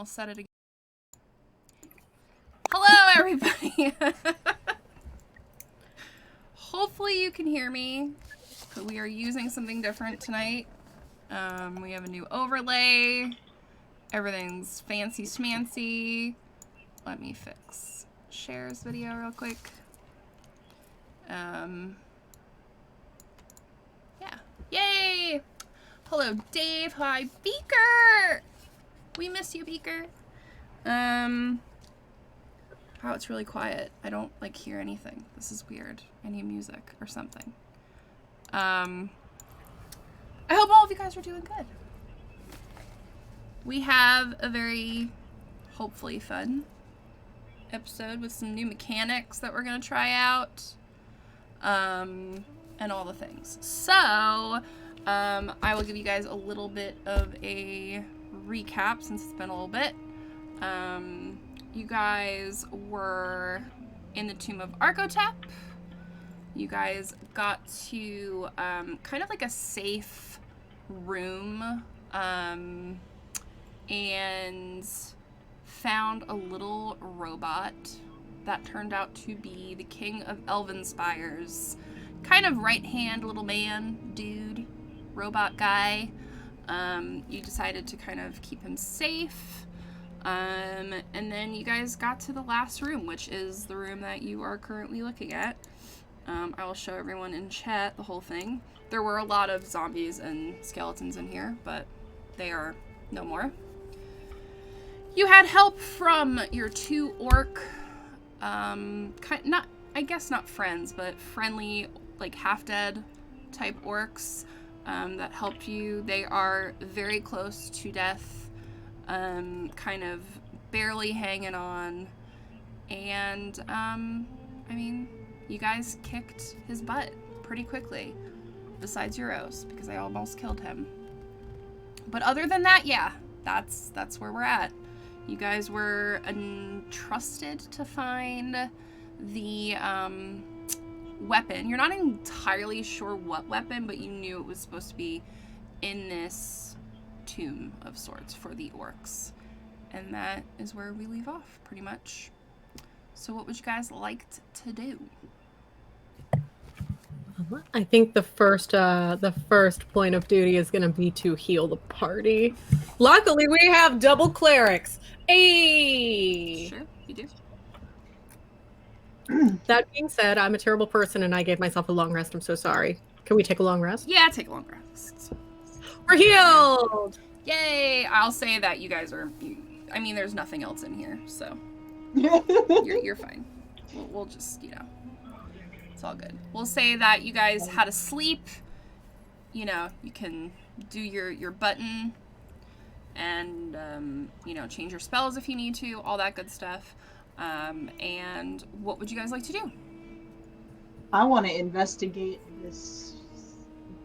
almost said it again. Hello, everybody. Hopefully you can hear me, but we are using something different tonight. We have a new overlay. Everything's fancy schmancy. Let me fix Cher's video real quick. Yeah. Yay! Hello, Dave. Hi, Beaker. We miss you, Beaker. Wow, it's really quiet. I don't like hear anything. This is weird. I need music or something. I hope all of you guys are doing good. We have a very, hopefully, fun episode with some new mechanics that we're gonna try out, and all the things. So, I will give you guys a little bit of a recap since it's been a little bit. You guys were in the Tomb of Arkotep. You guys got to kind of like a safe room, and found a little robot that turned out to be the king of Elvenspire's kind of right-hand little man, dude, robot guy. You decided to kind of keep him safe. And then you guys got to the last room, which is the room that you are currently looking at. I will show everyone in chat the whole thing. There were a lot of zombies and skeletons in here, but they are no more. You had help from your two orc, not friends, but friendly, like half-dead type orcs, that helped you. They are very close to death, kind of barely hanging on, and, I mean, you guys kicked his butt pretty quickly, besides Euros, because I almost killed him. But other than that, yeah, that's where we're at. You guys were entrusted to find the weapon. You're not entirely sure what weapon, but you knew it was supposed to be in this tomb of sorts for the orcs. And that is where we leave off, pretty much. So what would you guys like to do? I think the first point of duty is going to be to heal the party. Luckily, we have double clerics. Hey! Sure, you do. That being said, I'm a terrible person and I gave myself a long rest. I'm so sorry. Can we take a long rest? Yeah, take a long rest. We're healed! Yay! I'll say that you guys are... I mean, there's nothing else in here, so... you're fine. We'll just, you know... It's all good. We'll say that you guys had a sleep. You know, you can do your button and, you know, change your spells if you need to, all that good stuff. And what would you guys like to do? I want to investigate this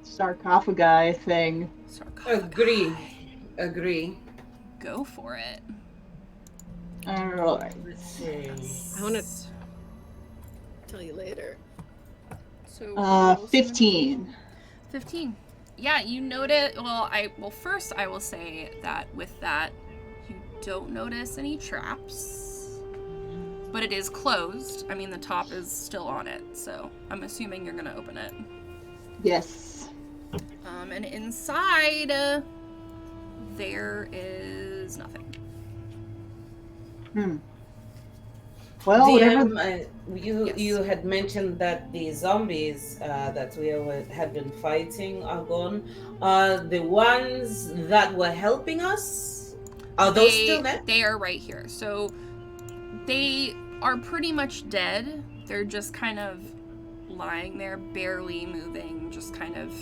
sarcophagi thing. Agree. Go for it. Alright. Let's see. I want to tell you later. So 15. 15. Yeah, you notice. Well, first I will say that with that, you don't notice any traps, but it is closed. I mean, the top is still on it, so I'm assuming you're gonna open it. Yes. And inside, there is nothing. Well, DM, Yes. you had mentioned that the zombies that we had been fighting are gone. The ones that were helping us, are those still there? They are right here. So they are pretty much dead. They're just kind of lying there, barely moving, just kind of,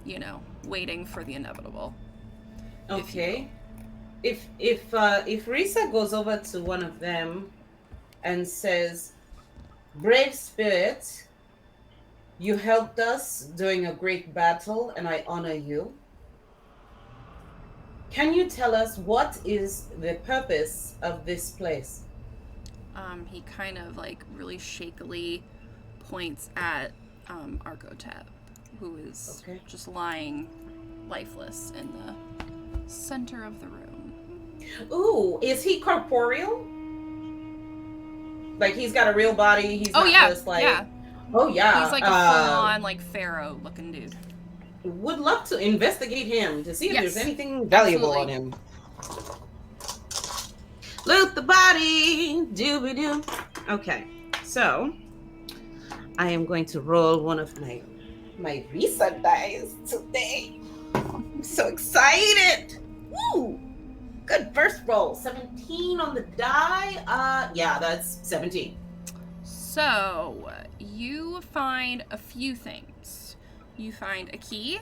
you know, waiting for the inevitable. Okay. If Risa goes over to one of them and says, "Brave spirit, you helped us during a great battle, and I honor you. Can you tell us what is the purpose of this place?" He kind of like really shakily points at Arkotep, who is just lying lifeless in the center of the room. Ooh, is he corporeal? Like he's got a real body. He's Oh not yeah, just like. yeah. Oh yeah. He's like a full-on like pharaoh looking dude. Would love to investigate him to see if Yes, there's anything valuable absolutely. on him. Loot the body. Dooby doo. Okay, so I am going to roll one of my Risa dice today. I'm so excited. Woo! Good first roll. 17 on the die. Yeah, that's 17. So, you find a few things. You find a key.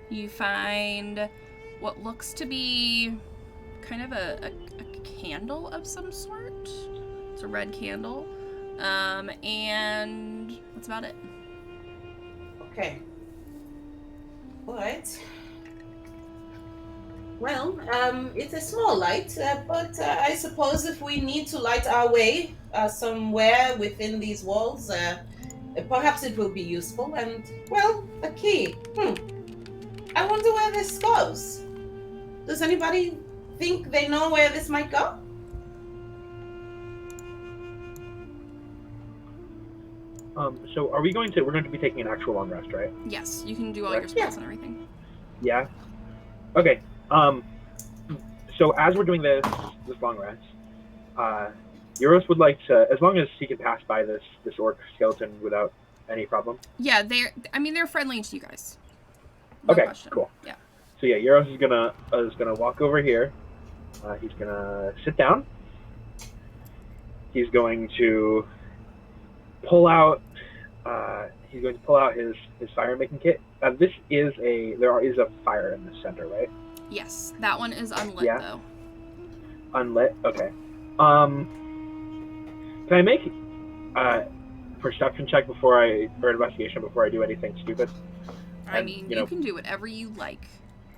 You find what looks to be kind of a candle of some sort. It's a red candle. And that's about it. Okay. But well, it's a small light, but I suppose if we need to light our way somewhere within these walls, perhaps it will be useful. And, well, a key. I wonder where this goes. Does anybody think they know where this might go? So we're going to be taking an actual long rest, right? Yes, you can do all your spells and everything. Yeah. Okay. So as we're doing this long rest, Euros would like to, as long as he can pass by this orc skeleton without any problem. Yeah, they're friendly to you guys. No Okay, question. cool. Yeah. So yeah, Euros is gonna walk over here. He's gonna sit down. He's going to pull out. He's going to pull out his fire making kit. There is a fire in the center, right? Yes, that one is unlit though. Unlit. Okay. Can I make a perception check or investigation before I do anything stupid? I mean, you can do whatever you like.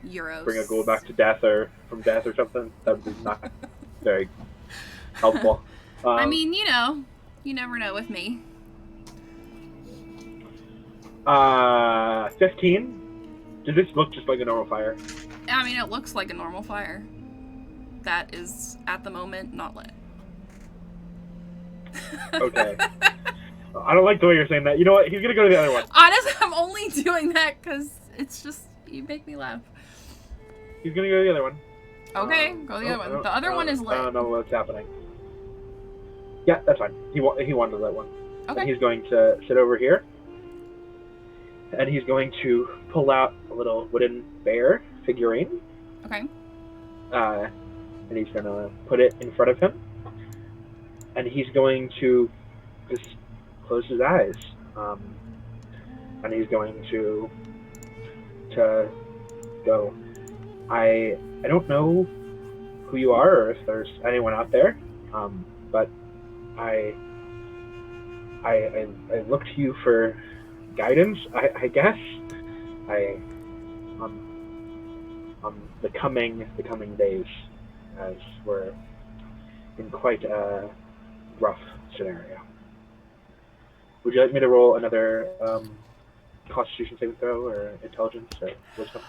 Euros. Bring a ghoul back to death or from death or something. That would be not very helpful. I mean, you never know with me. 15. Does this look just like a normal fire? I mean, it looks like a normal fire. That is, at the moment, not lit. Okay. I don't like the way you're saying that. You know what? He's gonna go to the other one. Honestly, I'm only doing that because it's just, you make me laugh. He's gonna go to the other one. Okay, go to the other one. The other one is lit. I don't know what's happening. Yeah, that's fine. He wanted that one. Okay. And he's going to sit over here. And he's going to pull out a little wooden bear figurine. Okay. And he's going to put it in front of him. And he's going to just close his eyes. And he's going to go, I don't know who you are or if there's anyone out there, but I look to you for guidance, I guess. The coming days, as we're in quite a rough scenario. Would you like me to roll another Constitution saving throw or intelligence or wisdom?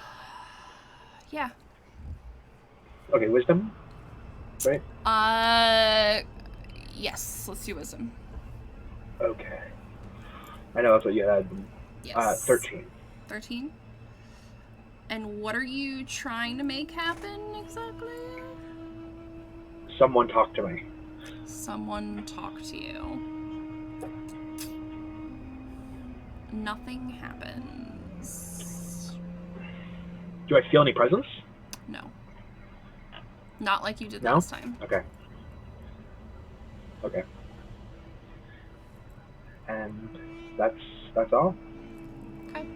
Yeah. Okay, wisdom, right? Yes. Let's do wisdom. Okay. I know that's what you had. Yes. 13. 13? And what are you trying to make happen exactly? Someone talk to me. Someone talk to you. Nothing happens. Do I feel any presence? No. Not like you did No? last time. Okay. Okay. And that's all? Okay.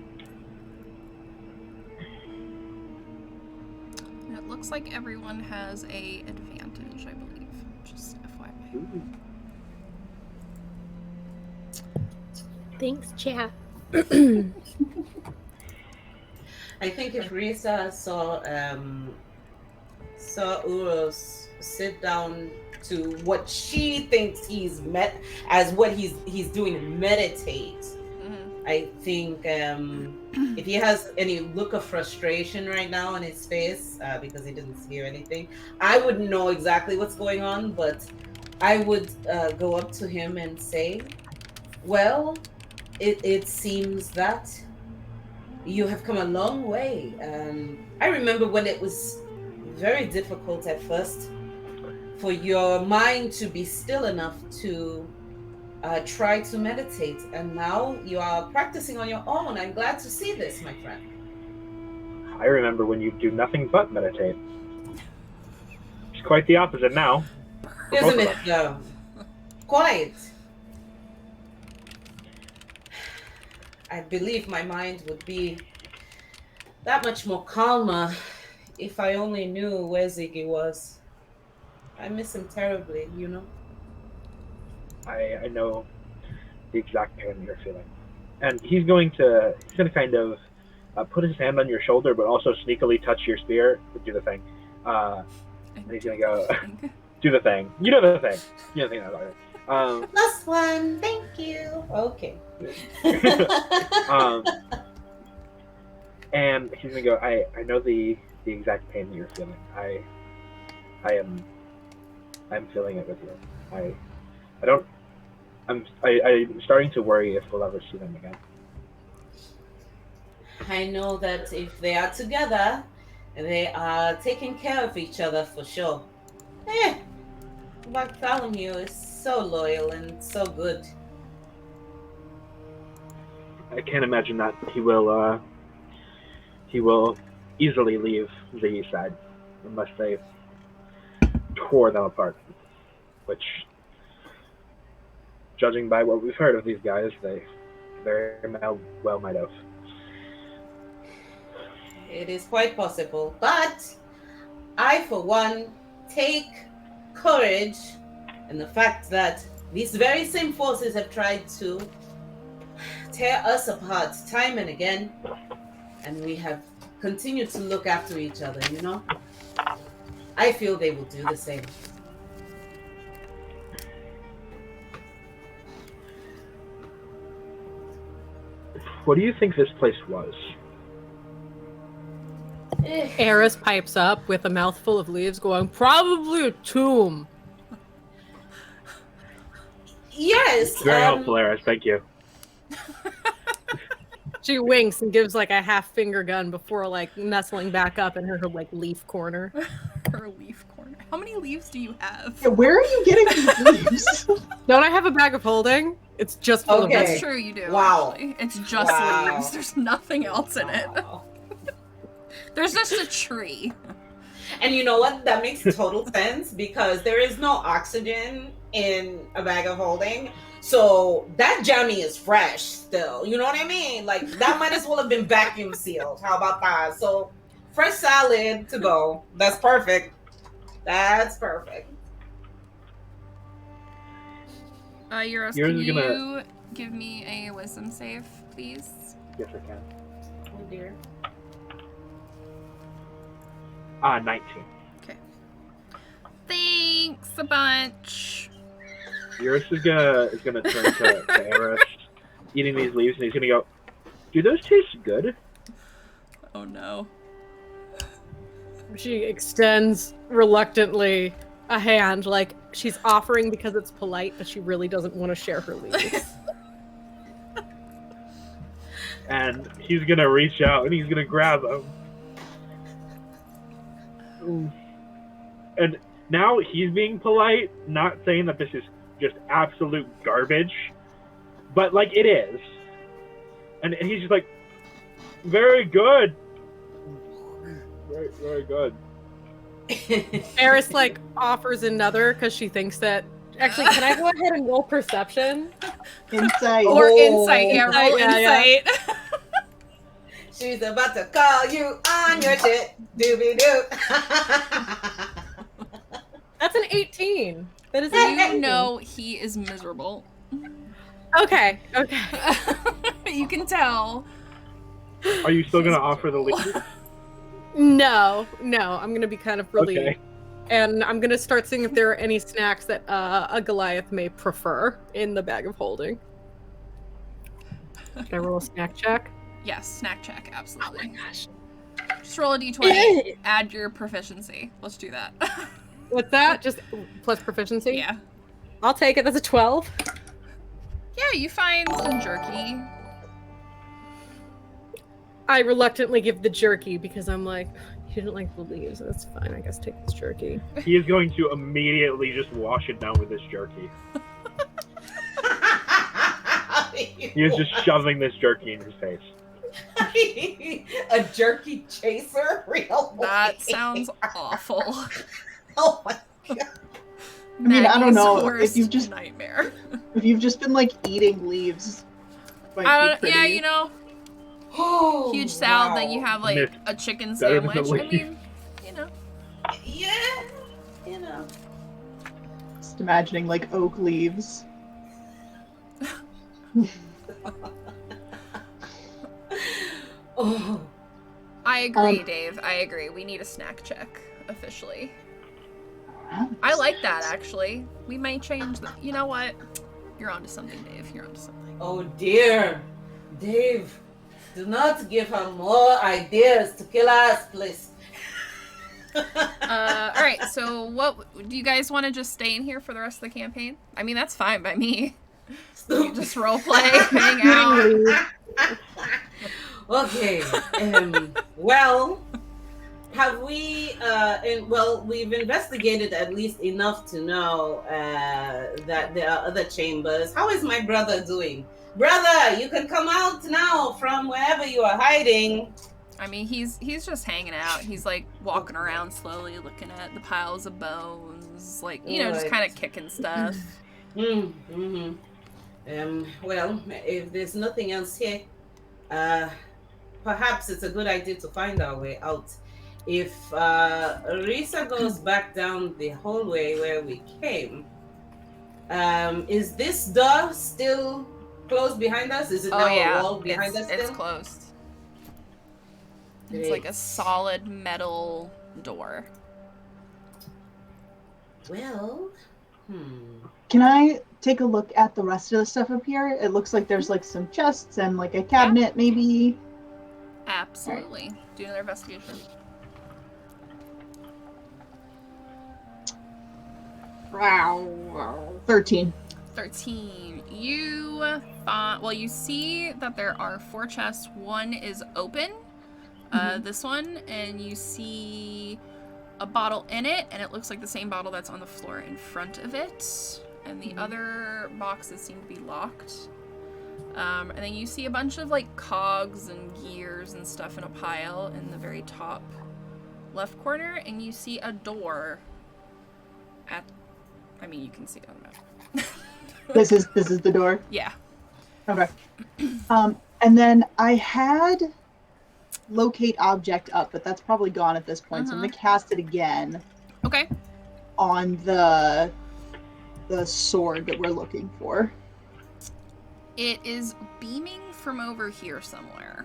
And it looks like everyone has a advantage, I believe. Just FYI. Ooh. Thanks, chat. I think if Risa saw Uros sit down to what she thinks he's doing to meditate, I think if he has any look of frustration right now on his face because he didn't hear anything, I wouldn't know exactly what's going on, but I would go up to him and say, well, it seems that you have come a long way. I remember when it was very difficult at first for your mind to be still enough to try to meditate, and now you are practicing on your own. I'm glad to see this, my friend. I remember when you do nothing but meditate. It's quite the opposite now. for both Isn't of it us. though? Quite. I believe my mind would be that much more calmer if I only knew where Ziggy was. I miss him terribly, you know? I know the exact pain you're feeling. And he's going to kind of put his hand on your shoulder, but also sneakily touch your spear. Do the thing. And he's going to go, do the thing. You know the thing. You know the thing. Last one, thank you. Okay. And he's going to go, I know the exact pain that you're feeling. I'm feeling it with you. I'm starting to worry if we'll ever see them again. I know that if they are together, they are taking care of each other for sure. Bartholomew is so loyal and so good. I can't imagine that he will easily leave the east side unless they tore them apart, which, judging by what we've heard of these guys, they very well might have. It is quite possible, but I, for one, take courage in the fact that these very same forces have tried to tear us apart time and again, and we have continued to look after each other, you know? I feel they will do the same. What do you think this place was? Eris pipes up with a mouthful of leaves going, probably a tomb. Yes. Very helpful, Eris. Thank you. She winks and gives like a half finger gun before like nestling back up in her like leaf corner. Her leaf corner. How many leaves do you have? Yeah, where are you getting these leaves? Don't I have a bag of holding? It's just full Okay. of That's leaves. true, you do. Wow. Actually. It's just Wow. leaves. There's nothing else in it. Wow. There's just a tree. And you know what? That makes total sense because there is no oxygen in a bag of holding. So that jammy is fresh still. You know what I mean? Like that might as well have been vacuum sealed. How about that? So fresh salad to go. That's perfect. That's perfect. Euros, Yours can is gonna- you give me a wisdom save, please? Yes, I can. Oh dear. 19. Thanks a bunch. Eurus is gonna turn to Eris, eating these leaves, and he's gonna go, do those taste good? Oh no. She extends reluctantly a hand, like she's offering because it's polite, but she really doesn't want to share her leaves. And he's gonna reach out and he's gonna grab them. And now he's being polite, not saying that this is just absolute garbage, but like it is. And he's just like, very good. Very, very good. Eris like offers another because she thinks that. Actually, can I go ahead and roll perception? Insight. Or Oh. insight, yeah, roll Yeah, yeah. insight. She's about to call you on your shit. Doobie doo. That's an 18. That is You know he is miserable. Okay. You can tell. Are you still gonna offer the leaves? No. I'm gonna be kind of relieved. Okay. And I'm gonna start seeing if there are any snacks that a Goliath may prefer in the bag of holding. Should I roll a snack check? Yes, snack check, Oh my absolutely. gosh. Just roll a d20, add your proficiency. Let's do that. What's that? Just plus proficiency? Yeah. I'll take it. That's a 12. Yeah, you find some jerky. I reluctantly give the jerky because I'm like, you didn't like the leaves. That's fine. I guess take this jerky. He is going to immediately just wash it down with this jerky. He is just shoving this jerky in his face. A jerky chaser? Real That sounds awful. Oh my god. I mean, I don't Maggie's know worst if you've just nightmare. been like eating leaves. might be I don't. pretty- Yeah, you know, Oh, huge salad. wow. Then you have like Myth. a chicken Better than sandwich. the I leaf. mean, you know. Yeah, you know. Just imagining like oak leaves. Oh, I agree, Dave. I agree. We need a snack check officially. I like that actually. We may change the. You know what? You're onto something, Dave. You're onto something. oh dear. Dave, do not give her more ideas to kill us, please. All right. So, what do you guys want to just stay in here for the rest of the campaign? I mean, that's fine by me. You just role play, hang out. Okay. Well, have we? Well, we've investigated at least enough to know that there are other chambers. How is my brother doing? Brother, you can come out now from wherever you are hiding. I mean, he's just hanging out. He's like walking around slowly, looking at the piles of bones, like just Right. kind of kicking stuff. Mm-hmm. Well, if there's nothing else here, perhaps it's a good idea to find our way out. If Risa goes back down the hallway where we came, is this door still closed behind us? Is it Oh now yeah, a wall behind us it's still? closed. It's like a solid metal door. Well, Can I take a look at the rest of the stuff up here? It looks like there's like some chests and like a cabinet, maybe. Absolutely. Do another investigation. Wow. 13. 13. You thought, well, you see that there are 4 chests. One is open, this one, and you see a bottle in it, and it looks like the same bottle that's on the floor in front of it. And the other boxes seem to be locked. And then you see a bunch of like cogs and gears and stuff in a pile in the very top left corner, and you see a door at, I mean, you can see it on the map. This is the door. Yeah. Okay. And then I had locate object up, but that's probably gone at this point. So I'm gonna cast it again Okay. on the sword that we're looking for. It is beaming from over here somewhere.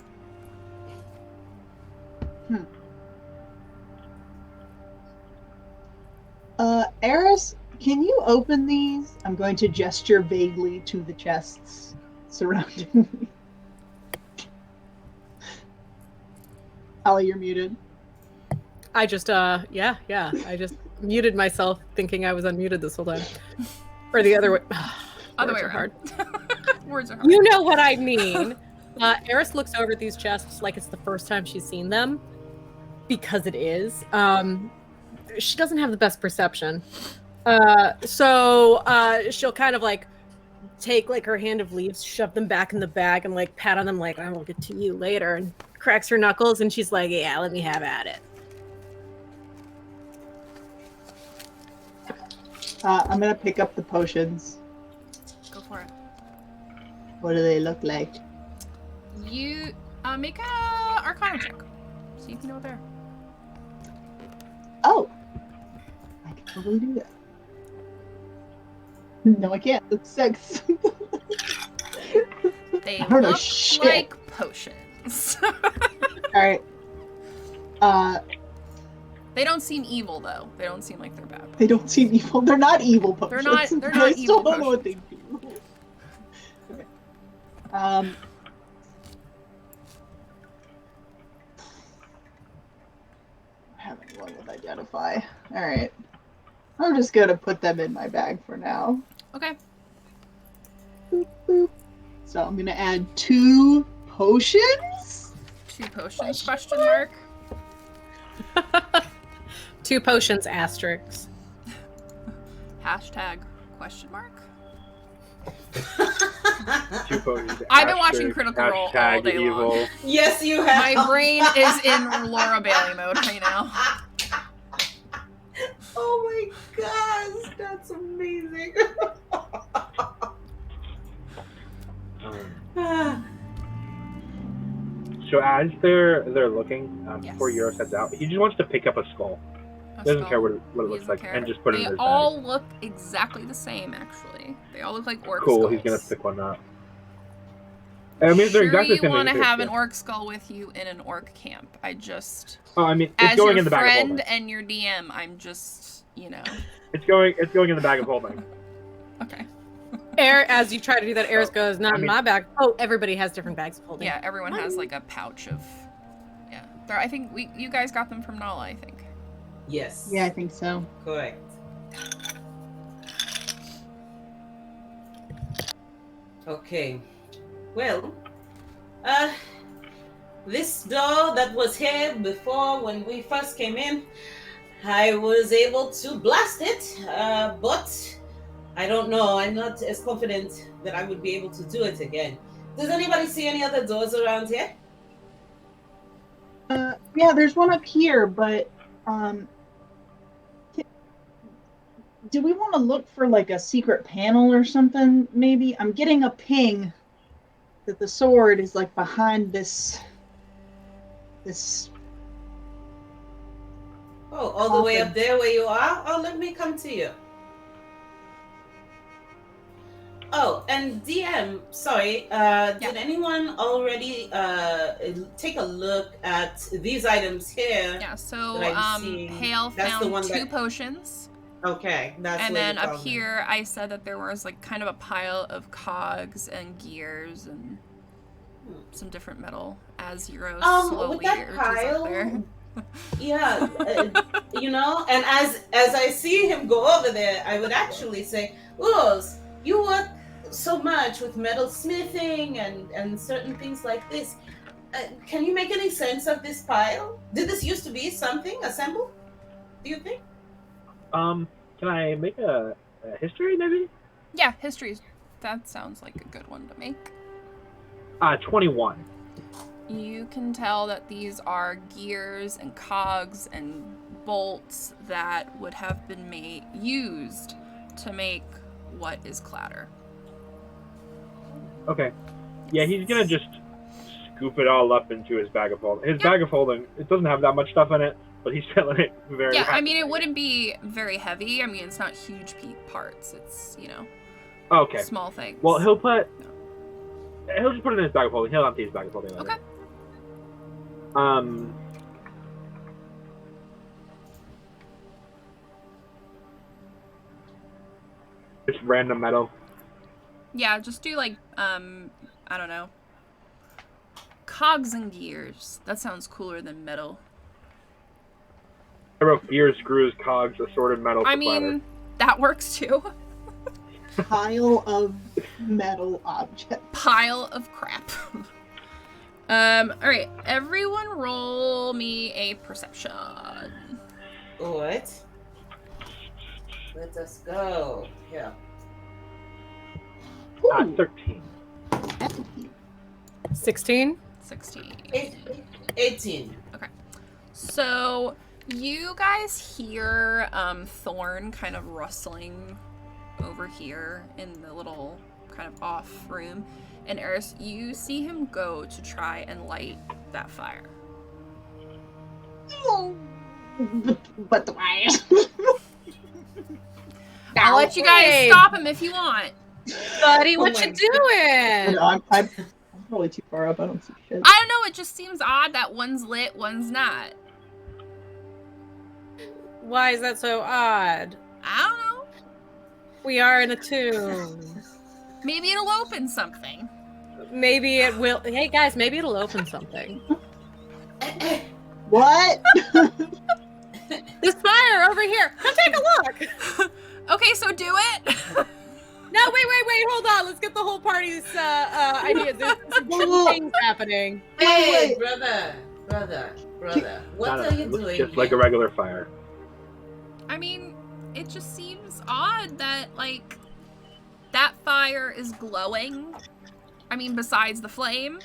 Eris, can you open these? I'm going to gesture vaguely to the chests surrounding me. Allie, you're muted. I just, yeah. I just muted myself thinking I was unmuted this whole time. Or the other way. Other Words way are hard. around. Words are hard. You know what I mean. Eris looks over at these chests like it's the first time she's seen them. Because it is. She doesn't have the best perception. So she'll kind of like take like her hand of leaves, shove them back in the bag, and like pat on them like, I will get to you later, and cracks her knuckles, and she's like, yeah, let me have at it. I'm gonna pick up the potions. Go for it. What do they look like? You make a Arcana check. See if you know what they're. Oh! I can totally do that. No, I can't. That's 6. They I don't know look shit. like potions. Alright. They don't seem evil though. They don't seem like they're bad. They don't seem evil. They're not evil potions. They're not I evil still don't know what they do. Okay. have anyone with identify. All right. I'm just gonna put them in my bag for now. Okay. Boop, boop. So I'm gonna add 2 potions. 2 potions, question mark. 2 potions, asterisks. Hashtag question mark. 2 potions. I've been watching asterisk, Critical Role all hashtag day evil. long. Yes, you have. My brain is in Laura Bailey mode right now. Oh my gosh, that's amazing. So as they're looking, Yes. before Euros heads out, he just wants to pick up a skull. Doesn't care what it looks like, and just put it in They his all bag. look exactly the same, actually. They all look like orc Cool, skulls. he's gonna pick one up. I mean, they're exactly the you same. want to as have an yours, orc skull with you in an orc camp. I just, yeah. Oh, I mean, it's as going your in the bag of friend holding. and your DM, I'm just, you know. It's going in the bag of holding. Okay. As you try to do that, Eris goes, not I mean- in my bag. Oh, everybody has different bags of holding. Yeah, everyone has like a pouch of. Yeah, I think you guys got them from Nala. I think. Yes. Yeah, I think so. Correct. Okay. Well, this door that was here before when we first came in, I was able to blast it, but I don't know. I'm not as confident that I would be able to do it again. Does anybody see any other doors around here? Yeah, there's one up here, but do we want to look for like a secret panel or something? Maybe I'm getting a ping that the sword is like behind this. Oh, all the way Coffin. up there where you are? Oh, let me come to you. Oh, and DM, sorry, did anyone already take a look at these items here? Yeah. So that I'm seeing? Hale That's the found one 2 that- potions. Okay, that's And where then you up found them. here, I said that there was like kind of a pile of cogs and gears and some different metal as Euro slowly with that urges up pile, there. yeah, you know, and as I see him go over there, I would actually say, Rose, you work so much with metal smithing and certain things like this. Can you make any sense of this pile? Did this used to be something assembled? Do you think? Can I make a history maybe? Yeah, history. That sounds like a good one to make. 21. You can tell that these are gears and cogs and bolts that would have been used to make what is clatter. Okay. Yeah, he's gonna just scoop it all up into his bag of holding. His Yeah. bag of holding, it doesn't have that much stuff in it, but he's filling it very Yeah, I mean, it rapidly. wouldn't be very heavy. I mean, it's not huge parts. It's, you know, Okay. small things. Well, he'll just put it in his bag of holding. He'll empty his bag of holding later. Okay. Just random metal. Yeah, just do like, I don't know. Cogs and gears. That sounds cooler than metal. I wrote gears, screws, cogs, assorted metal. I for platter. mean, that works too. Pile of metal objects. Pile of crap. Alright, everyone roll me a perception. Alright. Let us go. Yeah. 13. 16? 16. 18. So, you guys hear Thorn kind of rustling over here in the little kind of off room. And Eris, you see him go to try and light that fire. But the why? I'll let you guys Hey. stop him if you want. Buddy, Oh what my you doing? I'm probably too far up. I don't see shit. I don't know, it just seems odd that one's lit, one's not. Why is that so odd? I don't know. We are in a tomb. Maybe it'll open something. Maybe it will. Hey guys, maybe it'll open something. What? Okay, so do it. No, wait, hold on. Let's get the whole party's ideas. There's some good things happening. Hey, Wait. brother. What No, are you it looks doing just here? like a regular fire. I mean, it just seems odd that, like, that fire is glowing. I mean, besides the flame.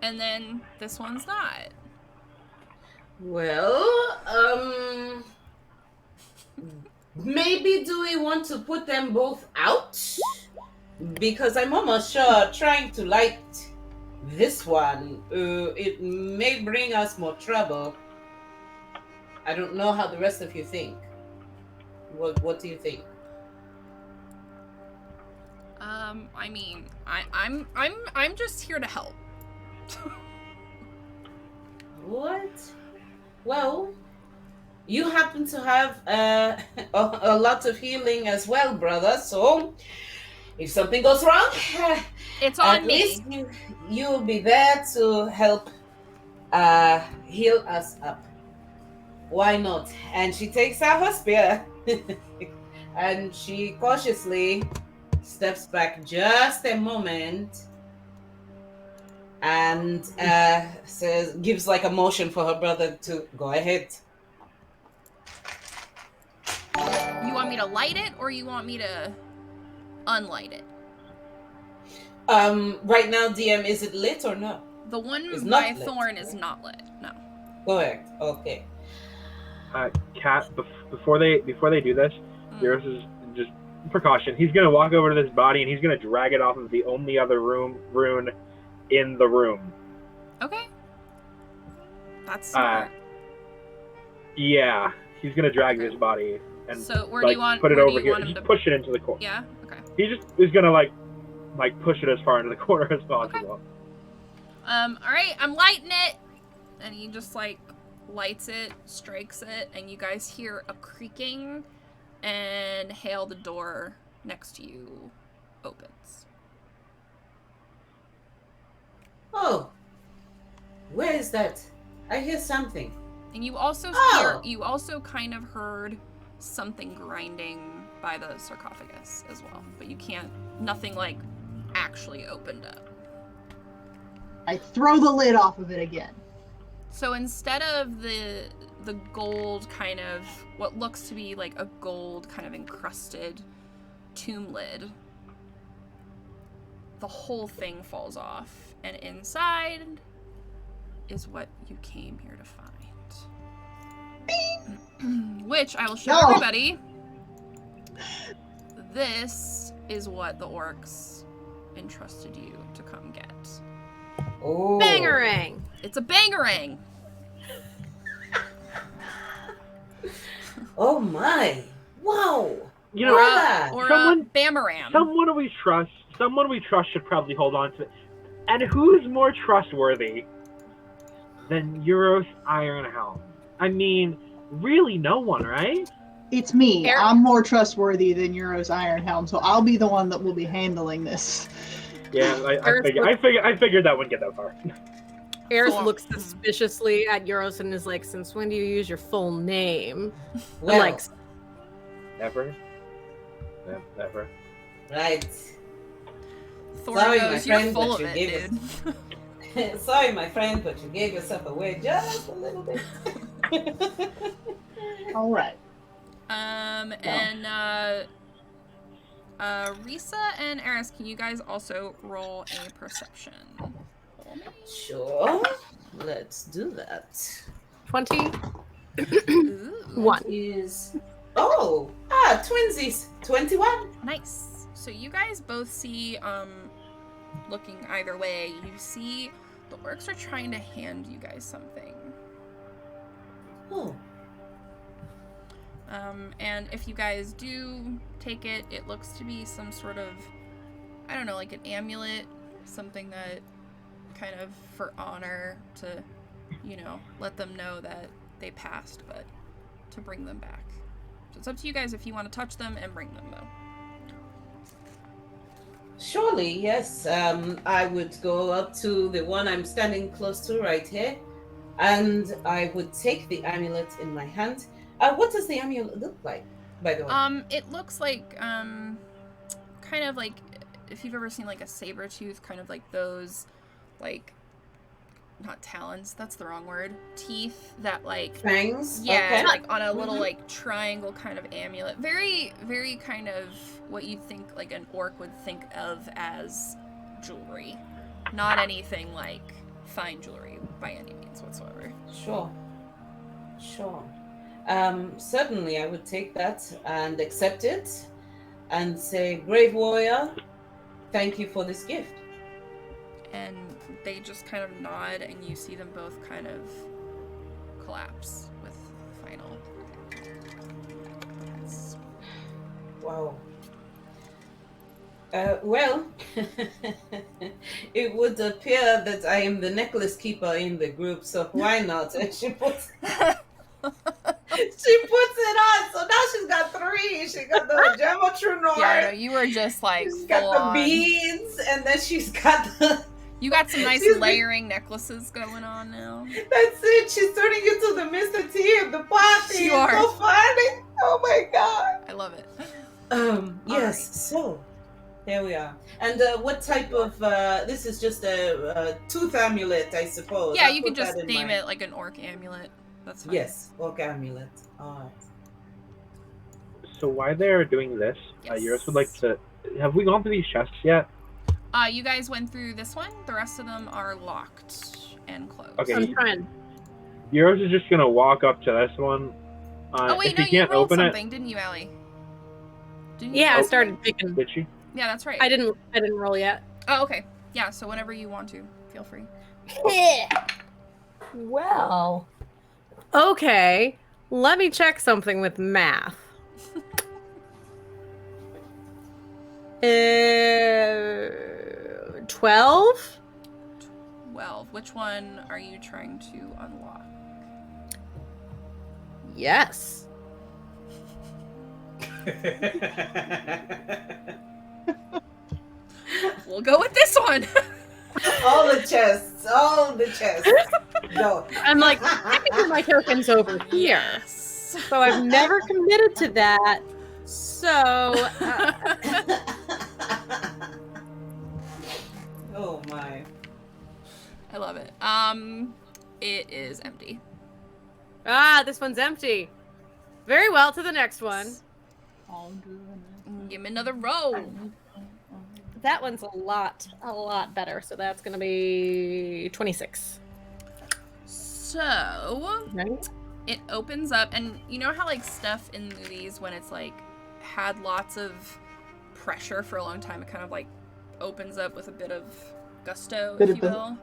And then this one's not. Well, maybe do we want to put them both out? Because I'm almost sure trying to light this one, it may bring us more trouble. I don't know how the rest of you think. What do you think? I mean, I'm just here to help. What? Well, you happen to have a lot of healing as well, brother. So if something goes wrong, It's on at me. least you'll be there to help heal us up. Why not? And she takes out her spear and she cautiously steps back just a moment and gives like a motion for her brother to go ahead. You want me to light it, or you want me to unlight it? Right now, DM, is it lit or no? The one It's by not lit. Thorn is not lit. No. Correct. Okay. Cat, before they do this, Euros is just precaution. He's gonna walk over to this body and he's gonna drag it off of the only other rune in the room. Okay. That's smart. Yeah, he's gonna drag this body and So where do you want? put it where over do you here. want him Just to push it into the corner. Yeah. Okay. He just is gonna like push it as far into the corner as possible. All right, I'm lighting it, and he just like lights it, strikes it, and you guys hear a creaking, and Hale, the door next to you, opens. Oh, where is that? I hear something. And you also you also kind of heard something grinding by the sarcophagus as well, but you can't. Nothing like actually opened up. I throw the lid off of it again. So instead of the gold kind of, what looks to be like a gold kind of encrusted tomb lid, the whole thing falls off, and inside is what you came here to find. Which I will show everybody. This is what the orcs entrusted you to come get. Oh, Bangarang! It's a bangarang. Oh my! Wow! You know, Or someone- a bamaram. someone we trust should probably hold on to it. And who's more trustworthy than Euros Ironhelm? I mean, really no one, right? It's me. Eric- I'm more trustworthy than Euros Ironhelm, so I'll be the one that will be handling this. Yeah, I figured that wouldn't get that far. Eris Cool. looks suspiciously at Euros and is like, "Since when do you use your full name?" Well, Like, Never. Never. right. Thor Sorry, my goes, you're friend, full but of you it, gave dude. Sorry, my friend, but you gave yourself away just a little bit. All right. And Risa and Eris, can you guys also roll a perception? Sure. Let's do that. 20. Ooh, 1. Is twinsies. 21. nice. So you guys both see, looking either way, you see the orcs are trying to hand you guys something. Oh. And if you guys do take it, it looks to be some sort of, I don't know, like an amulet, something that kind of for honor to, you know, let them know that they passed, but to bring them back. So it's up to you guys if you want to touch them and bring them, though. Surely, yes. I would go up to the one I'm standing close to right here, and I would take the amulet in my hand. What does the amulet look like? by the way? It looks like, kind of like, if you've ever seen, like, a saber tooth, kind of like those, like, not talons, that's the wrong word, teeth that, like, Fangs? yeah, Okay. like, on a little, Mhm. like, triangle kind of amulet. Very, very kind of what you'd think, like, an orc would think of as jewelry. Not anything, like, fine jewelry by any means whatsoever. Sure. Sure. Certainly, I would take that and accept it and say, brave warrior, thank you for this gift. And they just kind of nod, and you see them both kind of collapse with final. Wow. Well, it would appear that I am the necklace keeper in the group, so why not? And she puts it on, so now she's got 3. She got the geometry noir. Yeah, no, you were just like She's full got the on. beads, and then she's got the. You got some nice She's the- layering necklaces going on now. That's it. She's turning into the Mr. T of the party. You are. It's so funny. Oh my god. I love it. Yes. So, there we are. And what type of? This is just a tooth amulet, I suppose. Yeah, I'll you could put that just in name my- it like an orc amulet. That's fine. Yes, orc amulet. All right. So while they're doing this, Yes. Eurus would like to. Have we gone through these chests yet? You guys went through this one. The rest of them are locked and closed. Okay. I'm trying. Eurus is just gonna walk up to this one. Oh wait, if no, he you can't rolled open something, didn't you, Allie? Didn't you Yeah, I roll started something? picking. Did she? Yeah, that's right. I didn't roll yet. Oh, okay. Yeah, so whenever you want to, feel free. Well. Okay. Let me check something with math. 12? 12. Which one are you trying to unlock? Yes. We'll go with this one. All the chests. Go. I'm like, technically my token's over here. Yes. So I've never committed to that. So, Oh my. I love it. It is empty. this one's empty. Very well, to the next one. Give me another roll. That one's a lot better. So that's going to be 26. So, Right? it opens up, and you know how, like, stuff in movies, when it's, like, had lots of pressure for a long time, it kind of, like, opens up with a bit of gusto, if you will.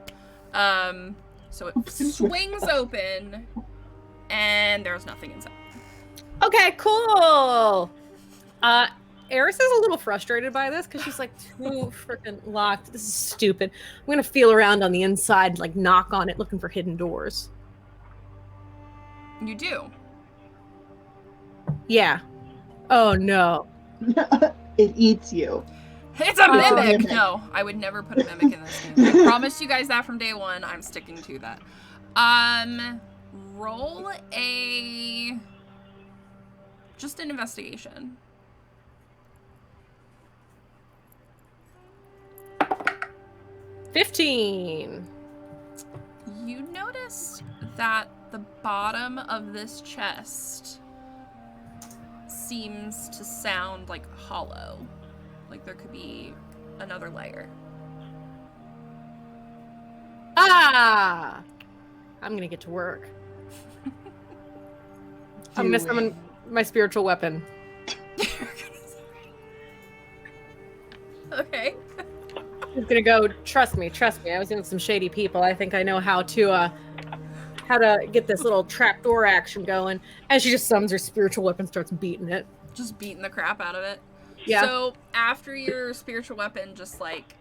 So it swings open, and there's nothing inside. Okay, cool. Eris is a little frustrated by this because she's like, too freaking locked. This is stupid. I'm going to feel around on the inside, like knock on it, looking for hidden doors. You do. Yeah. Oh, no. It eats you. It's a Oh, mimic! mimic. No, I would never put a mimic in this game. I promised you guys that from day one. I'm sticking to that. Roll just an investigation. 15. You notice that the bottom of this chest seems to sound like hollow. Like there could be another layer. Ah! I'm going to get to work. I'm going to summon my spiritual weapon. Okay. I'm going to go, trust me. I was in with some shady people. I think I know how to get this little trapdoor action going. And she just summons her spiritual weapon, starts beating it. Just beating the crap out of it. Yeah. So after your spiritual weapon just like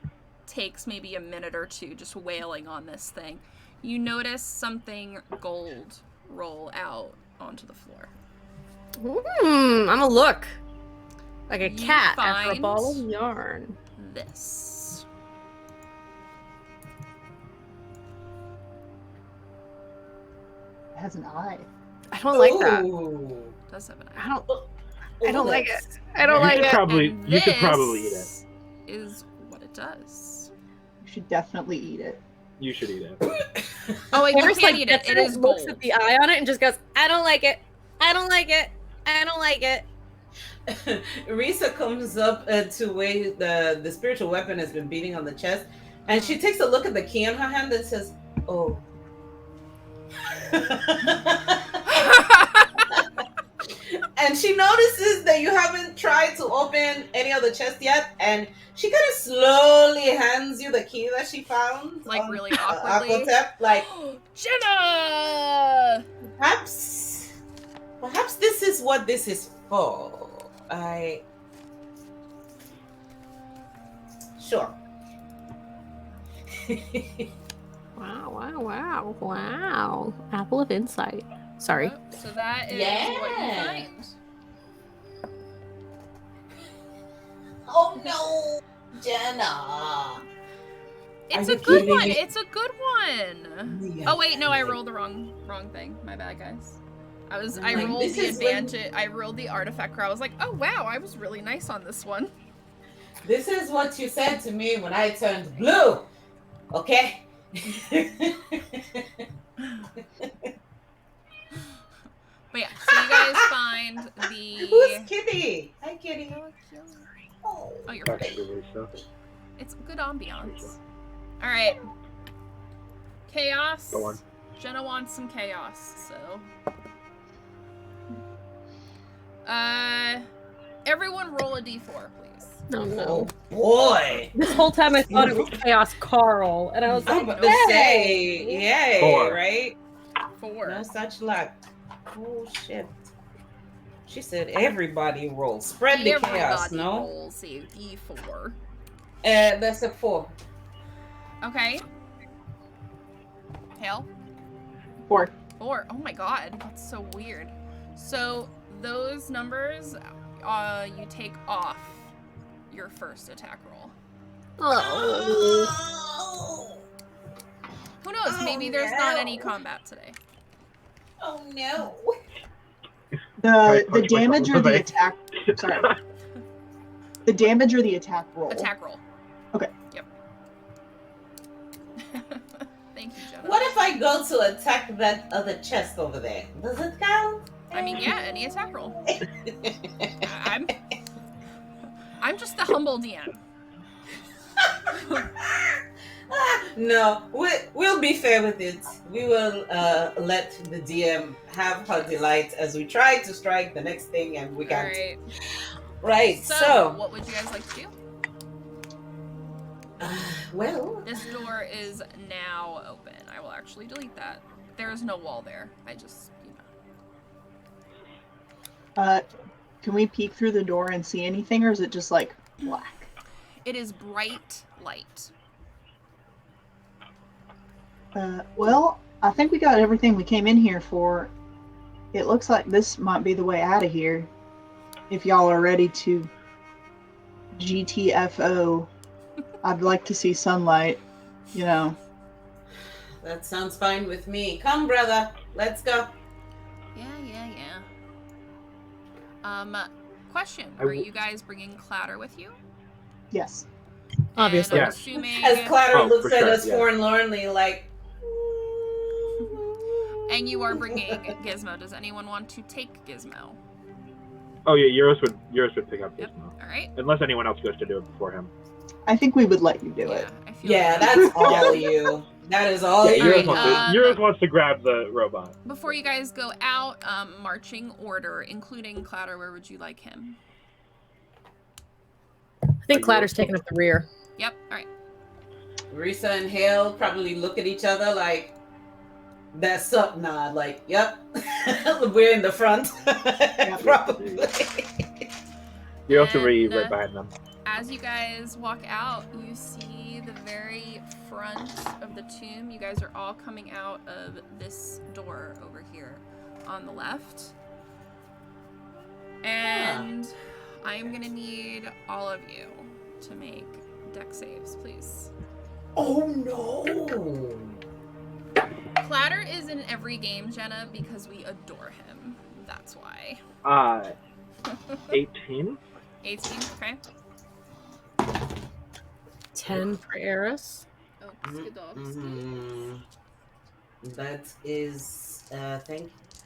takes maybe a minute or two just wailing on this thing, you notice something gold roll out onto the floor. I'm gonna look like a You cat after a find- ball of yarn. This. It has an eye. I don't like that. Ooh. Does have an eye. I don't. I don't like it. Bullets. I don't like it. And You could probably eat it. this is what it does. You should definitely eat it. You should eat it. Oh wait, you Harris, can't like, eat it. gets It is looks gold. at the eye on it and just goes, I don't like it. I don't like it. I don't like it. Risa comes up to where the spiritual weapon has been beating on the chest, and she takes a look at the key in her hand and says, "Oh." And she notices that you haven't tried to open any of the chests yet, and she kind of slowly hands you the key that she found, Like, on really awkwardly? Aquatep, like, Jenna! perhaps this is what this is for. Sure. Wow. Apple of insight. Sorry. Oh, so that is Yeah. what you find. Oh no, Jenna. It's Are a you good kidding one. me? It's a good one. Oh wait, no, I rolled the wrong thing. My bad, guys. I like, rolled this the is when- advantage. I rolled the artifact crawl. I was like, oh wow, I was really nice on this one. This is what you said to me when I turned blue. Okay? But yeah, so you guys find the. Who's Kitty? Hi, Kitty. Oh, you're Back pretty. to Lisa. It's good ambiance. All right. Chaos. Go on. Jenna wants some chaos, so. Everyone roll a d4, please. Oh no. Oh boy. This whole time I thought it was Chaos Carl, and I was I'm like, about to hey. say, yay, 4. right? 4. No such luck. Oh shit. She said everybody roll. Spread the chaos, Everybody no? rolls a d4. That's a 4. Okay. Hale? 4. 4. Oh my god, that's so weird. So those numbers, you take off your first attack roll. Oh. Who knows? Maybe there's not any combat today. Oh no. The punch damage myself or in the the attack? Sorry. The damage or the attack roll? Attack roll. Okay. Yep. Thank you, Jenna. What if I go to attack that other chest over there? Does it count? I mean, yeah, any attack roll. I'm just the humble DM. No, we'll be fair with it. We will let the DM have her delight as we try to strike the next thing, and we can't. Alright. Right. So, So, what would you guys like to do? well, This door is now open. I will actually delete that. There is no wall there. I just, Can we peek through the door and see anything, or is it just like black? It is bright light. Well, I think we got everything we came in here for. It looks like this might be the way out of here. If y'all are ready to GTFO, I'd like to see sunlight, you know. that sounds fine with me. Come, brother. Let's go. Yeah. Question. Are you guys bringing Clatter with you? Yes. Obviously. And I'm Yes. assuming... As Clatter Oh, looks for at sure, us yeah. forlornly, like. And you are bringing Gizmo. Does anyone want to take Gizmo? Oh yeah, Eurus would pick up Yep. Gizmo. Alright. Unless anyone else goes to do it before him. I think we would let you do it. I feel Yeah, like- that's all you. That is all Yeah, you. Eurus, Alright, Eurus wants to grab the robot. Before you guys go out, marching order, including Clatter, where would you like him? I think Clatter's taking up the rear. Yep, alright. Risa and Hale probably look at each other like, that's up, nod, like, yep, we're in the front. Probably. You're also And, right behind them. As you guys walk out, you see the very front of the tomb. You guys are all coming out of this door over here on the left. And I am gonna need all of you to make deck saves, please. Oh no! Clatter is in every game, Jenna, because we adore him. That's why. 18. 18, okay. 10 for Eris. Okie dokie. Mhm. That is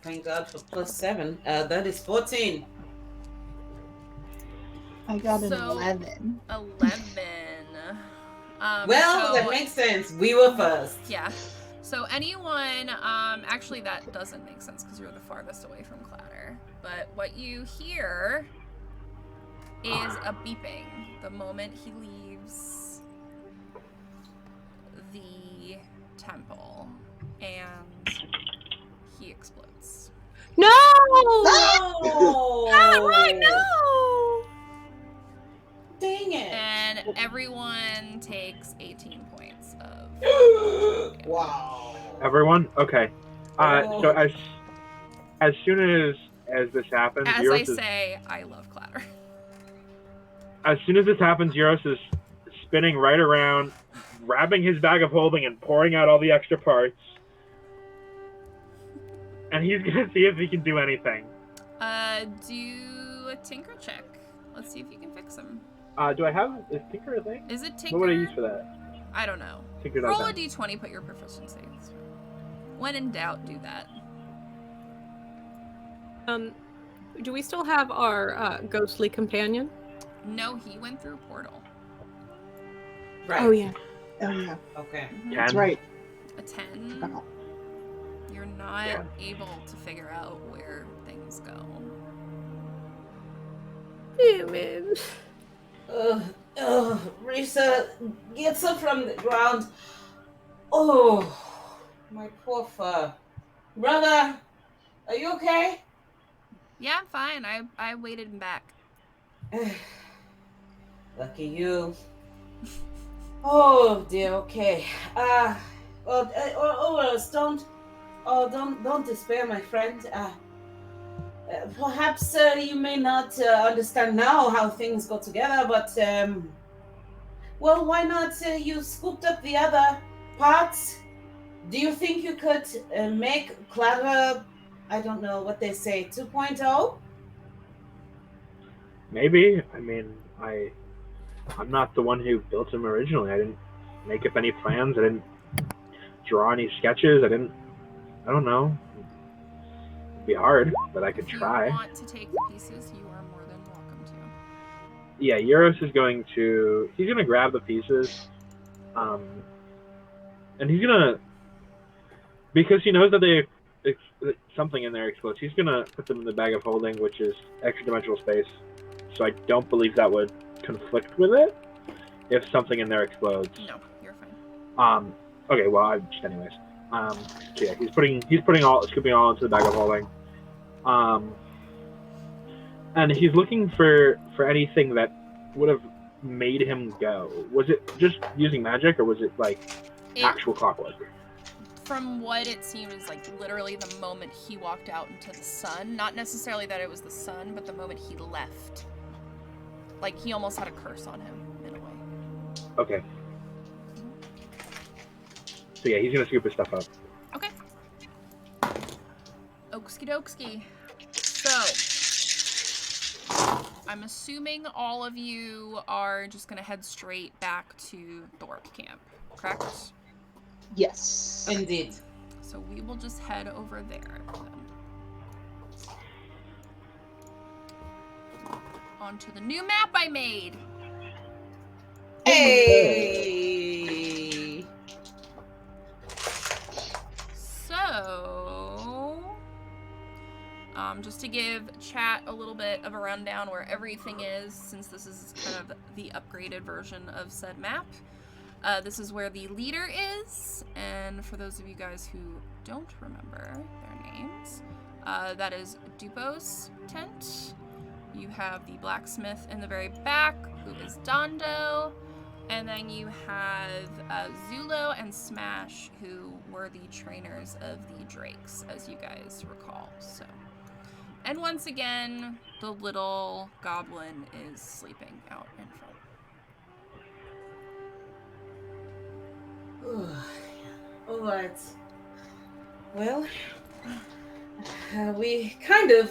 thank God for +7. That is 14. I got an So, 11. 11. Well, so, that makes sense. We were first. yeah. So anyone, actually that doesn't make sense because you're the farthest away from Clatter. But what you hear is a beeping the moment he leaves the temple, and he explodes. No! No! Right, no! Dang it! And everyone takes 18 points of Wow. Everyone? Okay. Oh. So as soon as this happens, As Euros I is, say, I love Clatter. as soon as this happens, Euros is spinning right around, grabbing his bag of holding and pouring out all the extra parts. And he's gonna see if he can do anything. Do a tinker check. Let's see if you can fix him. Is Tinker a thing? Is it tinker? What would I use for that? I don't know. Tinker.com. Roll a d20, put your proficiency. When in doubt, do that. Do we still have our ghostly companion? No, he went through a portal. Right. Oh, yeah. Oh, yeah. Okay. That's 10. right. A 10. Wow. You're not Yeah. able to figure out where things go. Damn it. Risa gets up from the ground. Oh, my poor fur. Brother, are you okay? Yeah, I'm fine. I waited him back. Lucky you. Oh dear. Okay. Don't despair, my friend. Perhaps you may not understand now how things go together, but well, why not you scooped up the other parts? Do you think you could make Clara, I don't know what they say, 2.0? Maybe. I mean, I'm not the one who built him originally. I didn't make up any plans. I didn't draw any sketches. I don't know. It'd be hard, but I could If you try. want to take the pieces, you are more than welcome to. Yeah, Euros is going to grab the pieces, and he's gonna, because he knows that that something in there explodes. He's gonna put them in the bag of holding, which is extra dimensional space. So I don't believe that would conflict with it if something in there explodes. No, you're fine. Okay, well, anyways. So yeah, scooping all into the bag of holding. And he's looking for anything that would have made him go. Was it just using magic, or was it like actual clockwork? From what it seemed is like literally the moment he walked out into the sun. Not necessarily that it was the sun, but the moment he left. Like he almost had a curse on him in a way. Okay. So yeah, he's gonna scoop his stuff up. Okay. Oksky dokesky. So, I'm assuming all of you are just gonna head straight back to Thorpe camp, correct? Yes. Indeed. So we will just head over there then. Onto the new map I made. Hey! So, just to give chat a little bit of a rundown where everything is, since this is kind of the upgraded version of said map. This is where the leader is, and for those of you guys who don't remember their names, that is Dupo's tent. You have the blacksmith in the very back, who is Dondo, and then you have Zulo and Smash, who were the trainers of the Drakes, as you guys recall. So, and once again, the little goblin is sleeping out in front. All right. Well, we kind of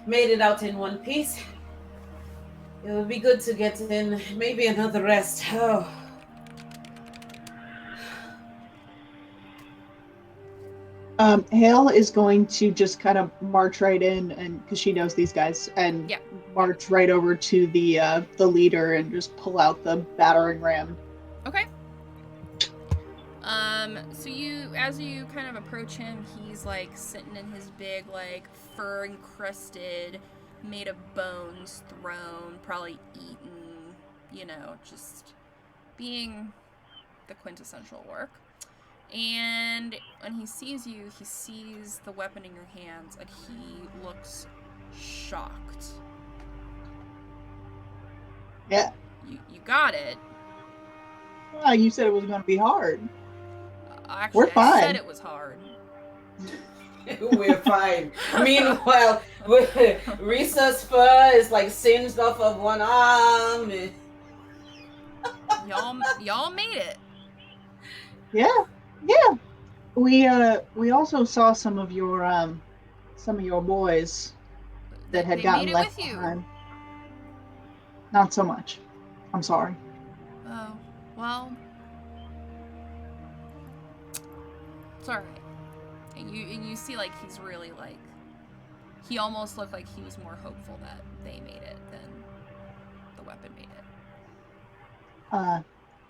made it out in one piece. It would be good to get in maybe another rest. Oh. Hale is going to just kind of march right in, and because she knows these guys, and Yeah. march right over to the leader and just pull out the battering ram. Okay. So as you kind of approach him, he's like sitting in his big, like, fur encrusted, made of bones throne, probably eaten, just being the quintessential orc. And when he sees you, he sees the weapon in your hands, and he looks shocked. Yeah. You got it. Well, you said it was going to be hard. Actually, We're fine. I said it was hard. We're fine. Meanwhile, Risa's fur is like singed off of one arm. Y'all made it. Yeah. We also saw some of your boys that had They gotten made it left with you. behind. Not so much. I'm sorry. Oh, well, it's all right. And you see, like, he's really, like, he almost looked like he was more hopeful that they made it than the weapon made it. I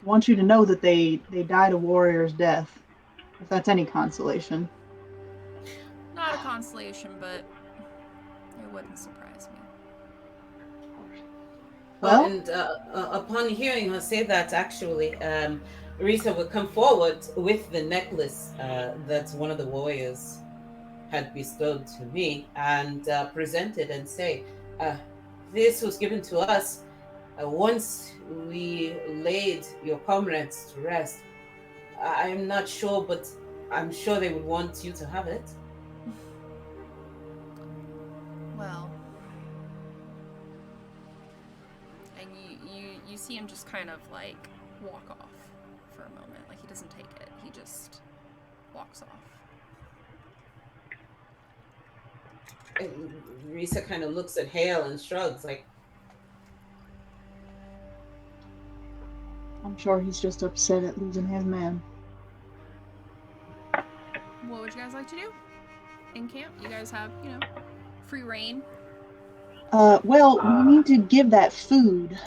want you to know that they died a warrior's death, if that's any consolation. Not a consolation, but it wouldn't surprise me. Well, And upon hearing her say that, actually, Risa would come forward with the necklace that one of the warriors had bestowed to me and present it and say, this was given to us once we laid your comrades to rest. I'm not sure, but I'm sure they would want you to have it. Well, and you see him just kind of, like, walk off for a moment. Like, he doesn't take it. He just walks off. And Risa kind of looks at Hale and shrugs, like, I'm sure he's just upset at losing his man. What would you guys like to do in camp? You guys have, free reign. Well, we need to give that food.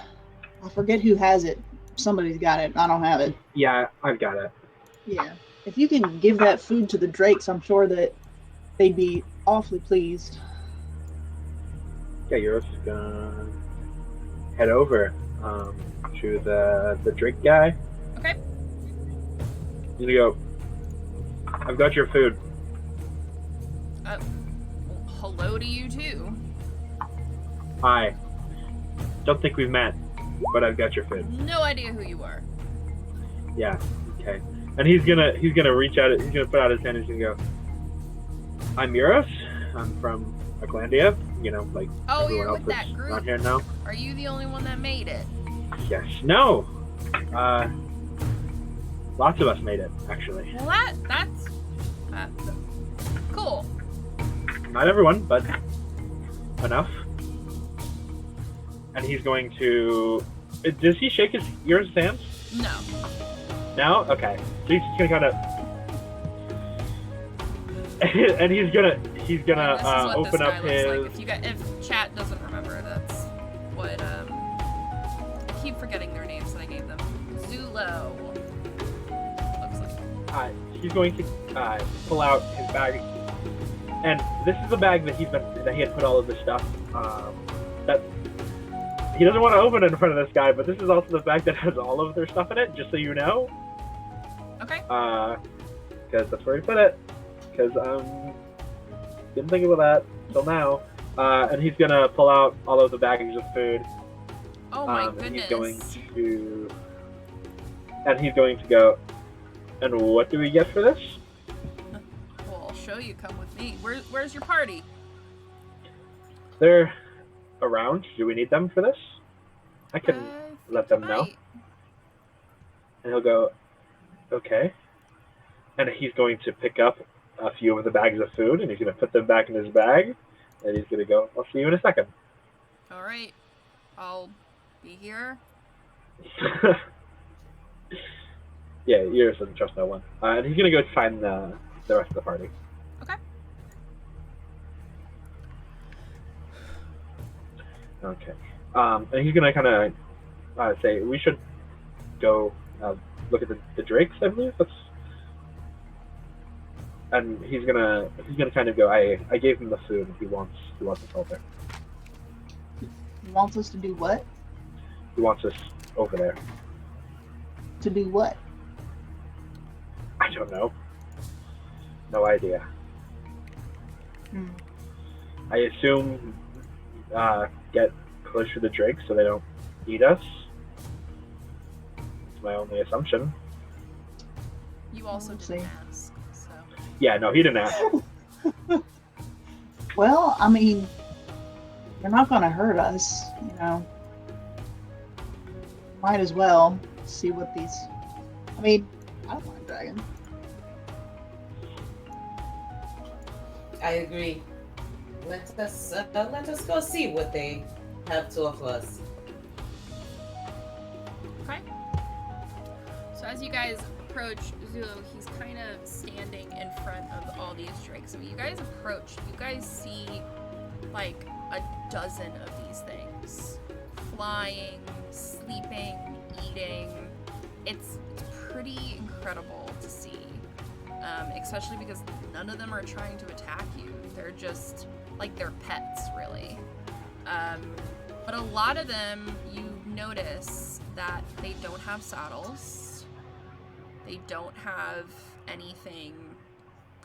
I forget who has it. Somebody's got it. I don't have it. Yeah, I've got it. Yeah. If you can give that food to the Drakes, I'm sure that they'd be awfully pleased. Yeah, you're just gonna head over to the Drake guy. Okay. You go, I've got your food. Hello to you too. Hi. Don't think we've met, but I've got your food. No idea who you are. Yeah, okay. And he's gonna reach out, he's gonna put out his hand and he's gonna go, I'm Miros. I'm from Arklandia, like Oh, everyone you're else with that that's group? around here now. Are you the only one that made it? Yes. No. Lots of us made it, actually. Well, that's cool. Not everyone, but enough. And he's going to... Does he shake yours hands? No. No? Okay. So he's just gonna kind of... and he's gonna This is what open this guy up looks his... like. If chat doesn't remember, that's what I keep forgetting their names that I gave them. Zulo looks like. He's going to pull out his bag, and this is the bag that he had put all of this stuff. That he doesn't want to open it in front of this guy, but this is also the bag that has all of their stuff in it. Just so you know. Okay. Because that's where he put it. Because didn't think about that until now. And he's gonna pull out all of the bags of food. Oh my And goodness. he's going to go. And what do we get for this? Well, I'll show you. Come with me. Where's your party? They're around. Do we need them for this? I can let them know. Right. And he'll go, okay. And he's going to pick up a few of the bags of food, and he's going to put them back in his bag. And he's gonna go, I'll see you in a second. All right. I'll be here. Yeah, Iris doesn't trust no one. And he's gonna go find the rest of the party. Okay. Okay. And he's gonna kind of say, we should go look at the drakes, I believe. And he's gonna kind of go, I gave him the food. He wants us over there. He wants us to do what? He wants us over there. To do what? I don't know. No idea. I assume get closer to the drakes so they don't eat us. It's my only assumption. You also Let's didn't see. ask, so. Yeah, no, he didn't ask. Well, I mean, they're not gonna hurt us, you know. Might as well see what these. I mean, I don't mind dragon. I agree. Let us go see what they have to offer us. Okay. So as you guys approach Zulo, he's kind of standing in front of all these drakes. So when you guys approach, you guys see like a dozen of these things. Flying, sleeping, eating. It's pretty incredible to see. Especially because none of them are trying to attack you. They're just like they're pets, really. But a lot of them, you notice that they don't have saddles. They don't have anything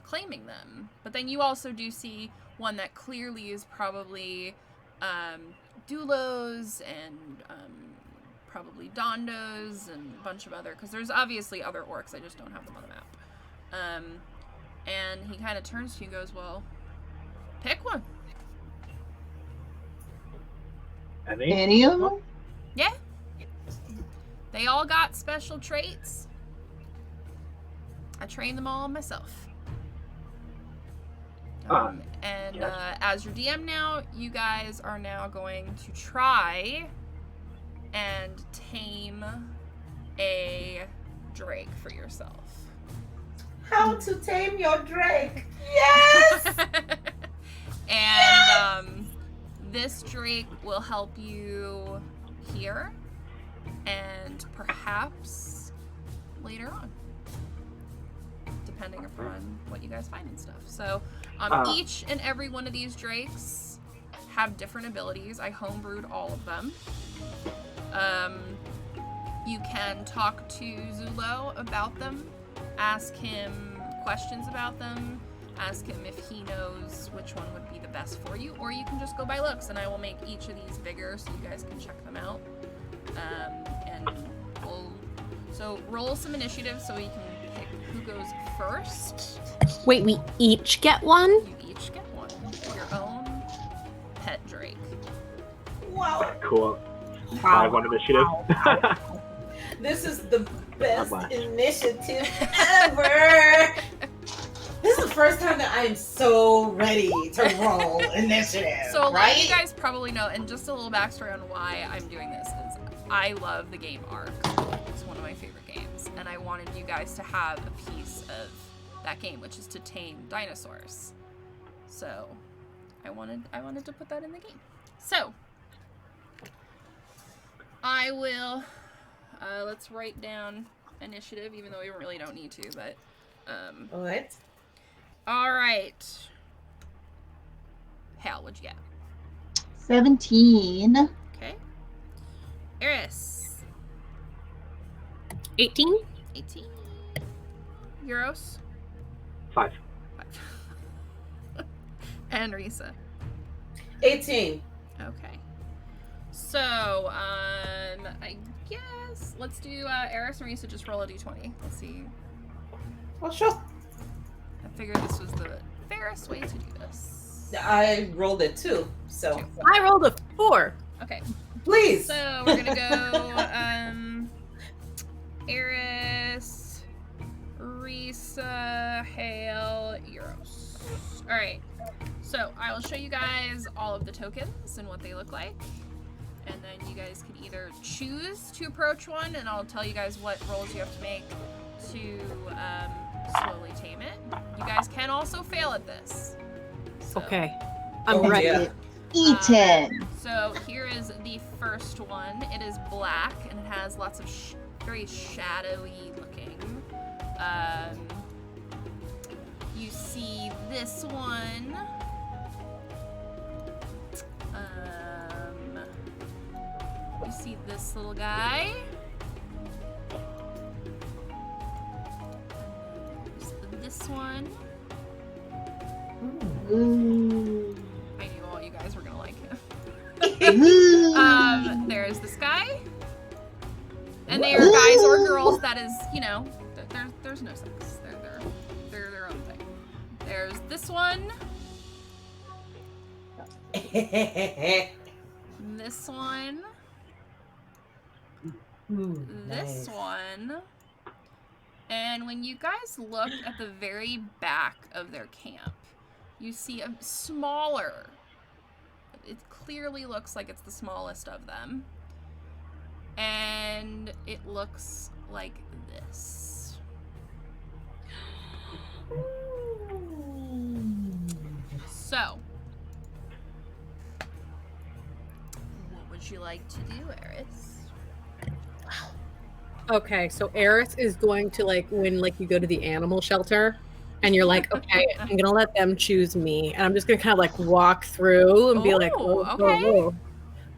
claiming them. But then you also do see one that clearly is probably Dulos and probably Dondos and a bunch of other, because there's obviously other orcs, I just don't have them on the map. And he kind of turns to you and goes, well, pick one. Any of them? Yeah. They all got special traits. I trained them all myself. As your DM now, you guys are now going to try and tame a drake for yourself. How to tame your drake? Yes! And this drake will help you here and perhaps later on, depending upon what you guys find and stuff. So each and every one of these drakes have different abilities. I homebrewed all of them. You can talk to Zulo about them, ask him questions about them, ask him if he knows which one would be the best for you, or you can just go by looks, and I will make each of these bigger so you guys can check them out. So roll some initiative so we can pick who goes first. Wait, we each get one? You each get one. Your own pet drake. Wow. Cool. 5-1 initiative. This is the best initiative ever. This is the first time that I am so ready to roll initiative. So a lot right? of you guys probably know, and just a little backstory on why I'm doing this is I love the game Ark. It's one of my favorite games, and I wanted you guys to have a piece of that game, which is to tame dinosaurs. So I wanted to put that in the game. So I will let's write down initiative, even though we really don't need to, but What? all right. Hal, what'd you get? 17. Okay. Eris. 18? 18. Euros. 5. 5. And Risa. 18. Okay. So, I guess let's do Eris and Risa just roll a d20. Let's see. Well, sure. I figured this was the fairest way to do this. I rolled it too, so 2. I rolled a 4. Okay. please. So we're gonna go Eris, Risa, Hale, Euros. Alright. So I will show you guys all of the tokens and what they look like. And then you guys can either choose to approach one, and I'll tell you guys what rolls you have to make to slowly tame it. You guys can also fail at this. So, Okay. I'm ready. Yeah. Eaten. So here is the first one. It is black, and it has lots of very shadowy looking. You see this one. You see this little guy. There's this one. Ooh. I knew all you guys were gonna like him. Ooh. There's this guy. And they are guys or girls. That is, you know, there's no sex. They're their own thing. There's this one. This one. This one. And when you guys look at the very back of their camp, you see a smaller. It clearly looks like it's the smallest of them. And it looks like this. So, what would you like to do, Eris? Okay, so Eris is going to like when like you go to the animal shelter and you're like, okay, I'm gonna let them choose me, and I'm just gonna kind of like walk through and be like, Oh, oh, okay. oh,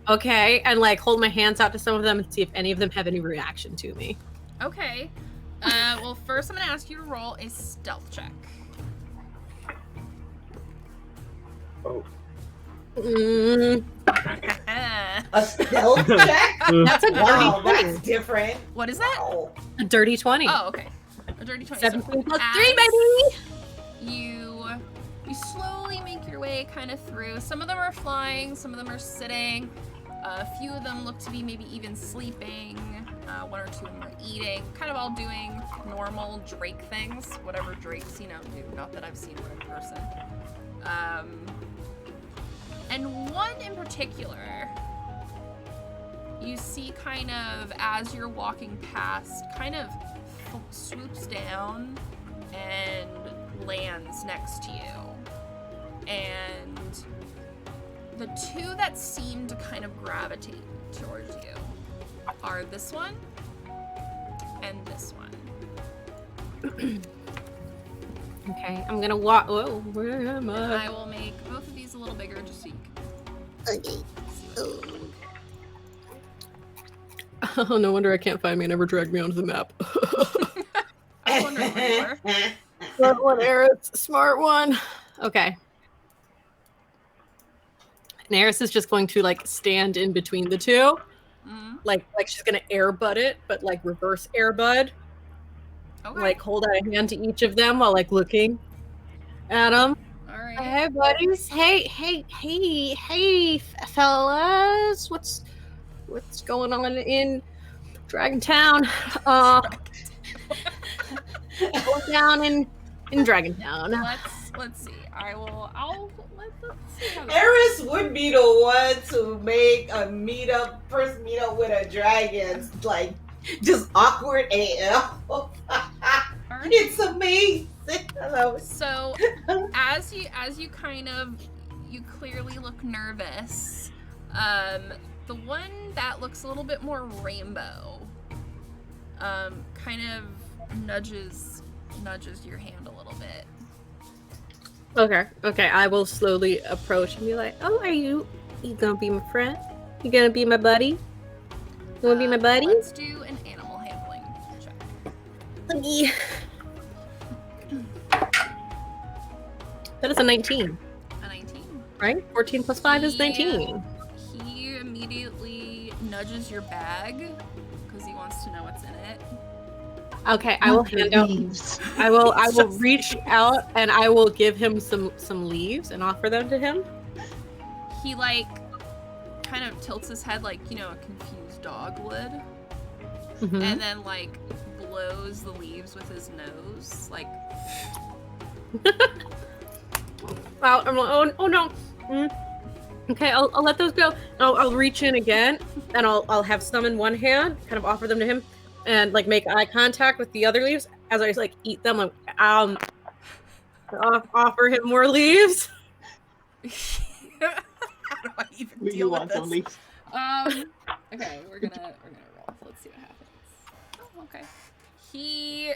oh. Okay, and like hold my hands out to some of them and see if any of them have any reaction to me. Okay. Well, first I'm gonna ask you to roll a stealth check. Oh. Mm, A stealth check? that's a dirty Wow, 20. that's different. What is that? Wow. A dirty 20. Oh, okay. A dirty 20. 17 plus as 3, baby! You slowly make your way kind of through. Some of them are flying, some of them are sitting. A few of them look to be maybe even sleeping. One or two of them are eating. Kind of all doing normal Drake things, whatever Drakes, you know, do. Not that I've seen one in person. And one in particular, you see kind of as you're walking past, kind of swoops down and lands next to you. And the two that seem to kind of gravitate towards you are this one and this one. Okay, I'm gonna walk. Oh, where am And I? I will make both of these a little bigger just so you Okay. can see what they look like. Oh, no wonder I can't find me. It never dragged me onto the map. I was wondering where you were. Smart one, Eris. Smart one. Okay. And Eris is just going to like stand in between the two. Mhm. Like she's gonna airbud it, but like reverse airbud. Okay. Like hold out a hand to each of them while like looking at them. All right. Hey buddies. Hey, fellas. What's going on in Dragon Town? Go down in Dragon Town. Let's see. Let's see how this Eris would be the one to make a first meetup with a dragon, like just awkward AF. Alright. It's amazing. I love it. So as you kind of you clearly look nervous. The one that looks a little bit more rainbow, kind of nudges your hand a little bit. Okay. I will slowly approach and be like, "Oh, are you gonna be my friend? You gonna be my buddy? You wanna be my buddy?" Let's do an animal handling check. Yeah. That is a 19, A 19. right? 14 plus 5 is Yeah. 19. He immediately nudges your bag because he wants to know what's in it. Okay, I will hand out. Leaves. I will reach out and I will give him some leaves and offer them to him. He like kind of tilts his head like, you know, a confused dog would. Mhm. And then like blows the leaves with his nose, like out. I'm like, oh no. Okay, I'll let those go. I'll reach in again, and I'll have some in one hand, kind of offer them to him, and like make eye contact with the other leaves as I like eat them. Like offer him more leaves. How do I even You deal with want some this? leaves? Okay, we're gonna roll. Let's see what happens. Oh, okay. He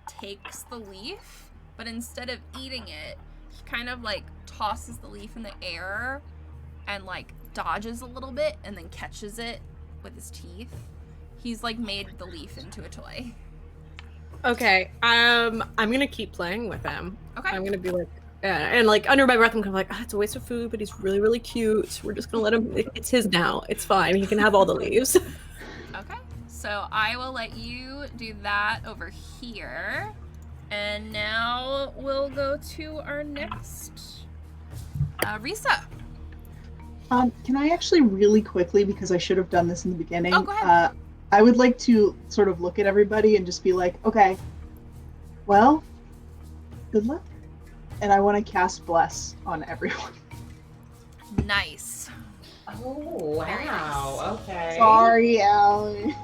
takes the leaf, but instead of eating it, he kind of like tosses the leaf in the air and like dodges a little bit and then catches it with his teeth. He's like made the leaf into a toy. Okay, I'm gonna keep playing with him. Okay. I'm gonna be like, and like under my breath, I'm kind of like, it's a waste of food, but he's really, really cute. So we're just gonna let him. It's his now. It's fine. He can have all the leaves. Okay. So I will let you do that over here. And now we'll go to our next Risa. Can I actually really quickly, because I should have done this in the beginning, Oh, go ahead. I would like to sort of look at everybody and just be like, okay, well, good luck. And I want to cast Bless on everyone. Nice. Oh, Very wow. Okay. Sorry, Allie.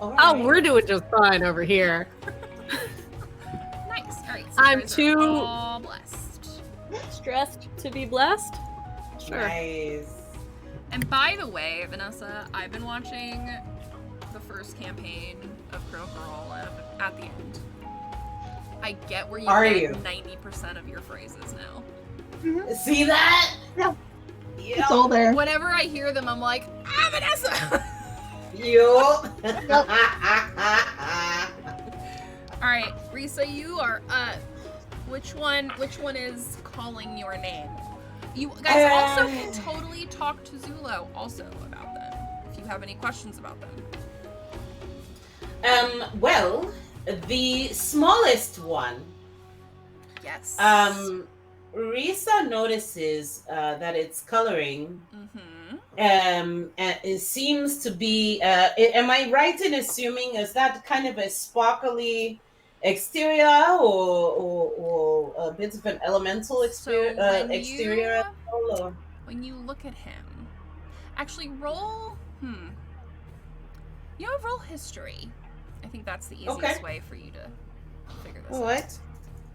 All Oh, right. we're doing just fine over here. Nice. All right. So I'm you guys are too- all blessed. Stressed to be blessed. Sure. Nice. And by the way, Vanessa, I've been watching the first campaign of Critical Role at the end. I get where you Are get you? 90% of your phrases now. See that? Yeah. Yep. It's all there. Whenever I hear them, I'm like, Vanessa! Yo. All right, Risa, you are up. Which one is calling your name? You guys also can totally talk to Zulo also about them if you have any questions about them. Well, the smallest one, Yes. Risa notices that it's coloring. Mm-hmm. And it seems to be. Am I right in assuming is that kind of a sparkly exterior or a bit of an elemental exterior? Or... When you look at him, actually roll. You know, roll history. I think that's the easiest Okay. way for you to figure this All out. right.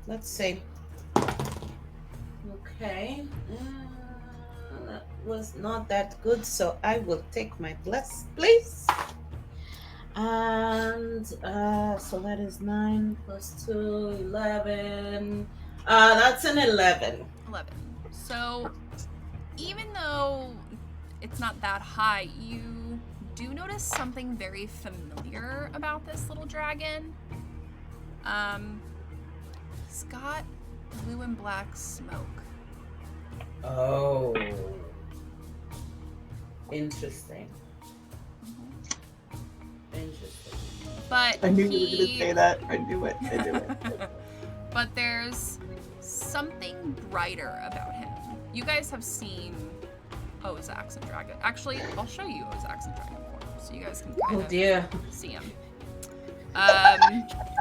Let's see. Okay. That was not that good, so I will take my bless, please. And so that is 9 plus 2, 11. That's an 11. 11. So, even though it's not that high, you do notice something very familiar about this little dragon. He's got blue and black smoke. Oh. Interesting. Interesting. I But knew you were going to say that. I knew it. I knew it. But there's something brighter about him. You guys have seen Ozaks and Dragon. Actually, I'll show you Ozaks and Dragon form so you guys can kind Oh of dear. see him.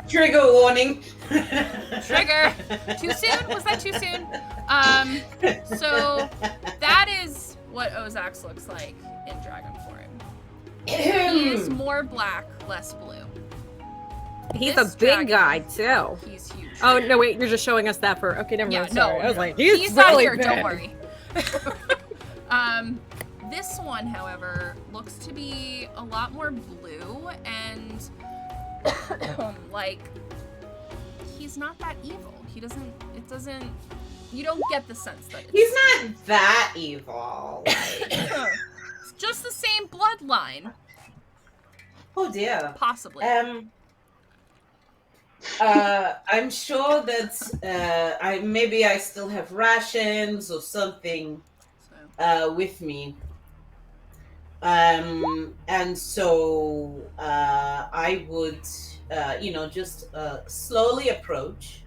Trigger warning. Trigger. Too soon? Was that too soon? So that is what Ozaks looks like in dragon form. He is more black, less blue. He's This a big dragon, guy too. He's huge. Oh no, wait, you're just showing us that for okay, never mind. Yeah, Sorry. no, I was no. like, He's not really here, big. don't worry. This one, however, looks to be a lot more blue and like he's not that evil. You don't get the sense that He's not that evil. it's just the same bloodline, Oh dear. possibly. I'm sure that I still have rations or something So, with me. And so I would, just slowly approach.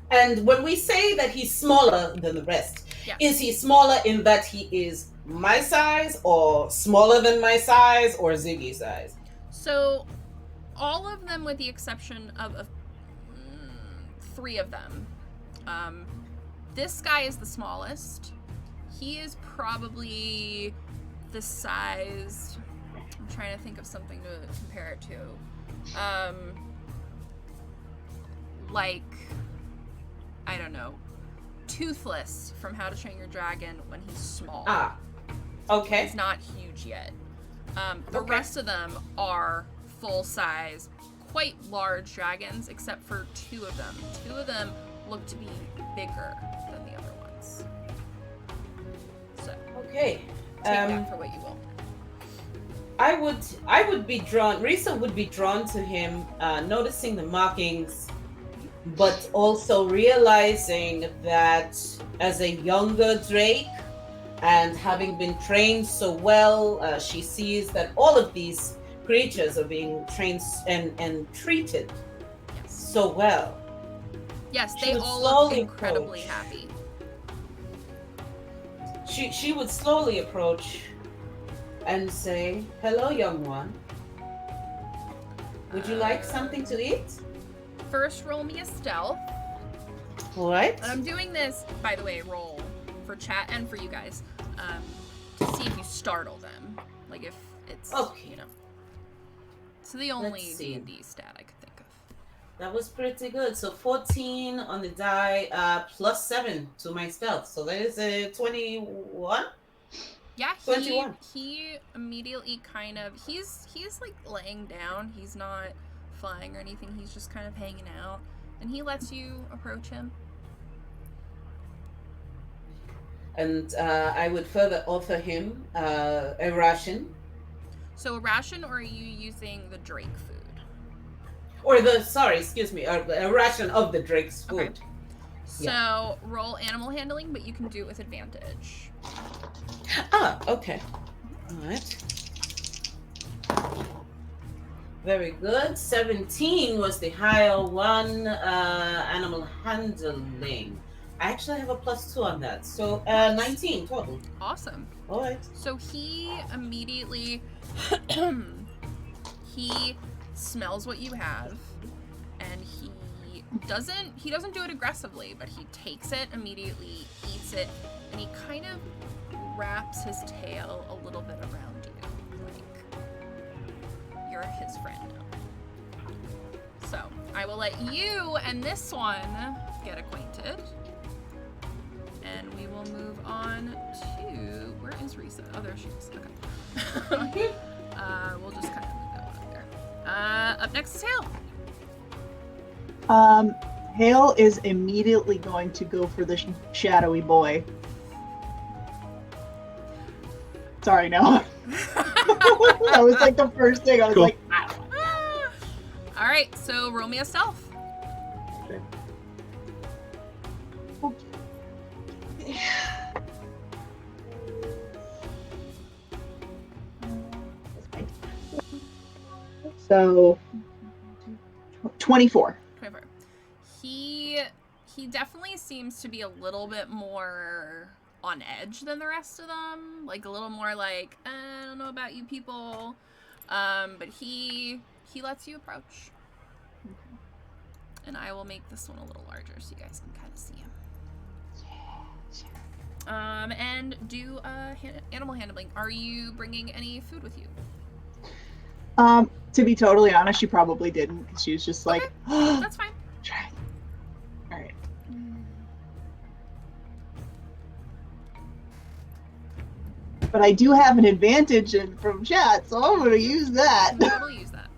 And when we say that he's smaller than the rest, Yeah. is he smaller in that he is my size, or smaller than my size, or Ziggy's size? So, all of them, with the exception of 3 of them, This guy is the smallest. He is probably the size. I'm trying to think of something to compare it to. Like, I don't know, Toothless from How to Train Your Dragon when he's small. Okay. He's not huge yet. The Okay. rest of them are full size, quite large dragons, except for 2 of them. 2 of them look to be bigger than the other ones. So, Okay. take that for what you will. I would be drawn. Risa would be drawn to him, noticing the markings, but also realizing that as a younger Drake, and having been trained so well, she sees that all of these creatures are being trained and treated Yes. so well. Yes, She they would all look slowly incredibly approach. happy. She would slowly approach and say, "Hello, young one. Would you like something to eat?" First, roll me a stealth. All right. And I'm doing this, by the way, roll for chat and for you guys, to see if you startle them. Like if it's, Okay. you know. It's the only Let's see. D&D stat I could think of. That was pretty good. So 14 on the die, plus 7 to my stealth. So that is a 21. Yeah, 21. he immediately kind of, he's like laying down. He's not flying or anything. He's just kind of hanging out. And he lets you approach him. And I would further offer him a ration. So a ration, or are you using the Drake food? Or a ration of the Drake's food. Okay. So roll animal handling, but you can do it with advantage. Okay. All right. Very good. 17 was the higher one. Animal handling. I actually have a +2 on that. So 19 total. Awesome. All right. So he immediately he smells what you have, and he doesn't do it aggressively, but he takes it immediately, eats it, and he kind of wraps his tail a little bit around you, like you're his friend. So I will let you and this one get acquainted, and we will move on to, where is Risa? Oh, there she is. Okay. We'll just kind of move that one up there. Up next is Hale. Hale is immediately going to go for the shadowy boy. Sorry, no. That was like the first thing. I was Cool. like, I don't want All right, so roll me a stealth. Okay. So 24. 24. He definitely seems to be a little bit more on edge than the rest of them. Like a little more like, I don't know about you people. But he lets you approach. And I will make this one a little larger so you guys can kind of see him. And do animal handling. Are you bringing any food with you? To be totally honest, she probably didn't, because she was just like, Okay, oh, that's fine. try. All right. But I do have an advantage from chat, so I'm going to use that. Totally use that.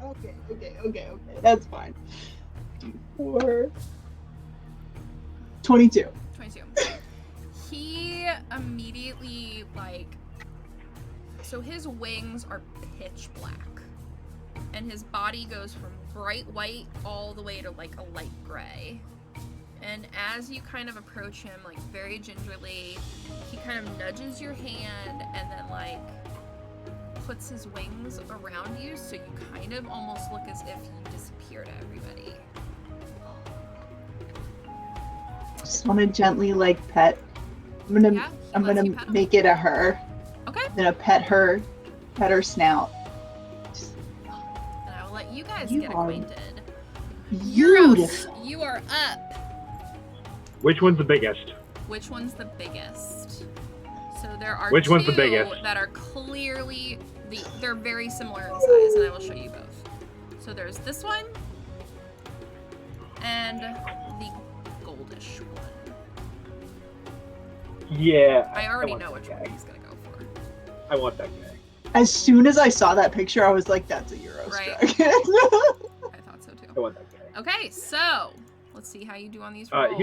Okay. That's fine. 4. 22. 22. He immediately, like, so his wings are pitch black, and his body goes from bright white all the way to like a light gray. And as you kind of approach him, like very gingerly, he kind of nudges your hand and then like puts his wings around you, so you kind of almost look as if you disappear to everybody. Just want to gently like pet. I'm Yeah, he lets you gonna pet him. make it a her. Okay. I'm gonna pet her snout. And I will let you guys You get are- acquainted. Beautiful. Euros, you are up. Which one's the biggest? Which one's the biggest? So there are Which two one's the biggest? that are clearly they're very similar in size, and I will show you both. So there's this one and the goldish one. Yeah. I already want know that which guy. one he's gonna go for. I want that guy. As soon as I saw that picture, I was like, that's a Euros Right. dragon. I thought so too. I want that guy. Okay, so let's see how you do on these rolls.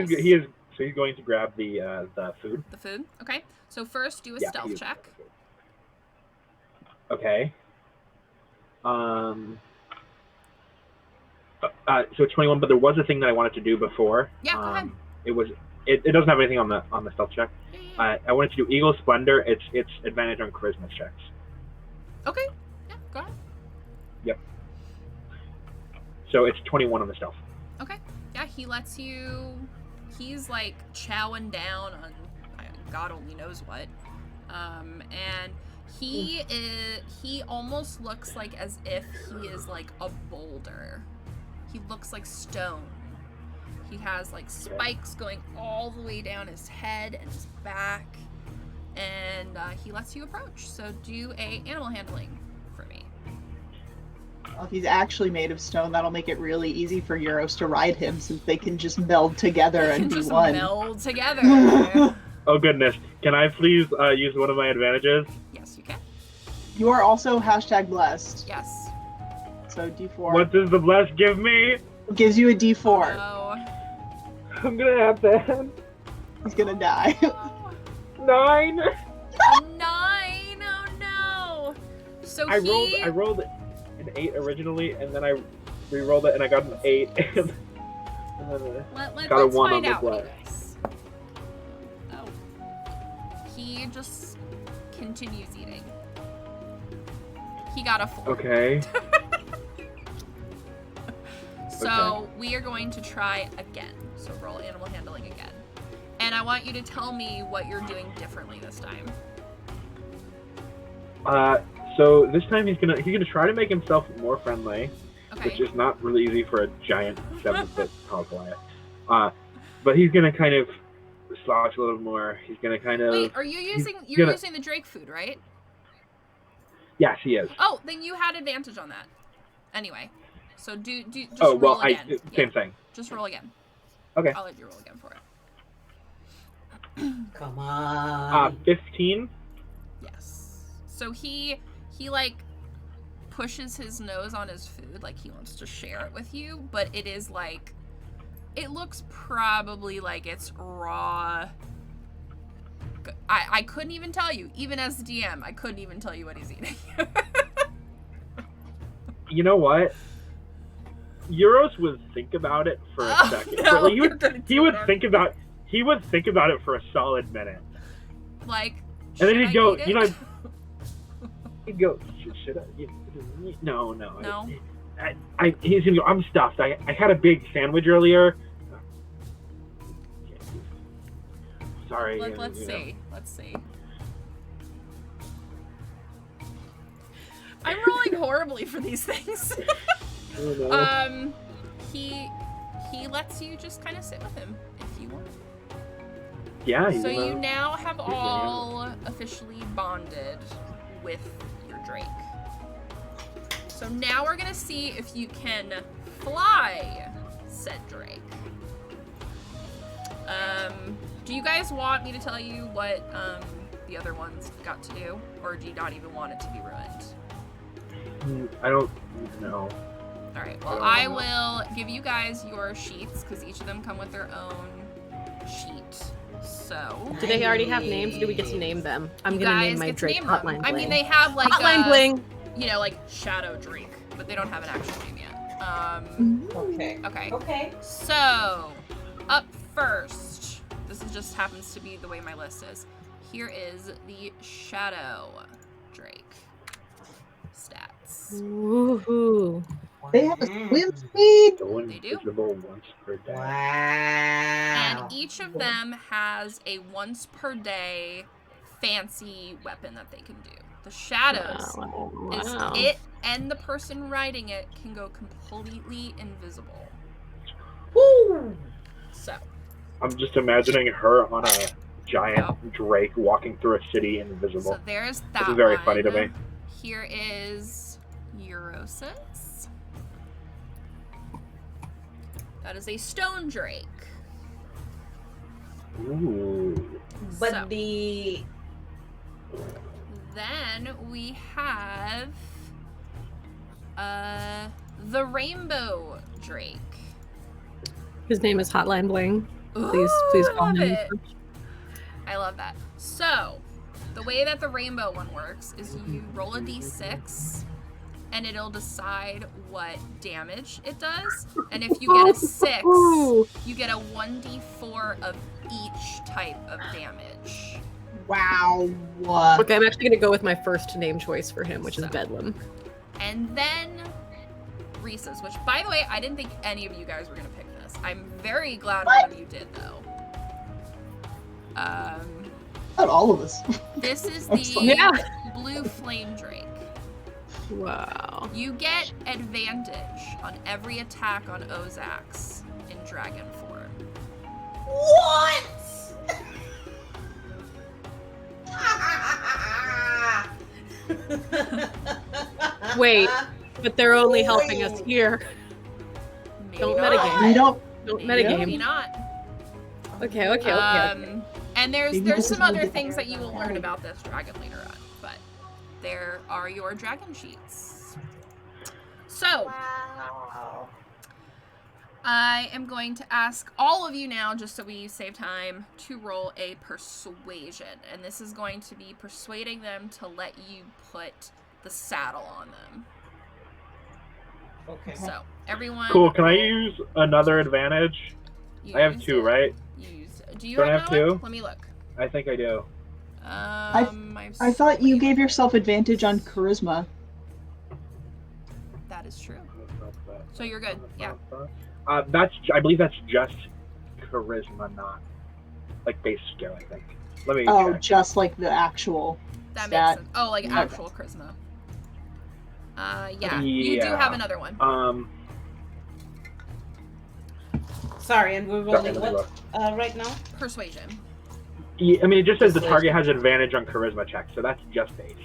He's going to grab the food. The food. Okay. So first, do a Yeah, stealth he is- check. Okay. So it's 21, but there was a thing that I wanted to do before. Yeah, go ahead. It doesn't have anything on the stealth check. Yeah. I wanted to do Eagle Splendor. It's advantage on charisma checks. Okay. Yeah, go ahead. So it's 21 on the stealth. Okay. Yeah, he lets you. He's like chowing down on God only knows what. And he almost looks like as if he is like a boulder. He looks like stone. He has like spikes going all the way down his head and his back. And he lets you approach. So do a animal handling for me. Well, if he's actually made of stone, that'll make it really easy for Euros to ride him, since they can just meld together They and can be just one. meld together. Oh goodness! Can I please use one of my advantages? Yes, you can. You are also #blessed, Yes. so D4 What does the bless give me? gives you a D4. Oh. I'm gonna have that. He's gonna die. No. 9. A 9. Oh no. So I rolled an 8 originally, and then I re-rolled it, and I got an 8. And then Let's got a 1 find on the out what he bless. does. Oh. He just continues eating. He got a 4. Okay. So we are going to try again. So roll animal handling again. And I want you to tell me what you're doing differently this time. So this time he's gonna try to make himself more friendly, Okay. which is not really easy for a giant 7-foot tall quiet. But he's gonna kind of slouch a little more. He's gonna kind of. Wait, are you using gonna- using the Drake food, right? Yes, he is. Oh, then you had advantage on that. Anyway. So do just Oh roll well, again. same Yeah, thing. just roll again. Okay. I'll let you roll again for it. Come on. 15. Yes. So he like pushes his nose on his food like he wants to share it with you, but it is like it looks probably like it's raw. I couldn't even tell you. Even as the DM, I couldn't even tell you what he's eating. You know what? Euros would think about it for a Oh, second. no, Like, you're gonna do he would it. think about it for a solid minute, Like, and then should he'd I go, eat it? you know, he'd go, should I? No. No? He's gonna go. I'm stuffed. I had a big sandwich earlier. Sorry. Let's you know. see. Let's see. I'm rolling horribly for these things. Oh, no. He lets you just kind of sit with him if you want. Yeah. he's So you gonna- now have gonna- all officially bonded with your Drake. So now we're gonna see if you can fly said Drake. Do you guys want me to tell you what the other ones got to do, or do you not even want it to be ruined? I don't know. All right. Well, I will give you guys your sheets because each of them come with their own sheet. So Do they already have names? Or do we get to name them? I'm you gonna guys name my get to Drake name them. Hotline Bling. I mean, they have like Hotline Bling. you know, like Shadow Drake, but they don't have an actual name yet. Okay. Okay. Okay. So, up first, this just happens to be the way my list is. Here is the Shadow Drake stats. Woohoo. They have a swim speed. Go They do. invisible once per day. Wow. And each of them has a once per day fancy weapon that they can do. The Shadows is Wow. it and the person riding it can go completely invisible. So, I'm just imagining her on a giant drake walking through a city invisible. so there's that This is very one. funny to me. Here is Eurosis. That is a stone drake. Ooh. But So. the Then we have the rainbow drake. His name is Hotline Bling. Ooh, Please I call love him. it. I love that. So, the way that the rainbow one works is you roll a d6 and it'll decide what damage it does. And if you get a 6, Ooh. you get a 1d4 of each type of damage. Wow. Okay, I'm actually gonna go with my first name choice for him, which is So. Bedlam. And then Reese's, which, by the way, I didn't think any of you guys were going to pick this. I'm very glad one of you did, though. Not all of us. This is Excellent. the Yeah. blue flame drake. Wow. You get advantage on every attack on Ozax in dragon form. what? Wait, but they're only helping us here. Maybe Don't not. metagame. We don't. Don't Maybe metagame. not. Okay. And there's Maybe this some is how we other get things there. that you will learn about this dragon later on, but there are your dragon sheets. So, Wow. I am going to ask all of you now, just so we save time, to roll a persuasion. And this is going to be persuading them to let you put the saddle on them. Okay. So, everyone... Cool. Can I use another advantage? I have use 2, it. right? Do you Don't I have have another 2? one? Let me look. I think I do. I thought you gave yourself advantage on charisma. That is true. So you're good. Yeah. I believe that's just charisma, not like base skill. I think. Let me Oh, check. just like the actual That stat. makes sense. Oh, like Okay. actual charisma. Yeah. You do have another one. Sorry, and we're rolling Sorry, what right now? Persuasion. Yeah, I mean, it just says the target has advantage on charisma checks, so that's just base.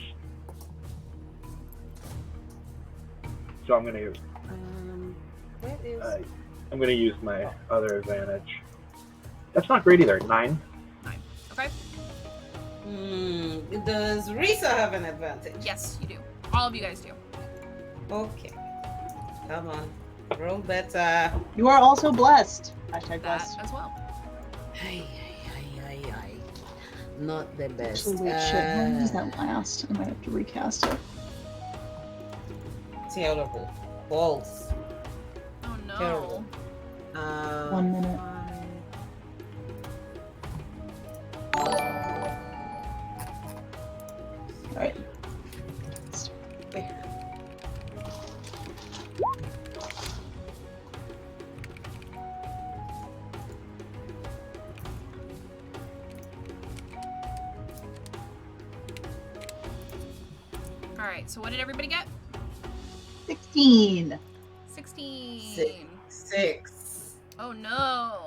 So I'm gonna Where is? use my other advantage. That's not great either. 9. Okay. Does Risa have an advantage? Yes, you do. All of you guys do. Okay. Come on. Roll better. You are also blessed. Hashtag That blessed. as well. Ay. Not the best. Actually, wait, shit. How long does that last? I might have to recast it. Terrible. Balls. Oh no. Terrible. 1 minute. Alright. Alright, so what did everybody get? 16. 16. 6. Oh no.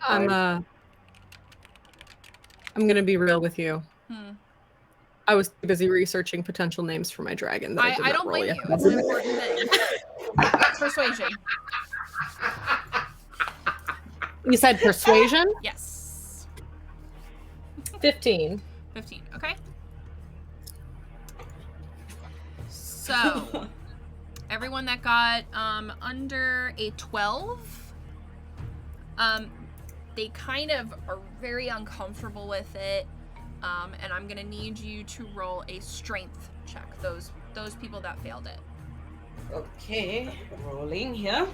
I'm gonna be real with you. I was too busy researching potential names for my dragon that I did I not don't roll blame yet. you. It's an important thing. Persuasion. You said persuasion? Yes. 15. 15. Okay. So, everyone that got under a 12, they kind of are very uncomfortable with it, and I'm gonna need you to roll a strength check. Those people that failed it. Okay. Rolling here.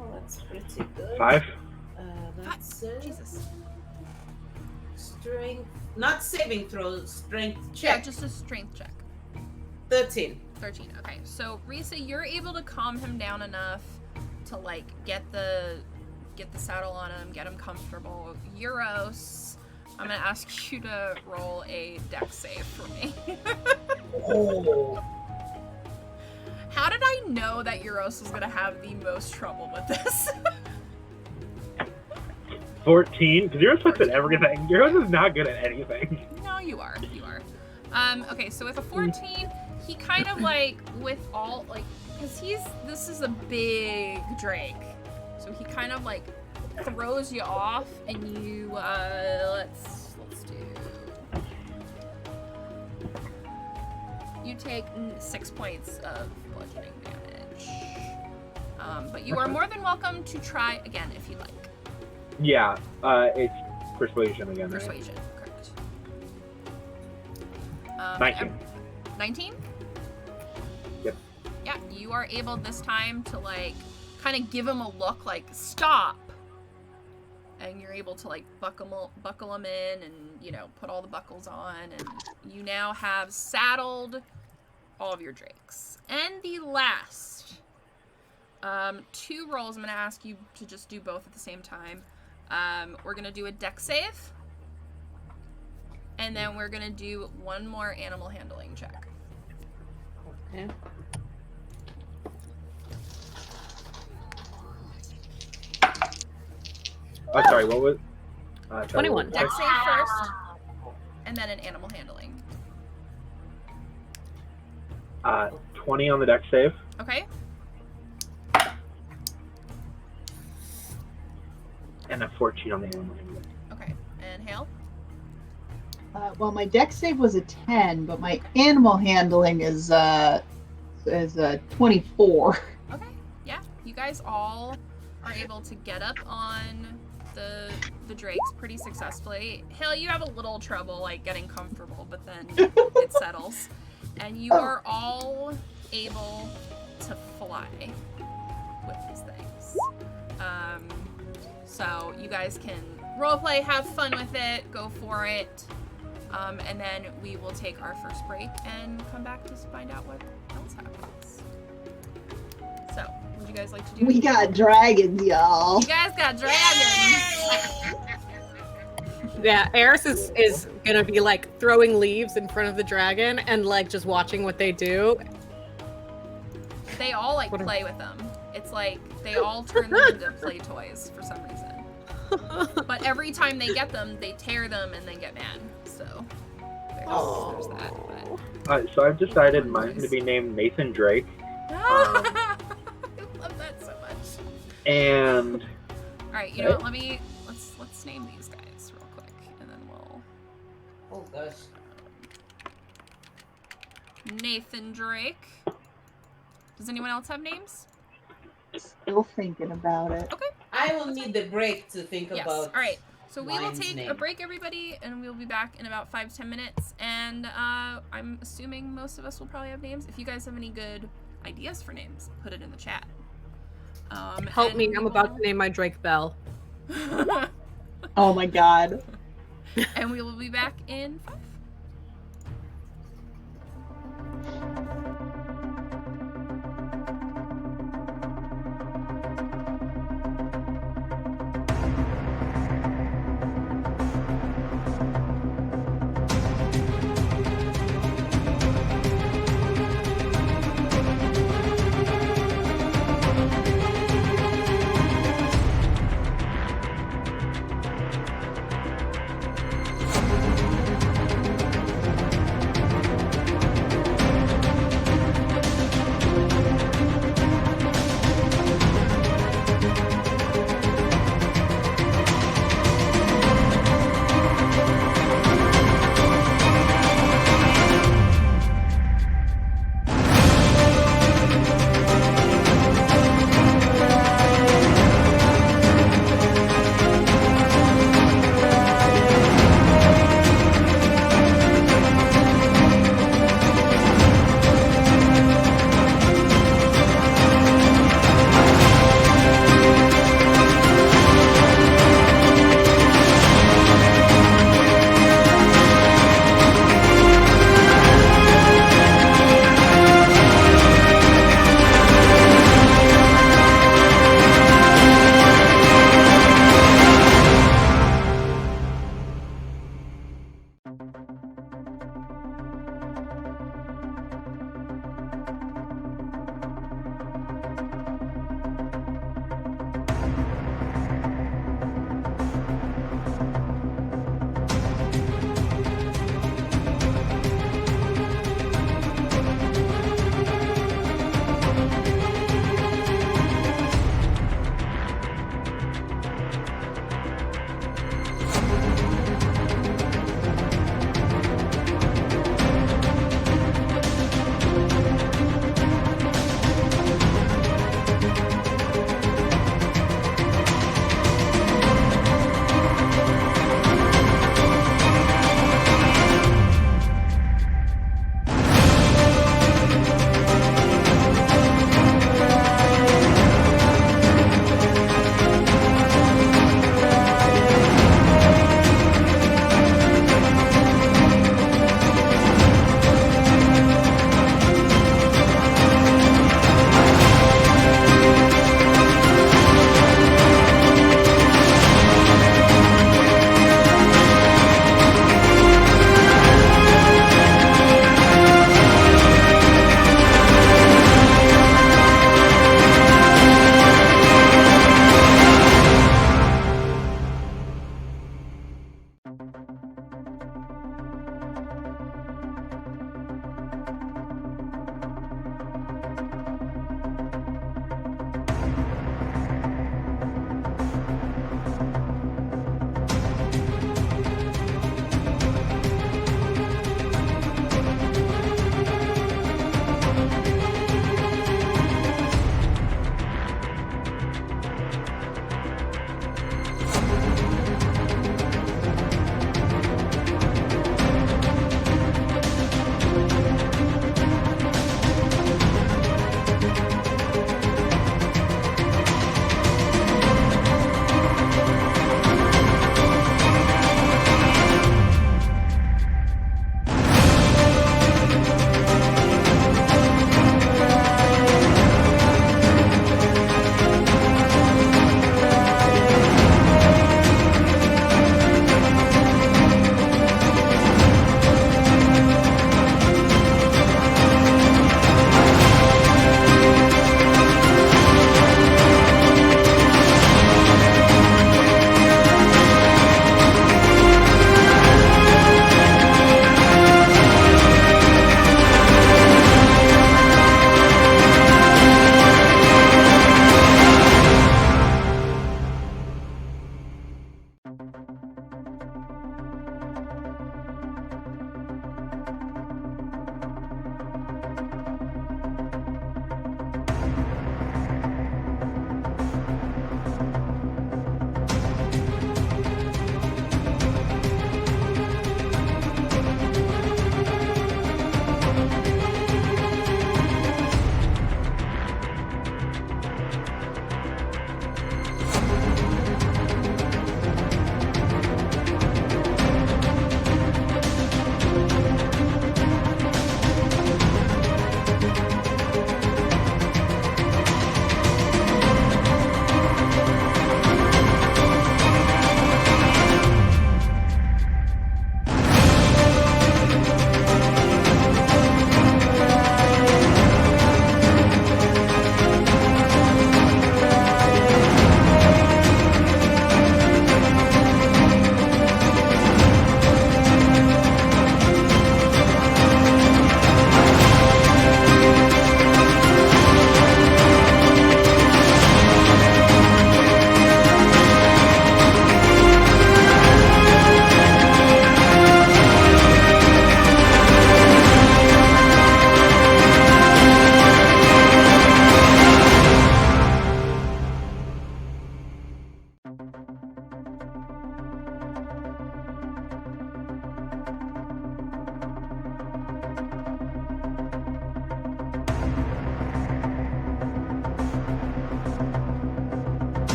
Oh, that's pretty good. 5. That's Jesus. strength. Not saving throw. Strength Yeah, check. just a strength check. 13. 13. Okay, so Risa, you're able to calm him down enough to like get the saddle on him, get him comfortable. Euros, I'm gonna ask you to roll a dex save for me. Oh. How did I know that Euros was gonna have the most trouble with this? 14? Because you're supposed to never get that. Euros is not good at anything. No, you are. You are. Okay, so with a 14, he kind of like, with all, like, because this is a big Drake. So he kind of like throws you off and you, let's do. You take 6 points of bludgeoning damage. But you are more than welcome to try again if you'd like. Yeah, it's persuasion again. Right? Persuasion, correct. 19. 19? Yep. Yeah, you are able this time to like kind of give him a look like stop. And you're able to like buckle them in and, you know, put all the buckles on, and you now have saddled all of your drakes. And the last 2 rolls, I'm going to ask you to just do both at the same time. We're going to do a dex save. And then we're going to do 1 more animal handling check. Okay. Oh, sorry, what was... 21. Dex save first, and then an animal handling. 20 on the dex save. Okay? And a 14 on the animal handling. Okay. And Hale? Well, my dex save was a 10, but my animal handling is a 24. Okay. Yeah. You guys all are able to get up on the drakes pretty successfully. Hale, you have a little trouble like getting comfortable, but then it settles. And you are all able to fly with these things. So you guys can roleplay, have fun with it, go for it. And then we will take our first break and come back to find out what else happens. So, what would you guys like to do? We got dragons, y'all. You guys got dragons! Yeah, Eris is gonna be like throwing leaves in front of the dragon and like just watching what they do. They all like What are- play with them. It's like they all turn them into play toys for some reason. But every time they get them, they tear them and then get mad. So there's that. But... So I've decided mine's going to be named Nathan Drake. I love that so much. And... Alright, you know what, let's name these guys real quick and then we'll... Oh gosh. Nathan Drake. Does anyone else have names? Still thinking about it. Okay. I will need the break to think Yes. about. All right. So we will Lion's take a name. break, everybody, and we'll be back in about 5-10 minutes. And I'm assuming most of us will probably have names. If you guys have any good ideas for names, put it in the chat. Help and me, we I'm about to name my Drake Bell. Oh my god. And we will be back in 5.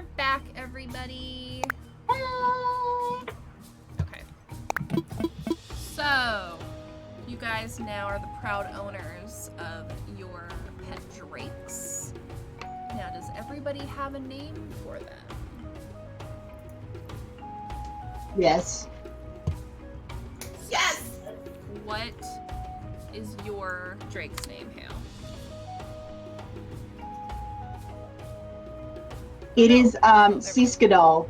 we're back, everybody. Okay. So, you guys now are the proud owners of your pet drakes. Now, does everybody have a name for them? Yes. Yes. What is your drake's name, Hale? It is Siskadal.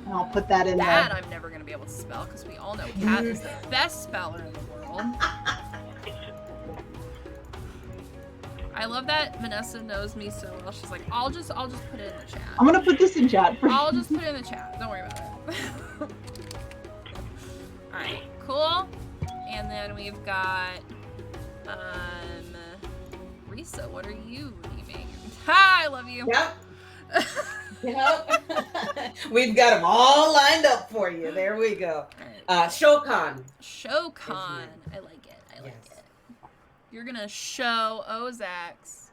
And I'll put that in That there. I'm never going to be able to spell because we all know Kat is the best speller in the world. I love that Vanessa knows me so well. She's like, I'll just put it in the chat. I'm gonna put this in chat for I'll you. just put it in the chat. Don't worry about it. Alright, cool. And then we've got Risa, what are you naming? Ha! I love you. Yep. Yep. We've got them all lined up for you. There we go. Shokan. Shokan. I like it. I like Yes. it. You're gonna show Ozax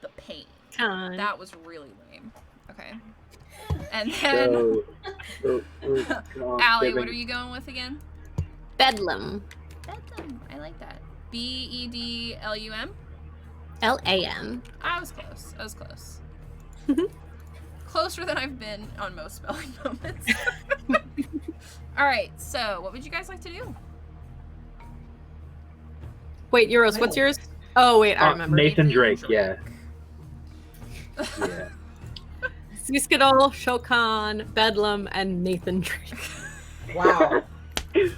the pain. That was really lame. Okay. And then Allie, what are you going with again? Bedlam. Bedlam. I like that. Bedlum. LAM. I was close. I was close. Closer than I've been on most spelling moments. Alright, so what would you guys like to do? Wait, Euros, what's yours? Oh, wait, I remember. Nathan Drake, yeah. Yeah. Siskadal, Shokan, Bedlam, and Nathan Drake. Wow.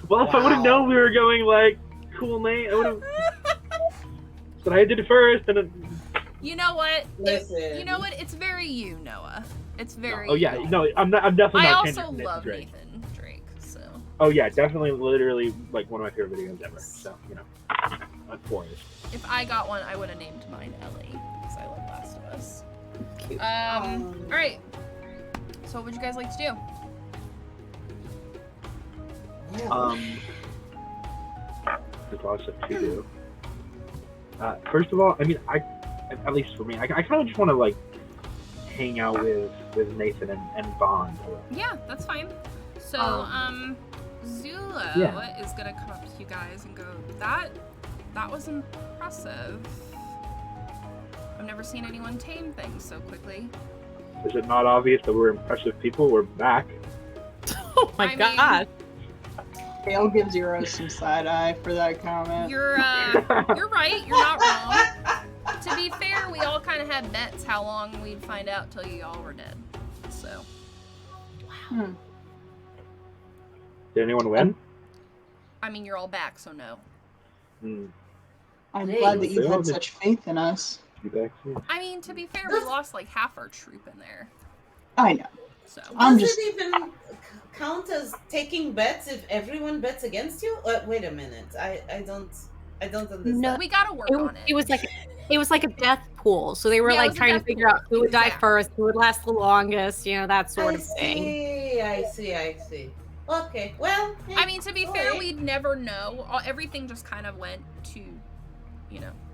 Well, if I would have known we were going like cool name, I would have. But I did it first, and then. You know what? Listen. You know what? It's very you, Noah. It's very. Oh yeah, you. no, I'm definitely I not. also changing love Drake. Nathan Drake. So. Oh yeah, definitely, literally like one of my favorite videos ever. So I'm for it. If I got one, I would have named mine Ellie because I love Last of Us. Cute. All right. So what would you guys like to do? There's a lot of stuff to do. First of all, I mean, at least for me, I kind of just want to like hang out with Nathan and bond. Yeah, that's fine. So, Zulo is gonna come up to you guys and go, that was impressive. I've never seen anyone tame things so quickly. Is it not obvious that we're impressive people? We're back. Oh my god. Hale gives Euros some side eye for that comment. You're right. You're not wrong. To be fair, we all kind of had bets how long we'd find out till you all were dead. So. Hmm. Did anyone win? I mean, you're all back, so no. I'm Hey, glad that you so had this- such faith in us. You back? I mean, to be fair, we lost like half our troop in there. I know. So. I'm Does just- it even count as taking bets if everyone bets against you? Wait a minute. I don't understand. No. We gotta work on it. It was like a death pool. So they were Yeah, it like was a trying to death figure pool. out who would die Yeah. first, who would last the longest, that sort of thing. I see. Okay, well. I mean, to be fair, alright. we'd never know. Everything just kind of went to,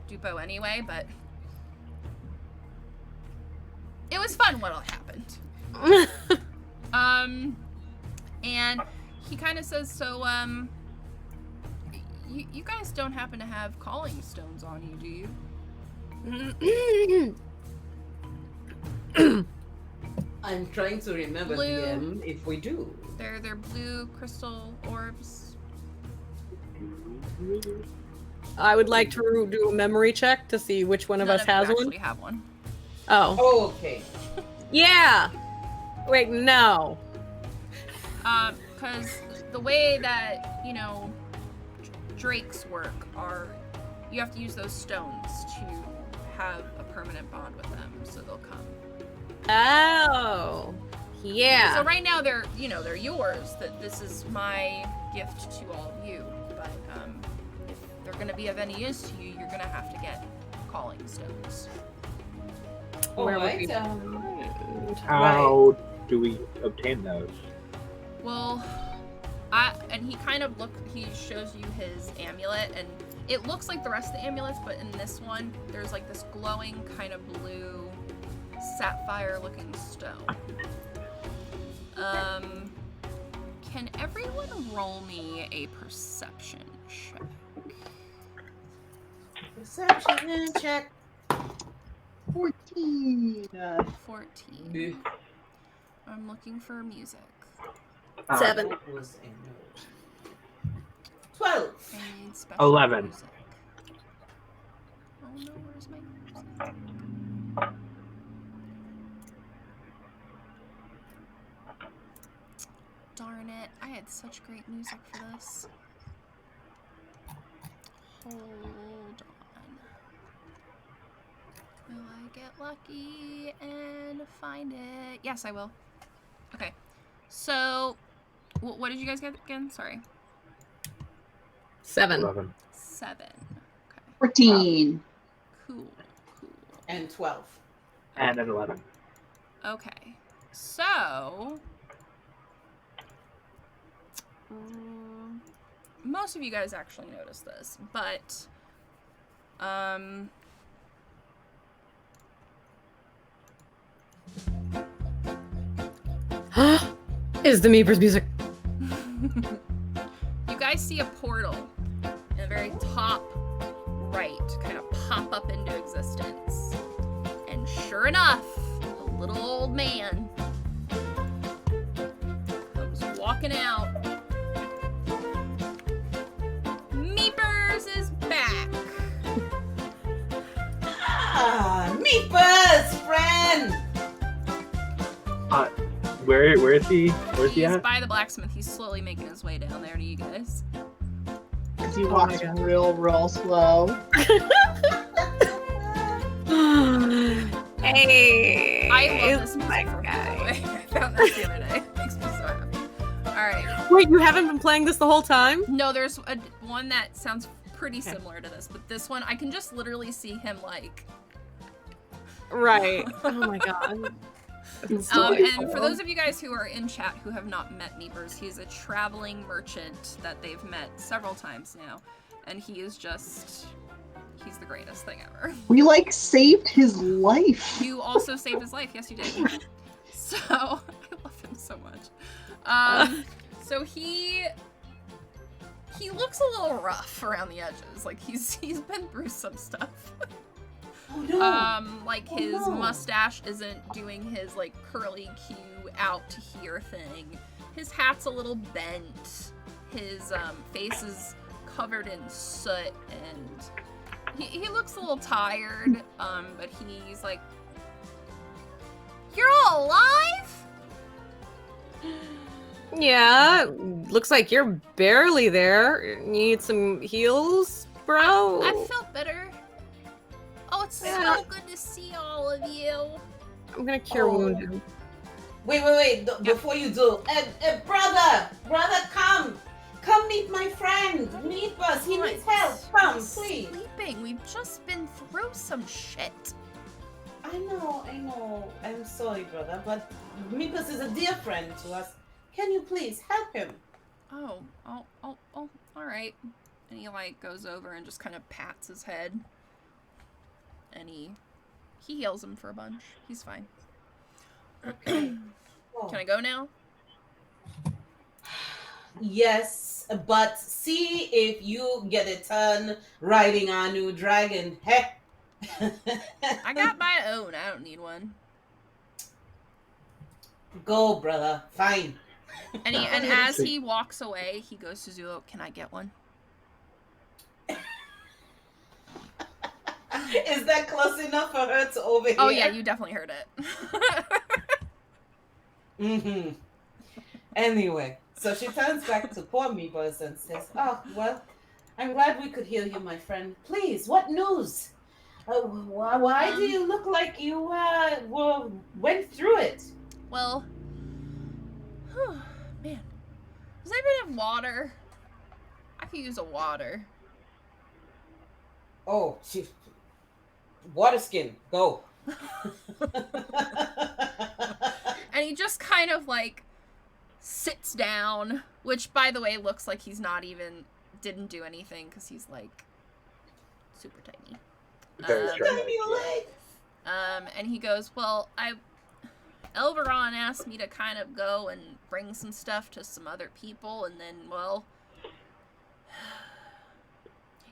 Dupo anyway, but it was fun what all happened. And he kind of says, so, you guys don't happen to have calling stones on you, do you? I'm trying to remember Blue. DM if we do. They're blue crystal orbs. I would like to do a memory check to see which one of us has you one. actually have one. Oh. Oh, okay. Yeah! Wait, no. Because the way that, drakes work are, you have to use those stones to have a permanent bond with them, so they'll come. Oh. Yeah. So right now they're yours. That this is my gift to all of you. But if they're gonna be of any use to you, you're gonna have to get calling stones. Where would Alright. we- How do we obtain those? Well, he shows you his amulet, and it looks like the rest of the amulets, but in this one, there's like this glowing kind of blue sapphire-looking stone. Can everyone roll me a perception check? Perception check. 14. 14. I'm looking for music. 7. That was a no. 12. I need special 11. music. Oh no, where's my music? Darn it, I had such great music for this. Hold on. Will I get lucky and find it? Yes, I will. Okay. So, what did you guys get again? Sorry. 7. 11. 7. Okay. 14. Cool. And 12. And an 11. Okay. So, most of you guys actually noticed this, but Is the Meepers music? you guys see a portal in the very top right kind of pop up into existence. And sure enough, a little old man comes walking out. Meepers is back. Ah, Meepers, friend. Where is he? Where's he He's at? by the blacksmith. He's slowly making his way down there to you guys. He walks real slow. Hey. I love this music my from guy. the way. I found this the other day. It makes me so happy. Alright. Wait, you haven't been playing this the whole time? No, there's one that sounds pretty similar to this, but this one, I can just literally see him like... Right. Oh my god. and for those of you guys who are in chat who have not met Meepers, he's a traveling merchant that they've met several times now, and he is just... He's the greatest thing ever. We like saved his life. You also saved his life. Yes, you did. So, I love him so much. So he looks a little rough around the edges. Like he's been through some stuff. Oh no. Like his mustache isn't doing his like curly Q out to here thing. His hat's a little bent. His face is covered in soot, and he looks a little tired. But he's like, "You're all alive?" Yeah, looks like you're barely there. Need some heals, bro? I felt better. Oh, it's Yeah. so good to see all of you. I'm gonna cure Oh. wounded. Wait. Before you do, brother, come meet my friend. Meet us. He needs help. Come, He's please. sleeping. We've just been through some shit. I know. I'm sorry, brother, but Meepus is a dear friend to us. Can you please help him? Oh, all right. And he like goes over and just kind of pats his head, and he heals him for a bunch. He's fine. Okay. Can I go now? Yes, but see if you get a turn riding our new dragon. Heh. I got my own. I don't need one. Go, brother. Fine. And as he walks away, he goes to Zuo. Can I get one? Is that close enough for her to overhear? Oh yeah, you definitely heard it. Mm-hmm. Anyway, so she turns back to poor Meepus and says, "Oh, well, I'm glad we could heal you, my friend. Please, what news? Why do you look like you went through it?" Well, man, does anybody have water? I could use a water. Oh, water skin, go. And he just kind of like sits down, which by the way looks like he's didn't do anything because he's like super tiny. Very Um, short. Tiny leg. And he goes, well, Elveron asked me to kind of go and bring some stuff to some other people, and then, well,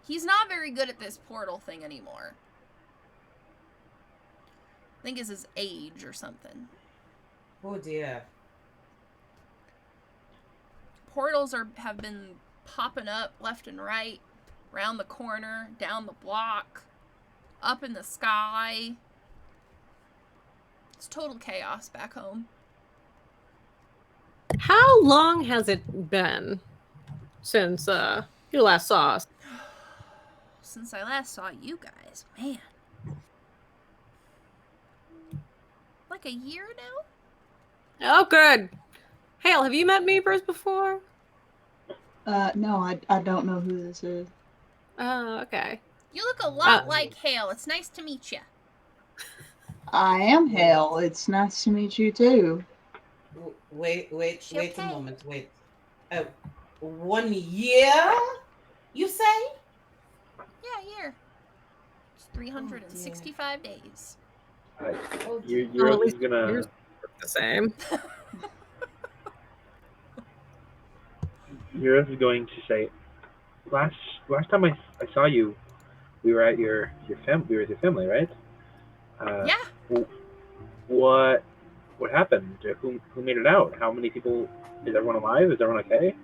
he's not very good at this portal thing anymore. I think it's his age or something. Oh dear. Portals have been popping up left and right, around the corner, down the block, up in the sky. It's total chaos back home. How long has it been since you last saw us? Since I last saw you guys, man. Like a year now? Oh, good. Hale, have you met Meepers before? No, I don't know who this is. Oh, okay. You look a lot like Hale. It's nice to meet you. I am Hale. It's nice to meet you too. Wait She a okay? moment. Wait. 1 year? You say? Yeah, a year. It's 365 days. Oh, You're at least gonna. yours the same. Eurus is going to say, last time I saw you, we were at your family. We were with your family, right? Yeah. What happened? Who made it out? How many people? Is everyone alive? Is everyone okay?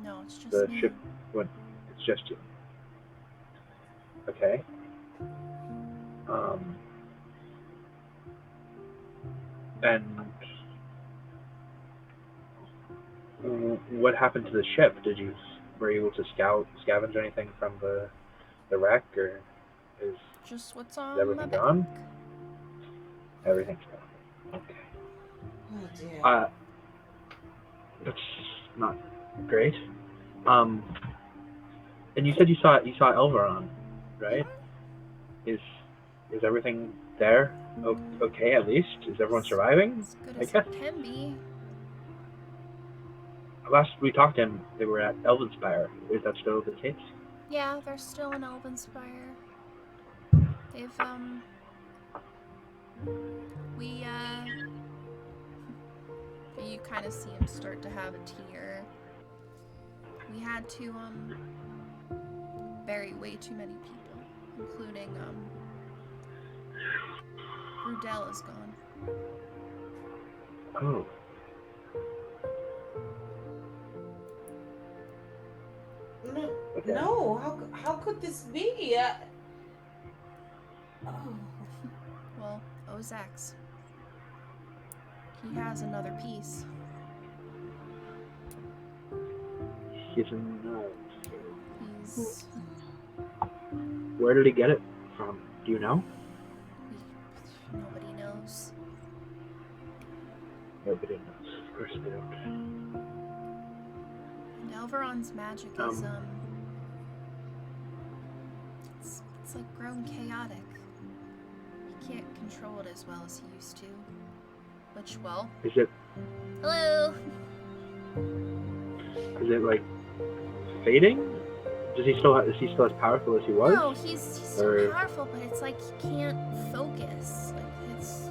No, it's just The me. ship went. It's just you. Okay. And what happened to the ship? Were you able to scavenge anything from the wreck, or is Just what's on everything my back. gone? Everything's gone. Okay. oh dear. That's not great. And you said you saw Elveron, right? Is everything there okay at least? Is everyone surviving? As good I as guess. it can be. Last we talked to him, they were at Elvenspire. Is that still the case? Yeah, they're still in Elvenspire. They've, you kind of see him start to have a tear. We had to, bury way too many people, including, Rudell is gone. Oh. No, Okay. no. How could this be? Oh. Well, Ozax. He has another piece. He's in. He's... Where did he get it from? Do you know? Nobody knows. Nobody knows. Of course they don't. And Elveron's magic is, it's like grown chaotic. He can't control it as well as he used to. Which, well... Is it Hello! like fading? Is he still as powerful as he was? No, he's still Or- powerful, but it's like he can't focus. Like, it's...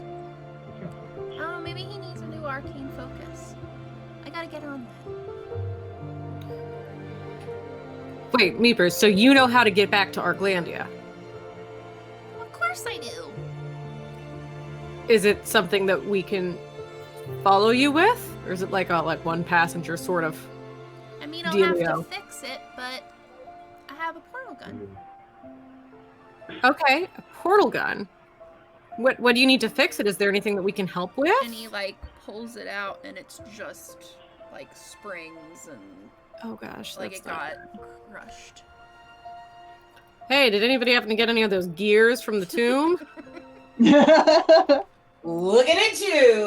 I don't know, maybe he needs a new arcane focus. I gotta get on that. Wait, Meepers, so you know how to get back to Arklandia? Of course I do! Is it something that we can follow you with? Or is it like one passenger sort of? I mean, I'll have to Dealio. fix it, but I have a portal gun. Okay, a portal gun. What do you need to fix it? Is there anything that we can help with? And he, like, pulls it out, and it's just, like, springs, and, Oh gosh, like, that's it not got good. crushed. Hey, did anybody happen to get any of those gears from the tomb? Look at it, you.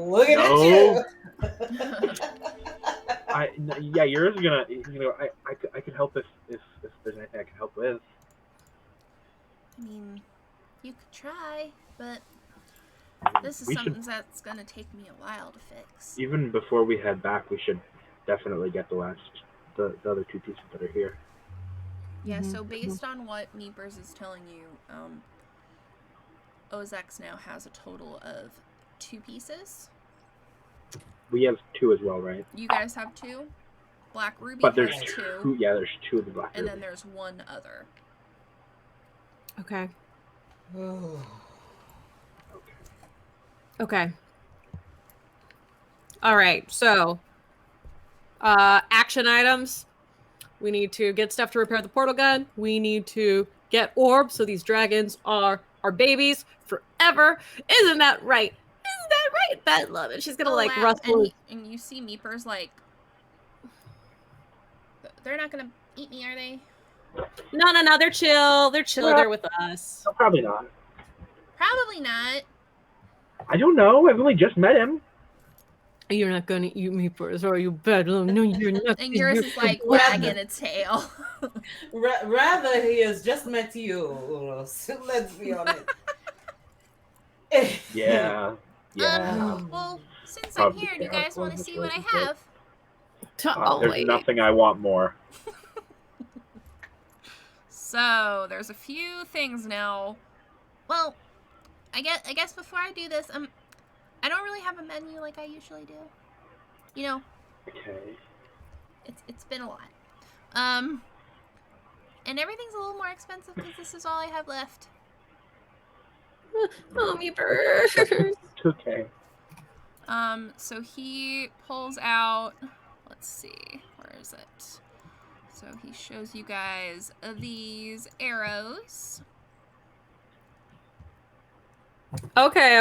Look at no. it, Yeah, yours is gonna. I could help if there's anything I can help with. I mean, you could try, but this is We something should, that's gonna take me a while to fix. even before we head back, we should definitely get the other two pieces that are here. Yeah, Mhm. so based on what Meepers is telling you, Ozex now has a total of 2 pieces. We have 2 as well, right? You guys have 2. Black Ruby But there's has 2. 2. Yeah, there's 2 of the black. And Ruby. then there's 1 other. Okay. Okay. Okay. All right. So, action items. We need to get stuff to repair the portal gun. We need to get orbs so these dragons are our babies forever. Isn't that right? Isn't that right? Bet love it. She's gonna like wow. rustle. And you see Meeper's like, they're not gonna eat me, are they? No. They're chill. They're chill. Well, They're with us. No, probably not. Probably not. I don't know. I've only just met him. You're not gonna eat me first, or you bedlam. No, you're not. And yours is like wagging its tail. Rather, he has just met you, Uros. Let's be honest. Yeah. Yeah. Well, since Probably I'm here, do you guys want to see what I have? There's nothing I want more. So there's a few things now. Well, I guess before I do this, I don't really have a menu like I usually do. You know. Okay. It's been a lot. And everything's a little more expensive because this is all I have left. Oh, me bird. It's okay. So he pulls out, let's see, where is it? So he shows you guys these arrows. Okay.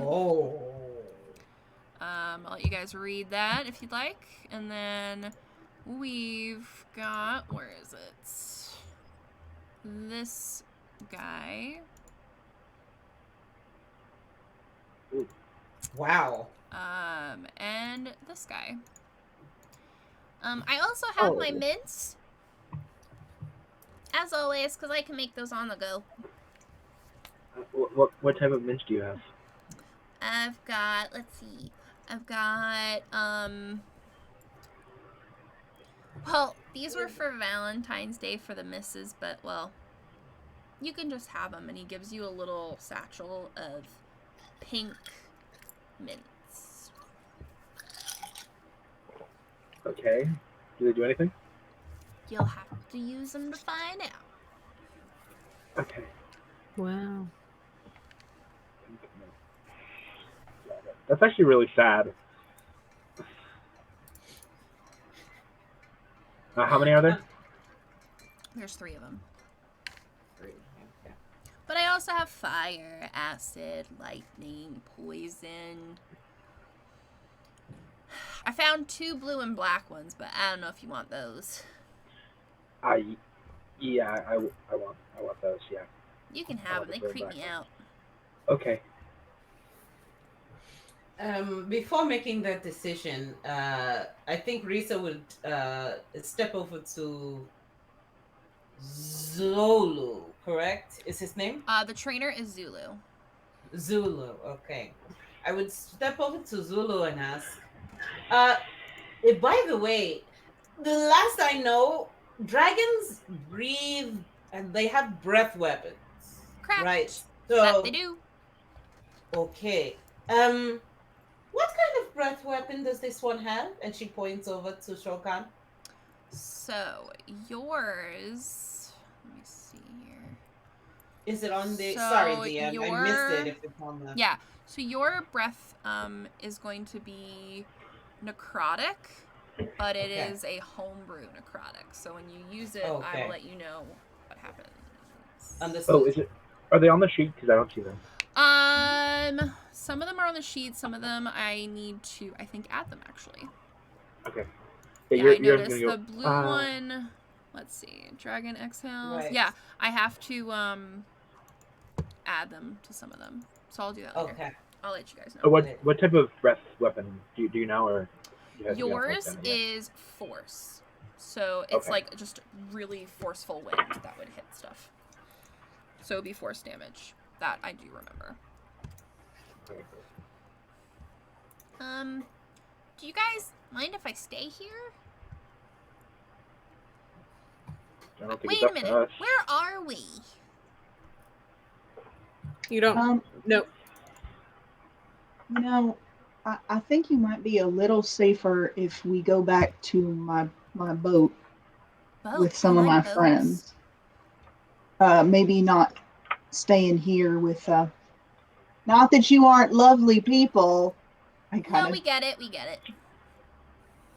Oh. I'll let you guys read that if you'd like. And then we've got, where is it? This guy. Wow. And this guy. I also have my mints. As always, because I can make those on the go. What type of mints do you have? I've got, let's see. I've got, well, these were for Valentine's Day for the missus, but, well, you can just have them, and he gives you a little satchel of pink mints. Okay. Do they do anything? You'll have to use them to find out. Okay. Wow. That's actually really sad. How many are there? There's 3 of them. But I also have fire, acid, lightning, poison. I found 2 blue and black ones, but I don't know if you want those. Yeah, I want those. Yeah. You can have them. They creep me out. Okay. Before making that decision, I think Risa would step over to Zolu, correct? Is his name? The trainer is Zulu. Zulu, okay. I would step over to Zulu and ask, by the way, the last I know, dragons breathe and they have breath weapons. Correct. Right. So That they do. Okay. What kind of breath weapon does this one have? And she points over to Shokan. So, yours... Let me see here. Is it on the... So Sorry, DM. I missed it if it's on the... Yeah. So your breath is going to be necrotic, but it is a homebrew necrotic. So when you use it, I will let you know what happens. Understood. Oh, is it? Are they on the sheet? Because I don't see them. Some of them are on the sheet. Some of them I need to, I think, add them actually. Okay. Yeah, I noticed the blue one. Let's see, dragon exhales. Right. Yeah, I have to add them to some of them. So I'll do that later. Okay. I'll let you guys know. What type of breath weapon do you know, or yours is force, so it's like just really forceful wind that would hit stuff. So it'd be force damage. That I do remember. Do you guys mind if I stay here? I don't think Wait it's a up minute. to us. Where are we? You don't. No. You know, I think you might be a little safer if we go back to my boat with some of my friends. Maybe not staying here with. Not that you aren't lovely people. No, we get it. We get it.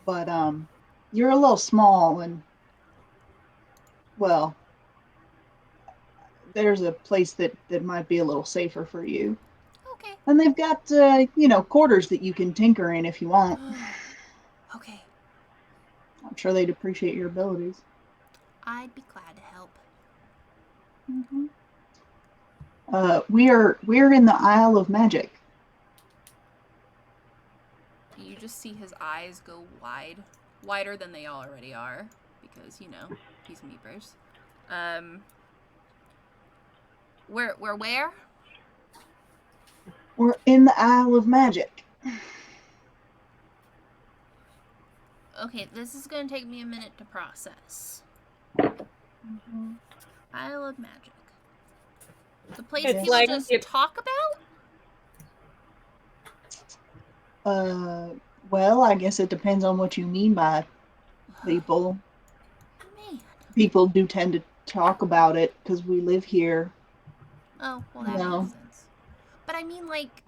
But you're a little small, and well, there's a place that might be a little safer for you. Okay. And they've got quarters that you can tinker in if you want. Okay. I'm sure they'd appreciate your abilities. I'd be glad to help. Mm-hmm. We're in the Isle of Magic. You just see his eyes go wide, wider than they already are, because he's Meepers. Where? We're in the Isle of Magic. Okay, this is gonna take me a minute to process. Mm-hmm. Isle of Magic. The place It's people like just if- talk about? Well, I guess it depends on what you mean by people. Man. People do tend to talk about it because we live here. Oh, well, that No. makes sense. But I mean, like,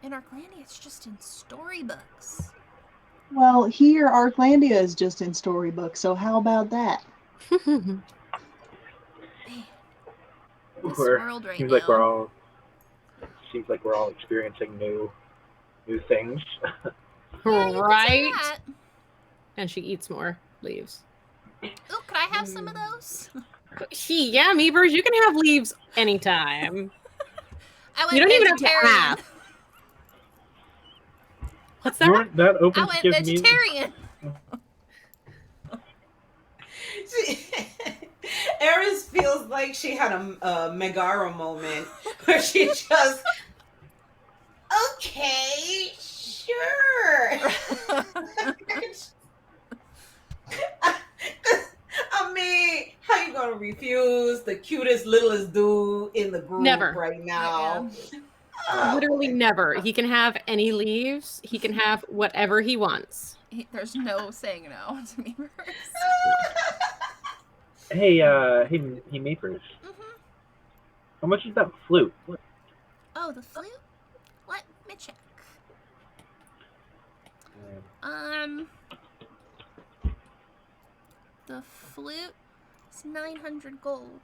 in Arklandia, it's just in storybooks. Well, here, Arklandia is just in storybooks, so how about that? Man. This world right Seems now. like we're all experiencing new things. Yeah, you could say Right. that. And she eats more leaves. Ooh, could I have some of those? Yeah, Meepers, you can have leaves anytime. I went You don't even have to vegetarian. ask. What's You that? weren't that open I to went give me. vegetarian. Eris feels like she had a Megara moment where she just, okay, sure. I mean, how you gonna refuse the cutest, littlest dude in the group Never. right now? Literally never. He can have any leaves. He can have whatever he wants. There's no saying no to me. Hey, Meepers. How much is that flute? Oh, the flute? Let me check. The flute is 900 gold.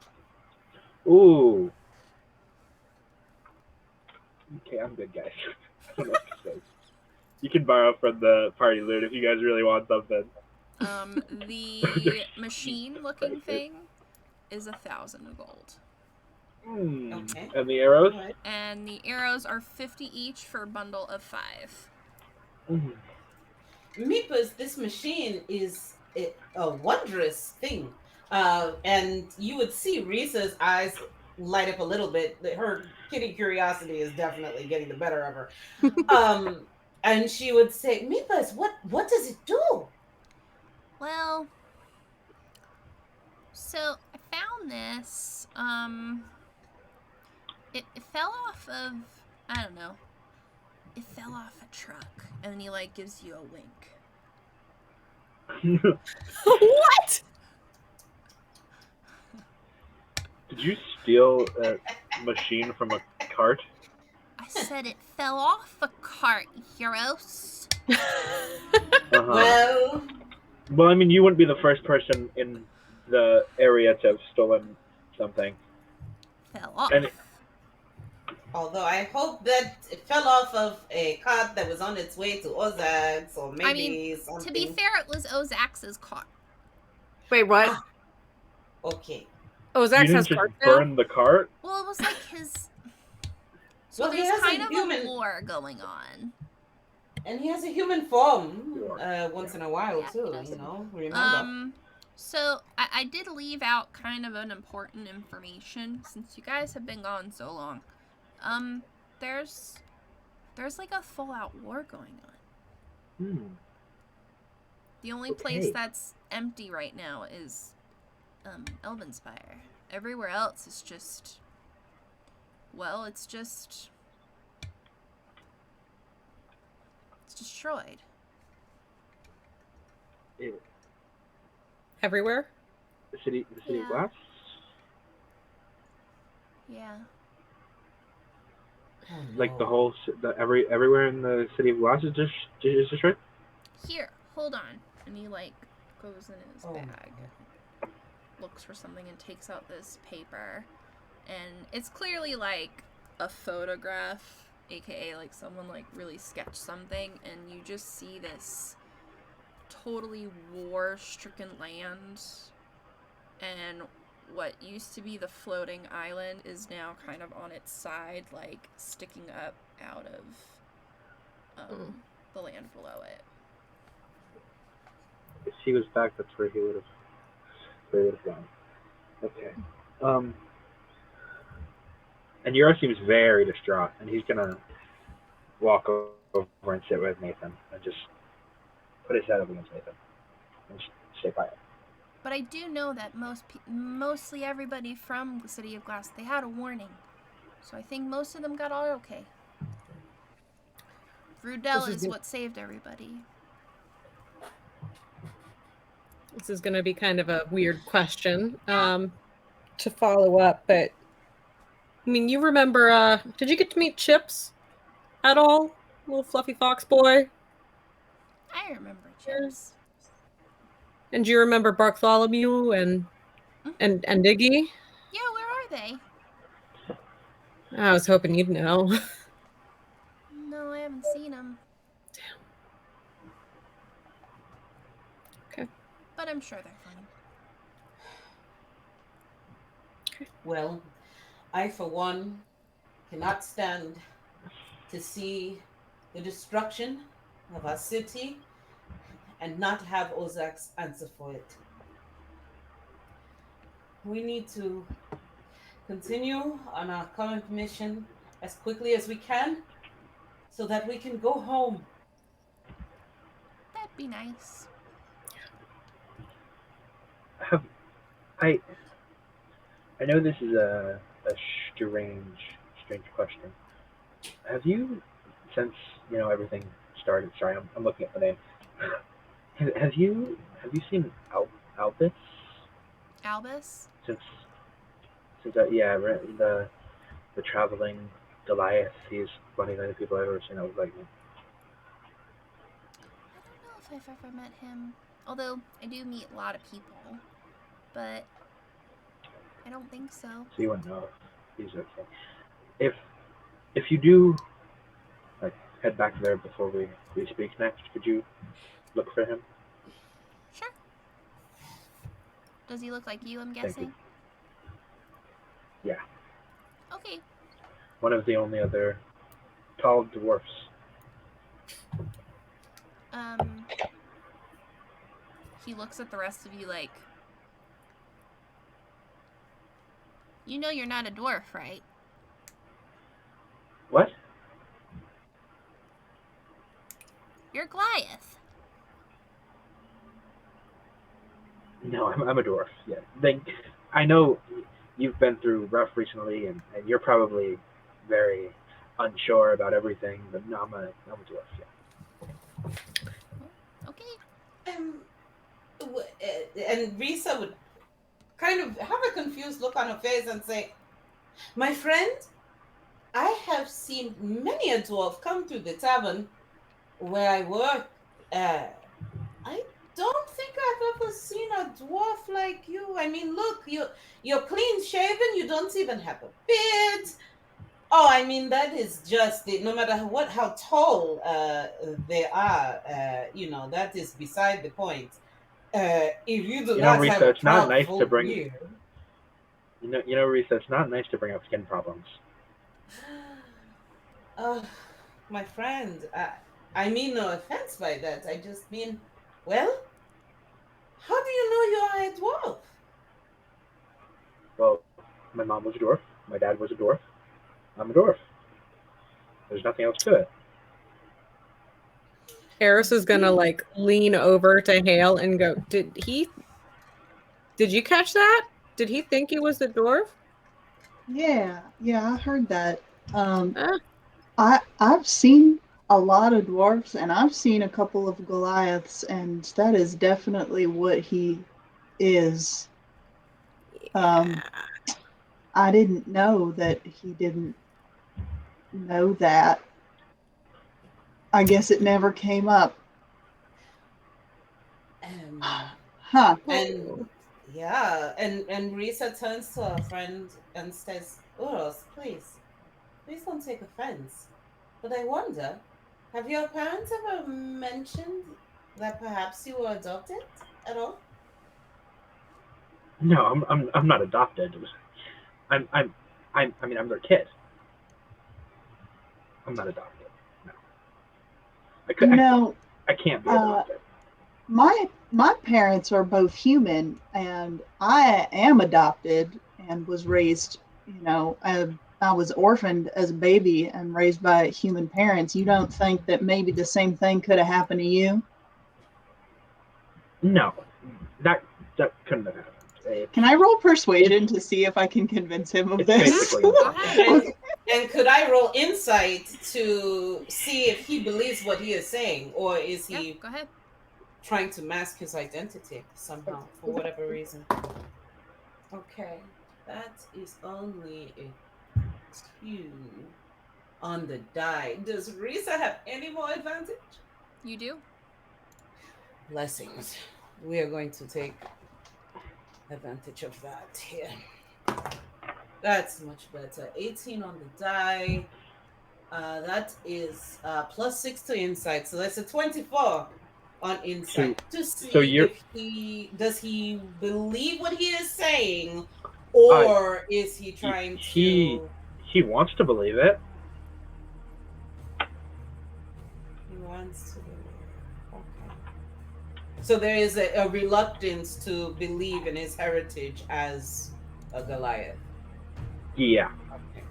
Ooh. Okay, I'm good, guys. I don't know what to say. You can borrow from the party loot if you guys really want something. The machine-looking thing is 1,000 gold. Okay. And the arrows? Alright. And the arrows are 50 each for a bundle of 5. Meepers, this machine is a wondrous thing. And you would see Risa's eyes light up a little bit. Her kitty curiosity is definitely getting the better of her. And she would say, Meepers, what does it do? Well, so I found this. It fell off of, I don't know. It fell off a truck, and then he gives you a wink. What? Did you steal a machine from a cart? I said it fell off a cart, heroes. Well, I mean, you wouldn't be the first person in the area to have stolen something. Fell off. And Although I hope that it fell off of a cart that was on its way to Ozax, or maybe something. To be fair, it was Ozax's cart. Wait, what? Okay. Oh, Zach you has didn't cards just now? Well, burn the cart? it was like his. So Well, he there's has a kind of human- a lore going on. And he has a human form once in a while, Yeah, he too, does. remember. So I did leave out kind of an important information since you guys have been gone so long. There's like a full-out war going on. The only place Okay. that's empty right now is Elvenspire. Everywhere else is just, well, it's destroyed. Everywhere? The city Yeah. of glass? Yeah. Oh, Like the no. whole, everywhere in the city of glass is just destroyed? Here, hold on. And he, like, goes in his Oh, bag, looks for something, and takes out this paper. And it's clearly, like, a photograph, aka, like, someone, like, really sketched something. And you just see this totally war-stricken land. And what used to be the floating island is now kind of on its side, like, sticking up out of the land below it. If he was back, that's where he would have gone. Okay. And Yura seems very distraught, and he's gonna walk over and sit with Nathan and just put his head up against Nathan and stay quiet. But I do know that mostly everybody from the City of Glass, they had a warning. So I think most of them got all okay. Vrudel is what saved everybody. This is going to be kind of a weird question to follow up, but I mean, you remember, did you get to meet Chips at all? Little fluffy fox boy? I remember Chips. And do you remember Bartholomew and Diggy? Yeah, where are they? I was hoping you'd know. No, I haven't seen them. Damn. Okay. But I'm sure they're fine. Okay. Well, I, for one, cannot stand to see the destruction of our city and not have Ozak's answer for it. We need to continue on our current mission as quickly as we can so that we can go home. That'd be nice. I know this is a strange question. Have you, since everything started? Sorry, I'm looking at the name. Have you seen Albus? Albus? Since the traveling Goliath. He's one of the only people I've ever seen that was like me. I don't know if I've ever met him. Although I do meet a lot of people, but I don't think so. So you wouldn't know if he's okay. If you do head back there before we speak next, could you look for him? Sure. Does he look like you, I'm Thank guessing? you. Yeah. Okay. One of the only other tall dwarfs. He looks at the rest of you like, you know you're not a dwarf, right? What? You're Goliath. No, I'm a dwarf. Yeah. I know you've been through rough recently, and you're probably very unsure about everything, but no, I'm a dwarf. Yeah. Okay. And Risa would kind of have a confused look on her face and say, "My friend, I have seen many a dwarf come through the tavern where I work. I don't think I've ever seen a dwarf like you. I mean, look, you're clean shaven. You don't even have a beard. Oh, I mean, that is just it. No matter how tall they are, that is beside the point. If you do not Risa, have a it's not proud nice full to bring. beard, Risa, it's not nice to bring up skin problems. my friend, I mean no offense by that. I just mean, well, how do you know you are a dwarf? Well, my mom was a dwarf. My dad was a dwarf. I'm a dwarf. There's nothing else to it. Eris is gonna lean over to Hale and go, did he Did you catch that? Did he think he was the dwarf? Yeah, I heard that. Ah, I've seen a lot of dwarfs, and I've seen a couple of Goliaths, and that is definitely what he is. Um, yeah. I didn't know that he didn't know that. I guess it never came up. Huh. And yeah, and Risa turns to her friend and says, Uros, please don't take offense. But I wonder, have your parents ever mentioned that perhaps you were adopted at all? No, I'm not adopted. I'm their kid. I'm not adopted. No, You know, I can't be uh, adopted. my parents are both human, and I am adopted and was raised. I was orphaned as a baby and raised by human parents. You don't think that maybe the same thing could have happened to you? No, that couldn't have happened. Can I roll persuasion to see if I can convince him of It's this? basically Go impossible. ahead. And could I roll insight to see if he believes what he is saying, or is Yeah, he go ahead. trying to mask his identity somehow for whatever reason? Okay, that is only a 2 on the die. Does Risa have any more advantage? You do? Blessings. We are going to take advantage of that here. That's much better. 18 on the die. That is +6 to insight. So that's a 24 on insight to so see you're if he believe what he is saying, or is he trying he to wants to believe it. he wants to believe. Okay. So there is a reluctance to believe in his heritage as a Goliath. Yeah, Okay.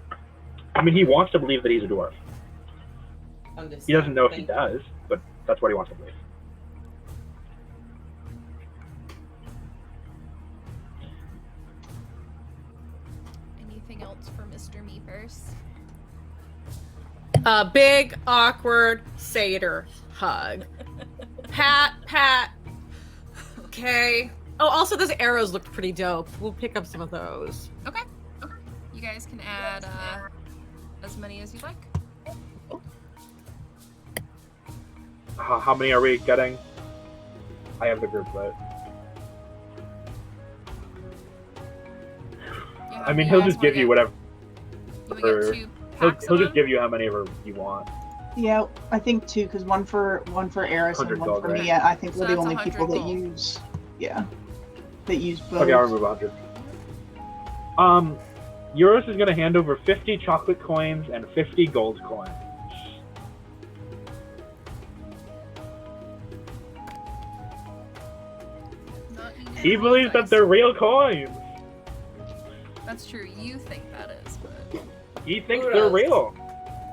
I mean he wants to believe that he's a dwarf. Understand. He doesn't know if he Thank does, but that's what he wants to believe. Anything else for Mr. Meepers? A big, awkward satyr hug. Pat. Okay. Oh, also those arrows looked pretty dope. We'll pick up some of those. Okay. You guys can add as many as you'd like. How many are we getting? I have the group vote. Yeah, how I mean, many he'll guys just give wanna you get? whatever. You would get 2 He'll packs just of them? give you how many ever you want. Yeah, I think two, because one for Eris and 100 one gold, for right? me. I think So we're the that's only 100 people that gold. use, that use both. Okay, I'll remove 100. Euros is going to hand over 50 chocolate coins and 50 gold coins. Not eating He roll believes that dice. they're real coins. That's true. You think that is, but He thinks Who they're else? real.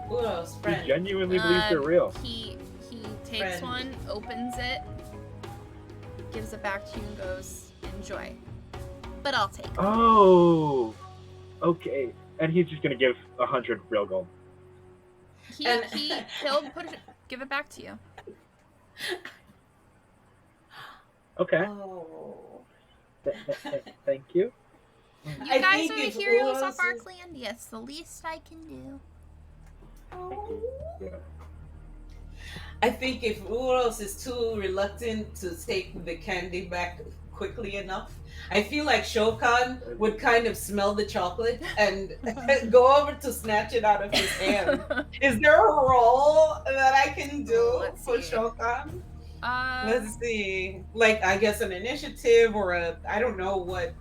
Uros, He friend. genuinely believes they're real. He takes Friend. one, opens it, gives it back to you, and goes, "Enjoy." But I'll take it. Oh, okay. And he's just going to give 100 real gold. And- He'll give it back to you. Okay. Oh. Thank you. You I guys think are the if heroes Uros of is- Arklandia. It's the least I can do. Yeah. I think if Uros is too reluctant to take the candy back quickly enough, I feel like Shokan would kind of smell the chocolate and go over to snatch it out of his hand. Is there a roll that I can do Let's for see. Shokan? Let's see. Like, I guess an initiative or I don't know what,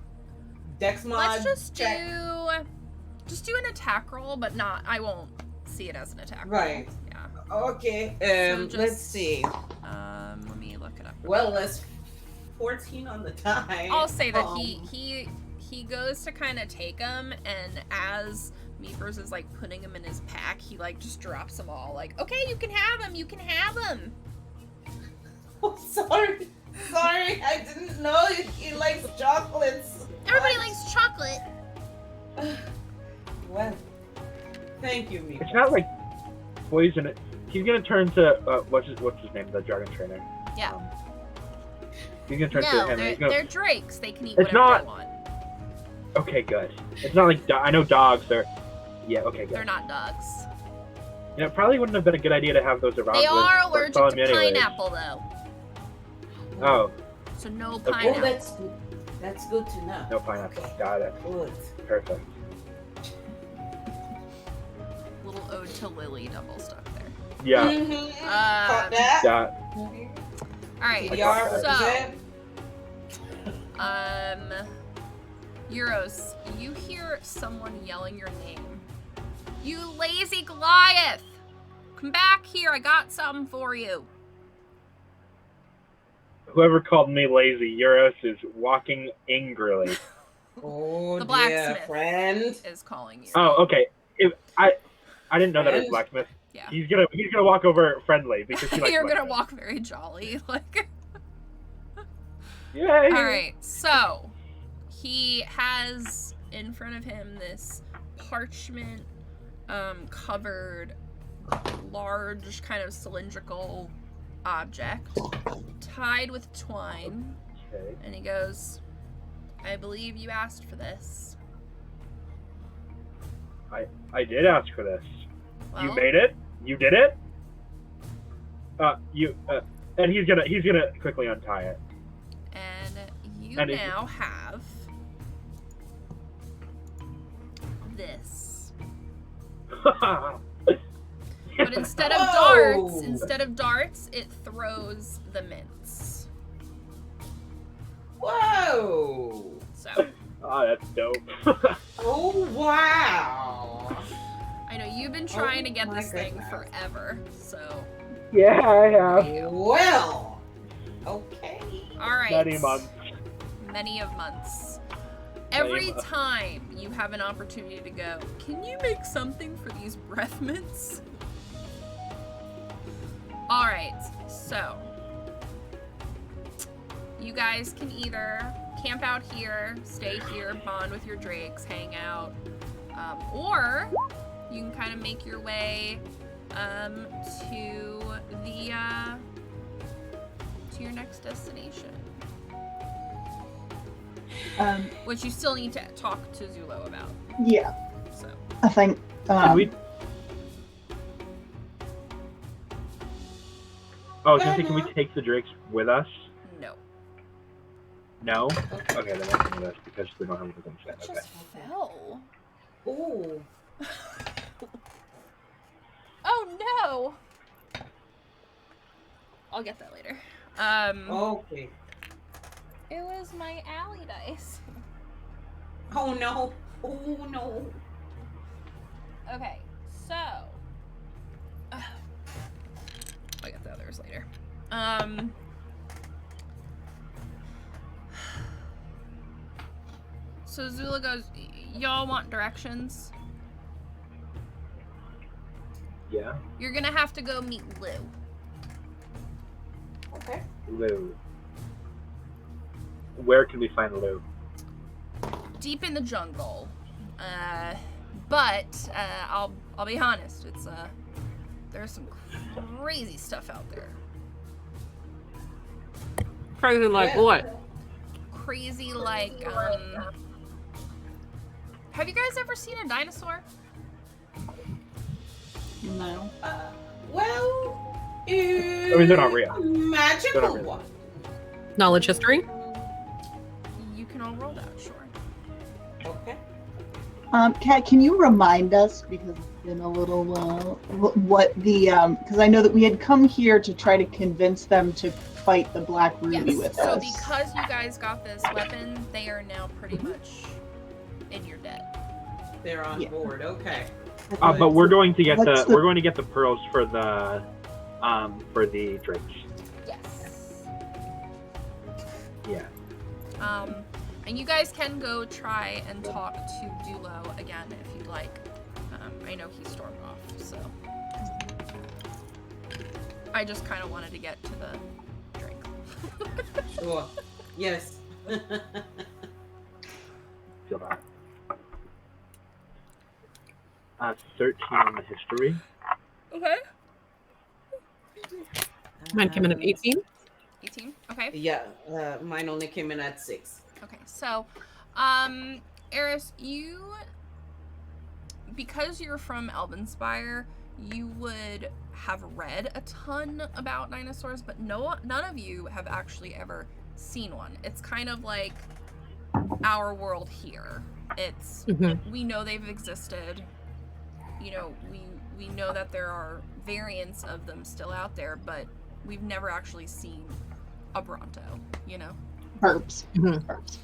Dex mod let's just check. do an attack roll, but not. I won't see it as an attack roll. Right. Yeah. Okay, So let's just- see. Let me look it up. Well, that's 14 on the die. I'll say that he goes to kind of take them, and as Meepers is like putting them in his pack, he like just drops them all. Like, okay, you can have them. You can have them. Oh, sorry. Sorry, I didn't know he likes chocolates. Everybody likes chocolate. Well, thank you, Miko. It's not like poison. He's gonna turn to what's his name? The dragon trainer. Yeah. He's gonna turn to No, him. And he's gonna... they're drakes. They can eat It's whatever not- they want. Okay, good. It's not like I know dogs. They're yeah. Okay, good. They're not dogs. You know, it probably wouldn't have been a good idea to have those around. They are with allergic to Bartholomew anyways. pineapple, though. Oh, So no Okay. pineapple. Oh, that's good. That's good to know. no pineapple. Okay. Got it. Good. Perfect. Little ode to Lily double stuck there. Yeah. Mm-hmm. Caught that? Yeah. All right. Yar, So, Euros, you hear someone yelling your name. You lazy Goliath! Come back here. I got something for you. Whoever called me lazy, Euros is walking angrily. Oh, The dear blacksmith. friend. Is calling you. Oh, okay. If I didn't know that it was And- blacksmith. Yeah. He's gonna walk over friendly because he likes You're gonna blacksmith. walk very jolly, like. Yay! All right, so he has in front of him this parchment covered large kind of cylindrical object tied with twine, Okay. and he goes, I believe you asked for this. I did ask for this. Well, You made it. You did it. And he's gonna quickly untie it. and you And now have this. But instead of Whoa! darts, it throws the mints. Whoa! So Oh, that's dope. Oh, wow! I know you've been trying to get my this thing goodness. forever. So Yeah, I have. there you go. Well, okay. All right. Many months. Many of months. Many Every months. time you have an opportunity to go, can you make something for these breath mints? All right. So you guys can either camp out here, stay here, bond with your drakes, hang out, or you can kind of make your way to the to your next destination, which you still need to talk to Zulo about. Yeah, So I think. Can we? Oh, I was gonna say, can we take the drakes with us? no. No. Okay, then we'll take us because we don't have anything set. It Okay. just fell. Ooh. Oh no. I'll get that later. Okay. It was my alley dice. Oh no. Oh no. Okay, so I'll get the others later. So Zula goes, y'all want directions? Yeah. You're gonna have to go meet Lou. Okay. Lou. Where can we find Lou? Deep in the jungle. But I'll be honest, it's there's some crazy stuff out there. Crazy like what? Crazy like have you guys ever seen a dinosaur? No. Well, I mean, they're not real. Magical They're not real. one. Knowledge history? You can all roll that, sure. Okay. Kat, can you remind us, because it's been a little what the because I know that we had come here to try to convince them to fight the Black Ruby with So us. because you guys got this weapon, they are now pretty much in your debt. They're on Yeah. board. Okay. But we're going to get What's we're going to get the pearls for the drakes. Yes. Yeah. And you guys can go try and talk to Dulo again if you'd like. I know he stormed off, so I just kind of wanted to get to the drink. Sure. Yes. Feel that. 13 on the history. Okay. Mine came in at 18. 18. Okay. Yeah, mine only came in at 6. Okay. So, Eris, you, because you're from Elvenspire, you would have read a ton about dinosaurs, but none of you have actually ever seen one. It's kind of like our world here. It's we know they've existed. You know, we know that there are variants of them still out there, but we've never actually seen a Bronto, you know? Herbs. Herbs.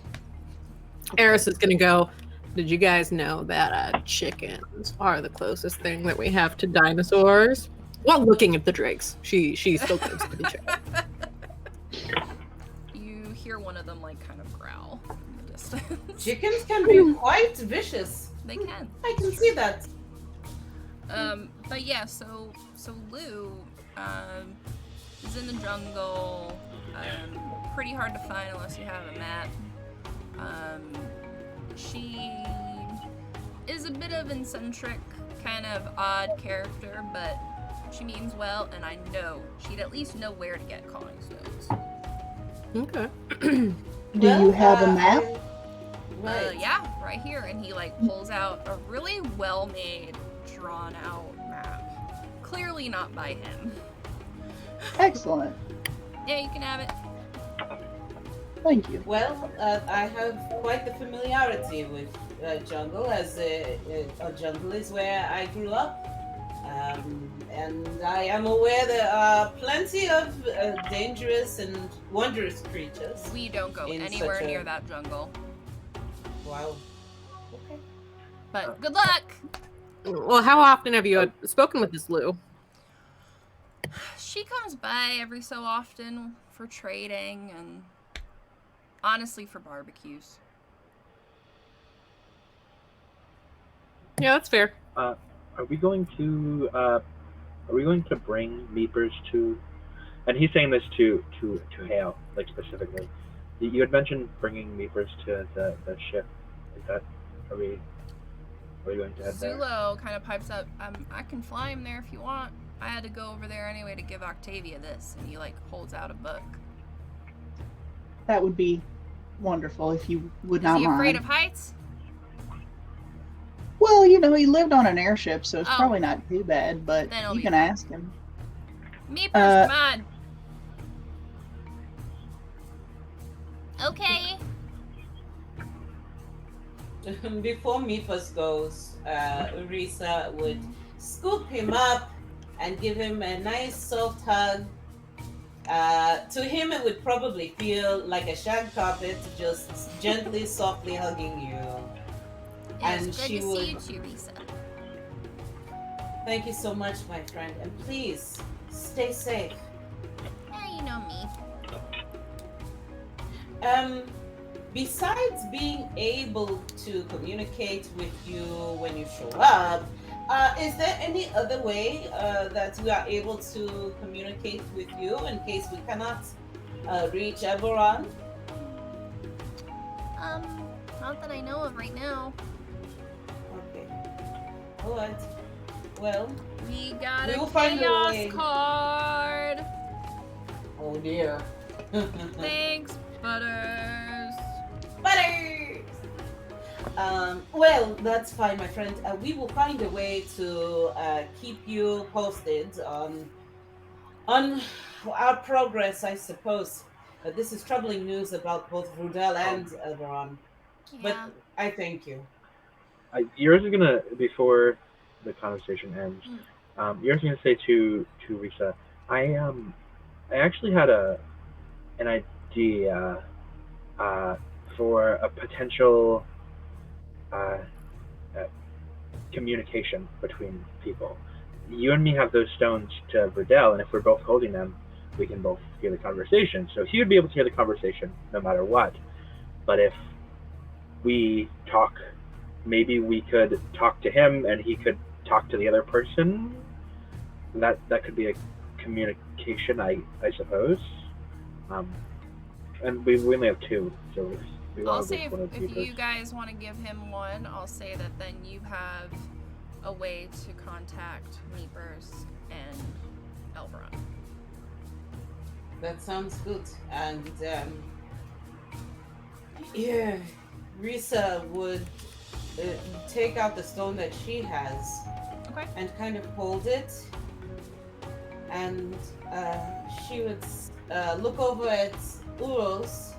Eris is gonna go. Did you guys know that chickens are the closest thing that we have to dinosaurs? While looking at the drakes, she still goes to the chicken. You hear one of them like kind of growl in the distance. Chickens can be quite vicious. They can. I can see that. But yeah, so Lou is in the jungle. Pretty hard to find unless you have a map. She is a bit of an eccentric, kind of odd character, but she means well, and I know she'd at least know where to get calling stones. Okay. Do you have a map? Right. Yeah, right here. And he like pulls out a really well-made, drawn-out map. Clearly not by him. Excellent. Yeah, you can have it. Thank you. Well, I have quite the familiarity with jungle, as a jungle is where I grew up. And I am aware there are plenty of dangerous and wondrous creatures. We don't go In anywhere such a- near that jungle. Wow. Okay. But good luck! Well, how often have you spoken with this Lou? She comes by every so often for trading and honestly for barbecues. Yeah, that's fair. Are we going to bring Meepers to? And he's saying this to Hale, like specifically. You had mentioned bringing Meepers to the ship. Is that are we going to head there? Zulo kind of pipes up, I can fly him there if you want. I had to go over there anyway to give Octavia this, and he like holds out a book. That would be wonderful if you would not Is he mind. afraid of heights? Well, you know, he lived on an airship, so it's Oh. probably not too bad, but Then it'll you be can fine. ask him. Meepers, Uh, come on. Okay. Before Meepus goes, Urisa would scoop him up and give him a nice soft hug. To him, it would probably feel like a shag carpet, just gently, softly hugging you. And It's good she to would- see you too, Risa. Thank you so much, my friend, and please stay safe. Yeah, you know me. Besides being able to communicate with you when you show up, is there any other way that we are able to communicate with you in case we cannot reach Eberron? Not that I know of right now. Okay. All right. Well, We got We'll a find a chaos way. card. oh dear. Thanks, Butters. Butters! Well, that's fine, my friend. We will find a way to keep you posted on our progress, I suppose. This is troubling news about both Rudel and Elveron. But Yeah. I thank you. Yours is gonna before the conversation ends. Yours is gonna say to Risa, I actually had an idea for a potential communication between people. You and me have those stones to Verdell, and if we're both holding them, we can both hear the conversation. So he would be able to hear the conversation no matter what. But if we talk, maybe we could talk to him and he could talk to the other person. That could be a communication, I suppose. and we only have 2, so if we I'll want to say give one of if Meepers. you guys want to give him one, I'll say that then you have a way to contact Meepers and Elveron. That sounds good. And yeah, Risa would take out the stone that she has Okay. and kind of hold it, and she would look over at Uros,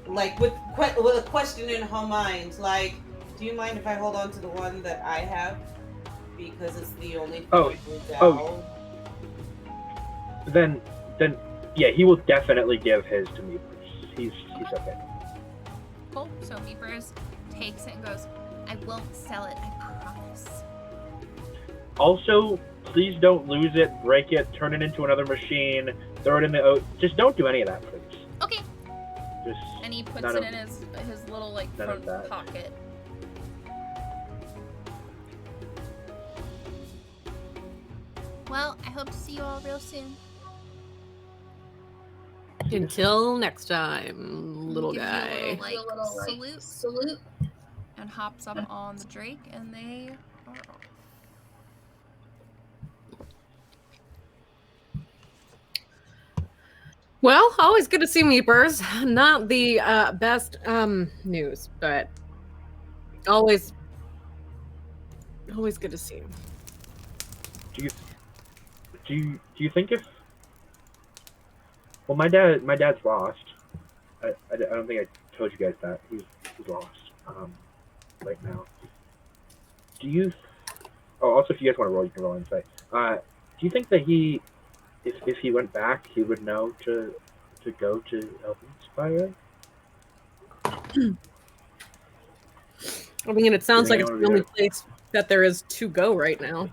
like with a question in her mind, like, "Do you mind if I hold on to the one that I have because it's the only Oh. Then yeah, he will definitely give his to Meepers. He's okay. Cool. So Meepers takes it and goes, I won't sell it, I promise. Also, please don't lose it, break it, turn it into another machine, throw it in the oat. Just don't do any of that, please. Okay. Just And he puts none it of- in his little like none of front that. pocket. Well, I hope to see you all real soon. Until next time, little Gives guy. you a little salute, and hops up on the Drake, and they are off. Well, always good to see Meepers. Not the best news, but always good to see him. Do you think if... Well, my dad's lost. I don't think I told you guys that. He's lost right now. Do you... Oh, also, if you guys want to roll, you can roll insight. Do you think that he... If he went back, he would know to go to Elvenspire? I mean, it sounds like it's anyone the only do place that there is to go right now.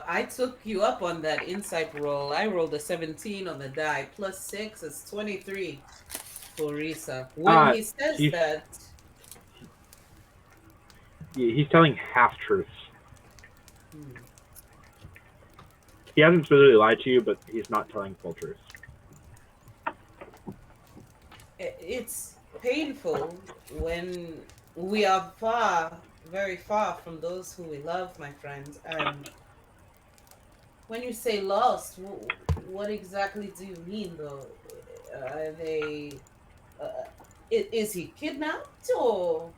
I took you up on that insight roll. I rolled a 17 on the die. Plus 6 is 23 for Risa. When he says that... He's telling half-truths. He hasn't specifically lied to you, but he's not telling full truth. It's painful when we are very far from those who we love, my friends. And when you say lost, what exactly do you mean, though? Are they... is he kidnapped, or...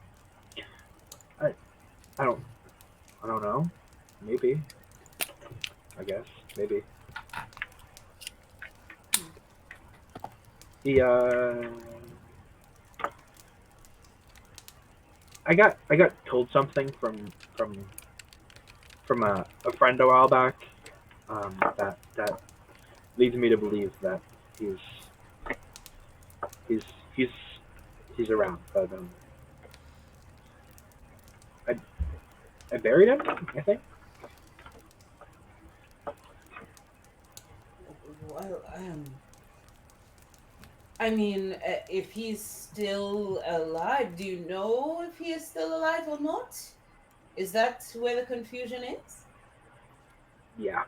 I don't know. Maybe. I guess. Maybe. He I got told something from a friend a while back. That leads me to believe that he's around, but I buried him, I think. Well, I mean, if he's still alive, do you know if he is still alive or not? Is that where the confusion is? Yeah.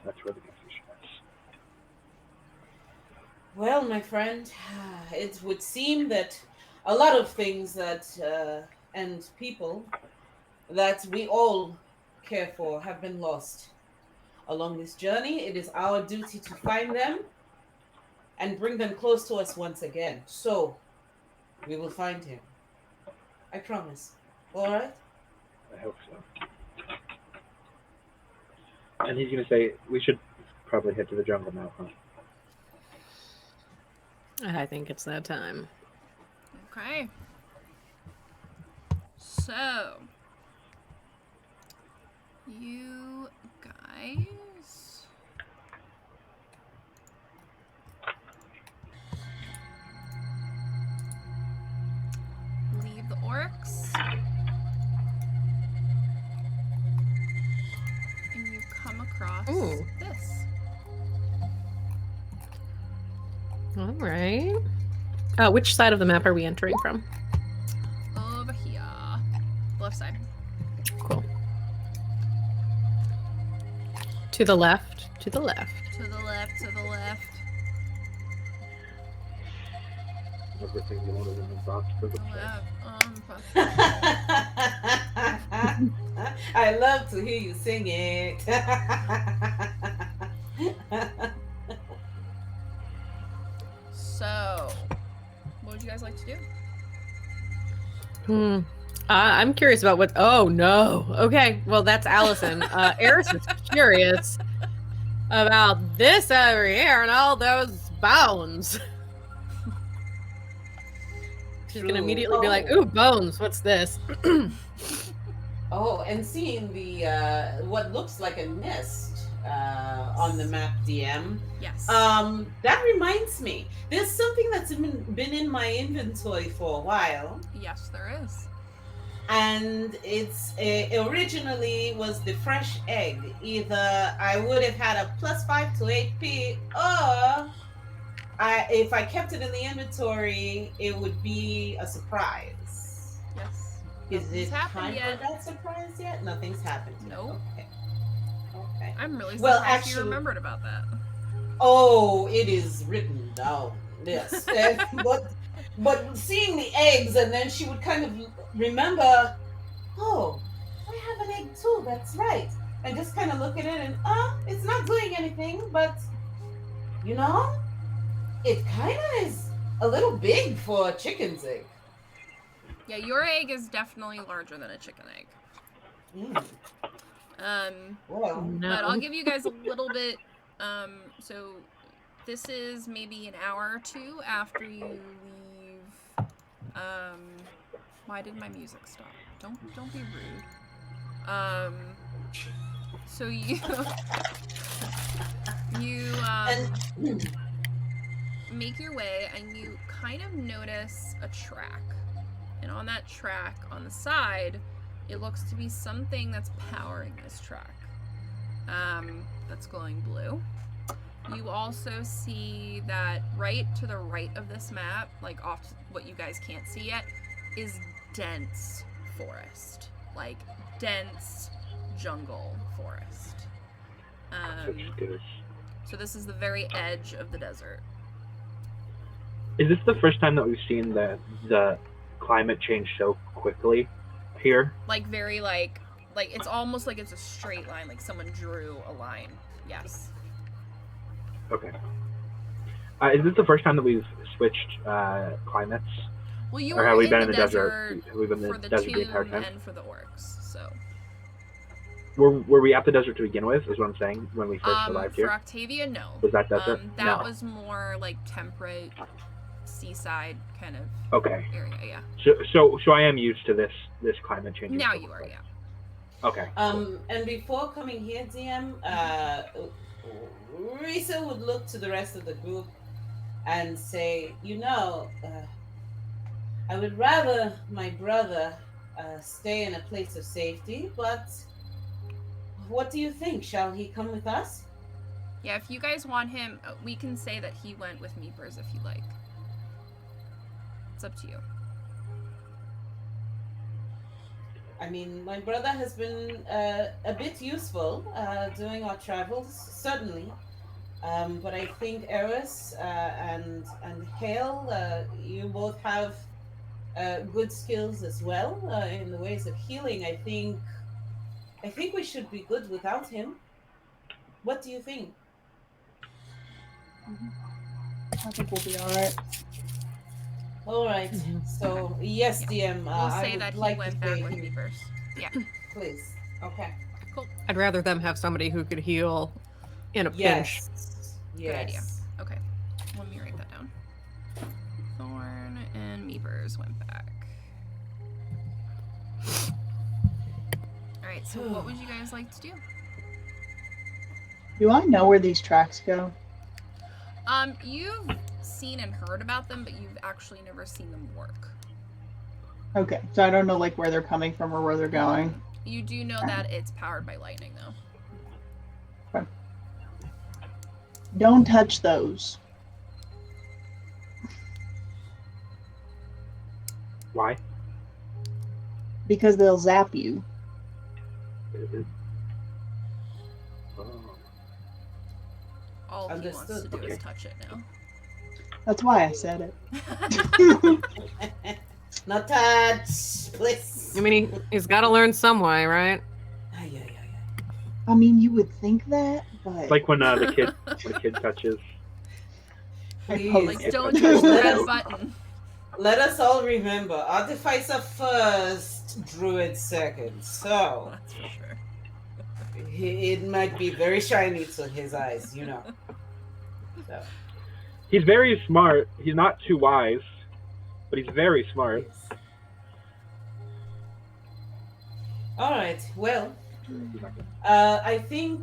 That's where the confusion is. Well, my friend, it would seem that a lot of things that, and people that we all care for have been lost. Along this journey, it is our duty to find them and bring them close to us once again. So, we will find him. I promise. All right? I hope so. And he's gonna say, we should probably head to the jungle now, huh? I think it's that time. Okay. So, you guys leave the orcs and you come across Ooh. this. All right. Which side of the map are we entering from? Over here. Left side. Cool. To the left. To the left. To the left, to the left. Everything you wanted in the box for the To the play. left. I love to hear you sing it. So, what would you guys like to do? I'm curious about what. Oh no. Okay. Well, that's Allison. Eris is curious about this over here and all those bones. She's gonna immediately be like, "Ooh, bones. What's this?" Oh, and seeing the what looks like a nest on the map, DM. Yes. That reminds me. There's something that's been in my inventory for a while. Yes, there is. And it's originally was the fresh egg. Either I would have had a +5 to HP, or if I kept it in the inventory, it would be a surprise. Yes. Is it happened time yet. for that surprise yet? Nothing's happened yet. Nope. Okay. I'm really Well, surprised actually- you remembered about that. Oh, it is written down. Yes. but seeing the eggs, and then she would kind of remember, oh, I have an egg too, that's right. And just kind of look at it and, it's not doing anything, but, you know, it kind of is a little big for a chicken's egg. Yeah, your egg is definitely larger than a chicken egg. Well, No. But I'll give you guys a little bit. So this is maybe an hour or two after you leave. Why did my music stop? Don't be rude. So you make your way and you kind of notice a track. And on that track, on the side, it looks to be something that's powering this track. That's glowing blue. You also see that right to the right of this map, like off what you guys can't see yet, is dense forest. Like dense jungle forest. So this is the very edge of the desert. Is this the first time that we've seen the climate change so quickly here? Like very like it's almost like it's a straight line, like someone drew a line. Yes. Okay. Is this the first time that we've switched climates? Well, you Or were have we in been the in the desert Have we been in for the the desert the entire tomb time? and for the orcs, so. Were we at the desert to begin with, is what I'm saying, when we first arrived For here? Octavia, no. Was that desert? That No. was more like temperate, seaside kind of Okay. area, yeah. So I am used to this climate change. Now you are, yeah. Okay. and before coming here, DM, Risa would look to the rest of the group and say, you know, I would rather my brother stay in a place of safety, but what do you think? Shall he come with us? Yeah, if you guys want him, we can say that he went with Meepers if you like. It's up to you. I mean, my brother has been a bit useful during our travels, certainly. But I think Eris and Hale, you both have good skills as well in the ways of healing. I think we should be good without him. What do you think? I think we'll be all right. All right. So yes, DM. We'll I say would that he like went to back say with he- Meepers. Yeah. Please. Okay. Cool. I'd rather them have somebody who could heal in a pinch. Yes. Good idea. Yes. Okay. Let me write that down. Thorn and Meepers went back. Alright, so what would you guys like to do? Do I know where these tracks go? You've seen and heard about them, but you've actually never seen them work. Okay, so I don't know like where they're coming from or where they're going. You do know that it's powered by lightning, though. Don't touch those. Why? Because they'll zap you. Oh. all he wants to Understood. do is touch it now. That's why I said it. No touch, please. I mean, he's got to learn some way, right? Yeah. I mean, you would think that, but It's like when the kid touches. Please. Like, don't touch the red button. Let us all remember, Artificer first, Druid second. So, That's for sure. it might be very shiny to his eyes, you know. So, He's very smart. He's not too wise, but he's very smart. yes. All right, well, I think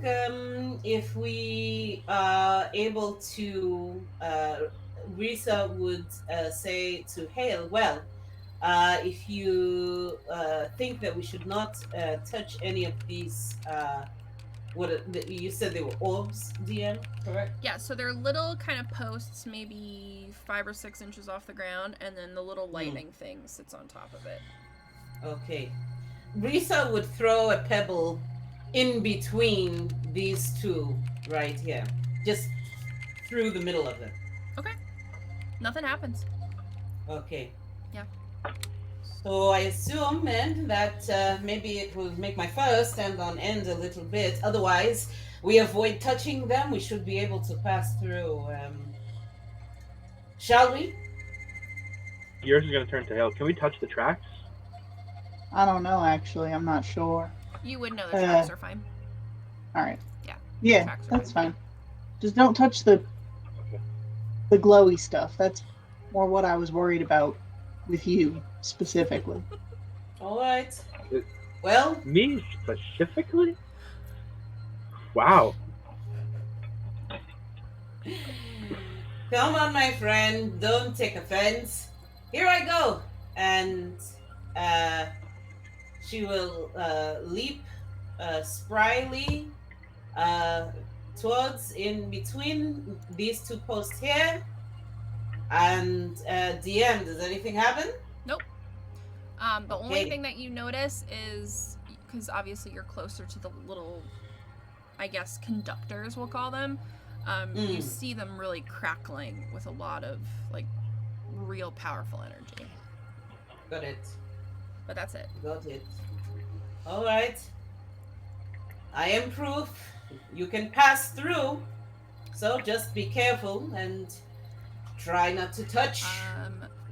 if we are able to, Risa would say to Hale, well, if you think that we should not touch any of these, you said they were orbs, DM, correct? Yeah, so they're little kind of posts, maybe 5 or 6 inches off the ground, and then the little lightning thing sits on top of it. Okay. Risa would throw a pebble in between these two right here, just through the middle of them. Okay. Nothing happens. Okay. Yeah. So I assume then that maybe it will make my first stand on end a little bit. Otherwise, we avoid touching them. We should be able to pass through. Shall we? Yours is going to turn to Hale. Can we touch the tracks? I don't know, actually. I'm not sure. You would know the tracks are fine. Alright. Yeah. Yeah, Tracks are that's fine. Just don't touch the glowy stuff. That's more what I was worried about with you, specifically. All right. Well, Me specifically? Wow. come on, my friend. Don't take offense. Here I go. And she will leap spryly towards in between these two posts here. And DM, does anything happen? Nope. The only Okay. thing that you notice is, because obviously you're closer to the little, I guess, conductors, we'll call them, you see them really crackling with a lot of, like, real powerful energy. Got it. But that's it. Got it. All right. I am proof. You can pass through. So just be careful and try not to touch.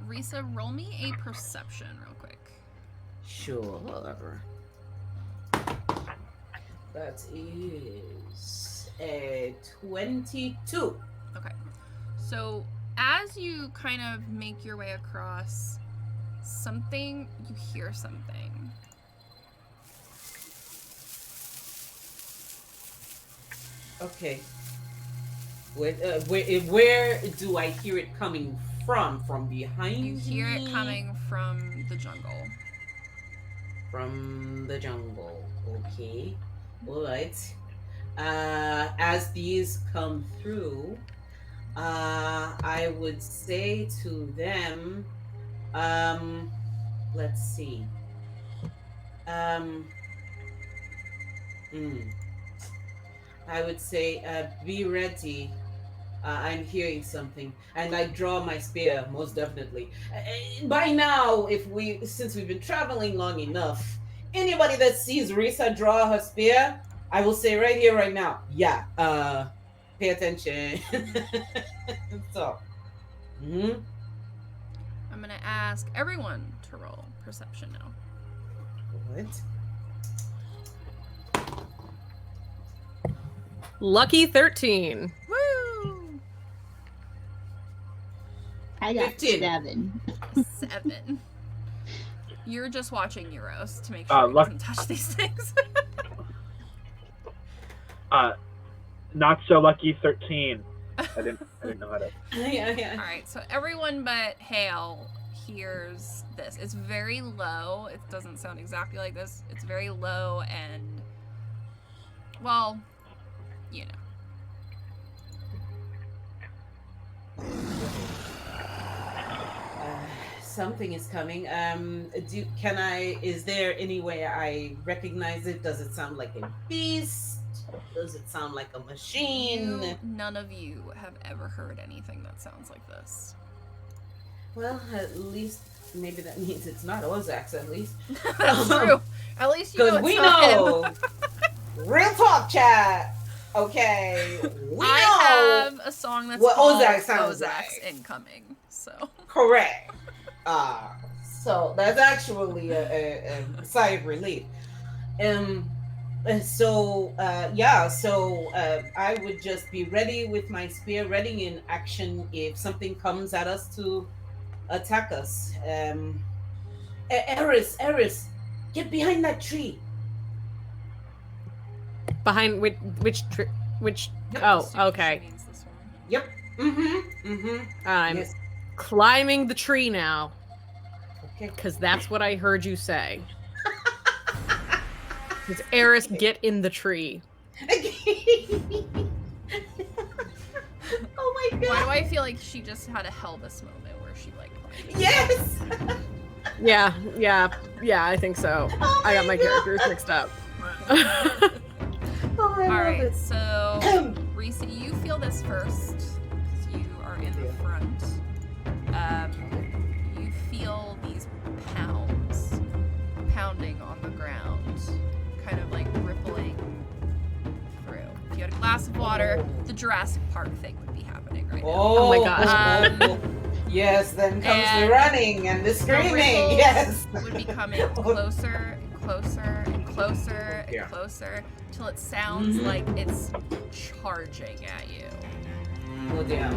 Risa, roll me a perception real quick. Sure. That is a 22. Okay. So as you kind of make your way across, you hear something. Okay. Where do I hear it coming from? From behind You hear me? it coming from the jungle. From the jungle. Okay. Alright. As these come through, I would say to them, let's see. I would say, be ready. I'm hearing something, and I draw my spear, most definitely. By now, since we've been traveling long enough, anybody that sees Risa draw her spear, I will say right here, right now, yeah, pay attention. So, I'm gonna ask everyone to roll perception now. What? Lucky 13. Woo! I got 15. 7. 7. You're just watching Euros to make sure he luck- doesn't touch these things. Not so lucky 13. I didn't know how to. Yeah. Alright, so everyone but Hale hears this. It's very low. It doesn't sound exactly like this. It's very low and, well, you know. Something is coming. Is there any way I recognize it? Does it sound like a beast? Does it sound like a machine? None of you have ever heard anything that sounds like this. Well, at least maybe that means it's not Ozak's, at least. That's true. At least you know Because it's we not know. him. Real talk, chat. Okay. I have a song that's what called Ozak sounds Ozak's like. Incoming. So Correct. So that's actually a sigh of relief. So I would just be ready with my spear, ready in action if something comes at us to attack us. Eris, get behind that tree. Behind which tree? Which? Yep. Oh, she okay. means this one. Yep. Mm-hmm. I'm Yes. climbing the tree now, Okay. because that's what I heard you say. Because Eris, get in the tree. Oh my god. Why do I feel like she just had a Helvis moment where she like climbed? Yes. Yeah, I think so. Oh I got my God. characters mixed up. Oh, I love Alright, it. so Risa, you feel this first because you are in the front. You feel these pounding on the ground, kind of like rippling through. If you had a glass of water, the Jurassic Park thing would be happening right now. Oh my gosh. Yes, then comes the and running and the screaming. ripples Yes. would be coming closer and closer and closer and Yeah. closer till it sounds Mhm. like it's charging at you. Oh damn.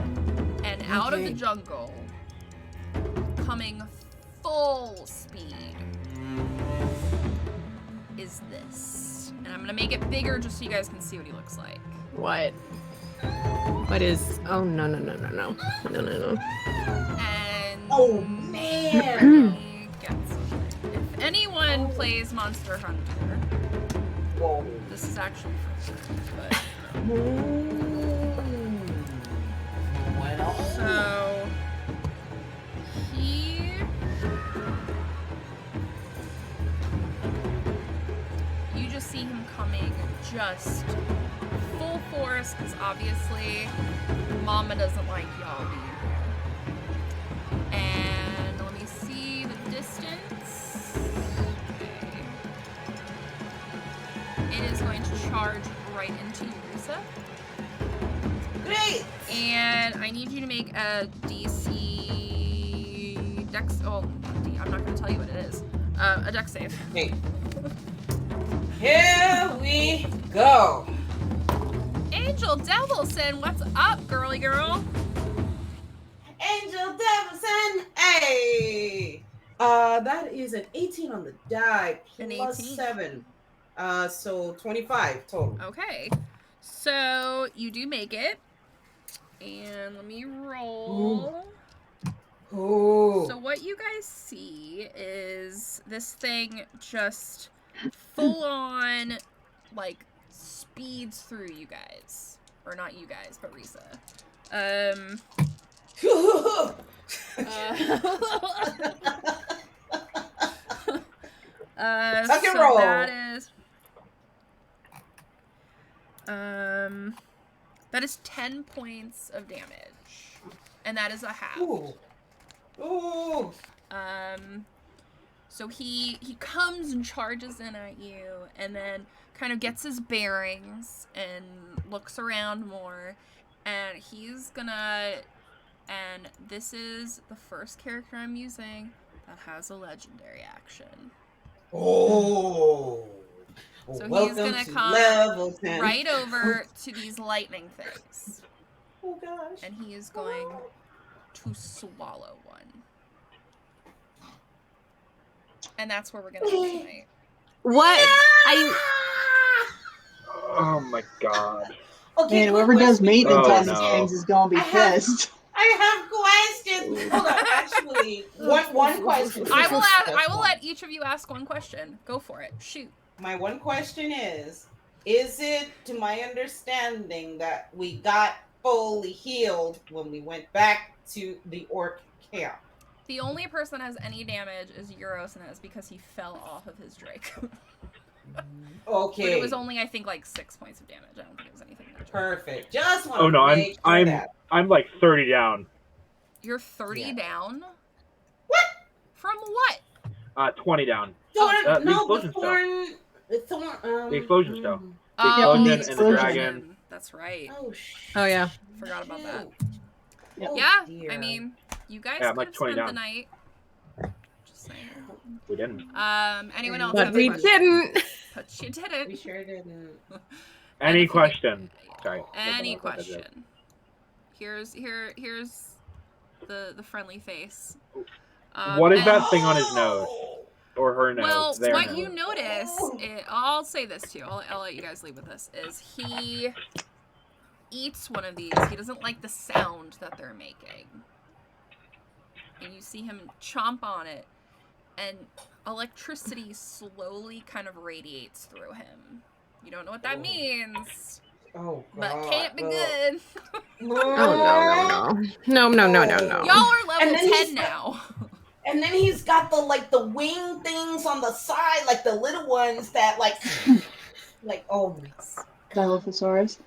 And out of the Okay. jungle, coming full speed, is this. And I'm gonna make it bigger just so you guys can see what he looks like. What? What is? Oh no. And Oh man. let me get something. If anyone plays Monster Hunter, Whoa. this is actually for free, but Well. so you just see him coming just full force because obviously Mama doesn't like y'all being here. And let me see the distance. Okay. It is going to charge right into you, Risa. Great. And I need you to make a DC Dex. Oh, I'm not going to tell you what it is. A Dex save. Okay. Here we go. Angel Devilson, what's up, girly girl? Angel Devilson. Hey. That is an 18 on the die An plus 18. 7. So 25 total. Okay. So you do make it. And let me roll. Ooh. So what you guys see is this thing just full on like speeds through you guys. Or not you guys, but Risa. Tuck and so roll. that is 10 points of damage. And that is a half. Ooh. Ooh. So he comes and charges in at you and then kind of gets his bearings and looks around more, and he's gonna, and this is the first character I'm using that has a legendary action. Oh. So he's Welcome gonna to come level 10. right over to these lightning things, Oh gosh. and he is going to swallow one. And that's where we're gonna be tonight. What? Oh my god. Okay, Man, whoever does maintenance Oh, on these no. things is gonna be I have- pissed. I have questions. Hold on, actually, one question. I will let each of you ask one question. Go for it. Shoot. My one question is it to my understanding that we got fully healed when we went back to the orc camp? The only person that has any damage is Euros, and that is because he fell off of his Drake. Okay. But it was only, I think, like 6 points of damage. I don't think it was anything major. Perfect. Just want Oh to no, make sure I'm that. I'm like 30 down. You're 30 Yeah. down? What? From what? 20 down. Thorn, the no, explosion the thorn, the thorn, The explosion spell. mm. The Oh, explosion the and the explosion. dragon. That's right. Oh, Oh, yeah. Forgot about that. Yep. Oh, Yeah, dear. I mean, you guys Yeah, I'm could like have 20 spent the down. night. Just saying. We didn't. Anyone else But have we a question? didn't. But you didn't. We sure didn't. And Any if you- question? Sorry. Any No, that's it. question. Here's the friendly face. What is and- that thing on his nose? Or her nose? Well, Their what nose. you notice, I'll say this too. I'll let you guys leave with this. Is he eats one of these? He doesn't like the sound that they're making, and you see him chomp on it, and electricity slowly kind of radiates through him. You don't know what that means, Oh, but God. can't be good. Oh, no. No. Y'all are level And then 10 now. And then he's got the wing things on the side, like the little ones that oh my. Dilophosaurus.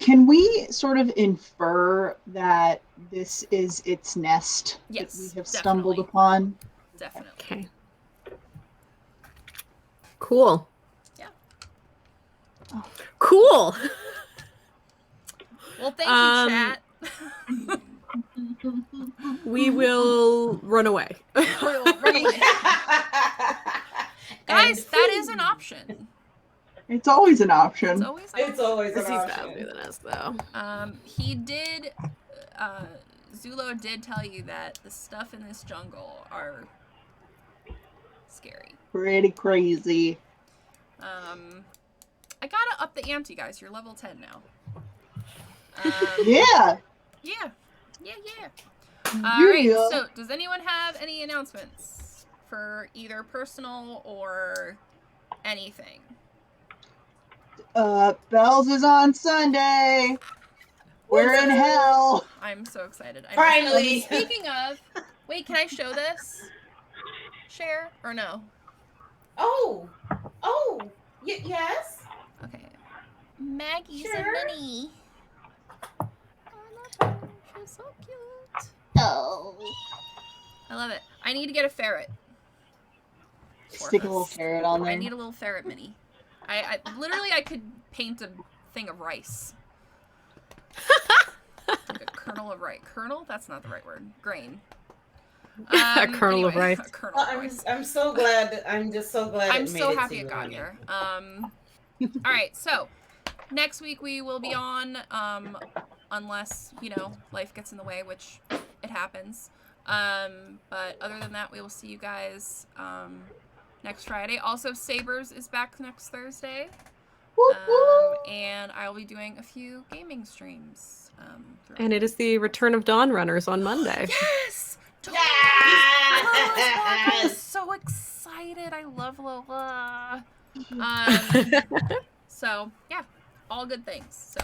Can we sort of infer that this is its nest Yes, that we have stumbled definitely. upon? Definitely. Okay. Cool. Yeah. Oh. Cool. Well, thank you, chat. We will run away. We'll run away. Guys, that is an option. It's always an option. It's always an It's always an He's faster option. than us, though. He did, Zulo did tell you that the stuff in this jungle are scary. Pretty crazy. I gotta up the ante, guys. You're level 10 now. Yeah. Yeah. Yeah. Alright, so does anyone have any announcements for either personal or anything? Bells is on Sunday. We're in hell. I'm so excited. Finally. Speaking of, wait, can I show this? Share or no? Oh, yes. Okay. Maggie's Sure. a mini. I love her. She's so cute. Oh. I love it. I need to get a ferret. Stick a little carrot on there. I need a little ferret mini. I literally I could paint a thing of rice. Like a kernel of rice. Kernel? That's not the right word. Grain. A kernel of rice. A kernel of rice. I'm so glad. I'm just so glad. I'm it made so it happy to it got you. here. All right, so next week we will be on, unless life gets in the way, which it happens. But other than that, we will see you guys next Friday. Also, Sabers is back next Thursday, and I will be doing a few gaming streams. And it is the Return of Dawn Runners on Monday. Yes. Yes! I'm so excited. I love Lola. So yeah, all good things. So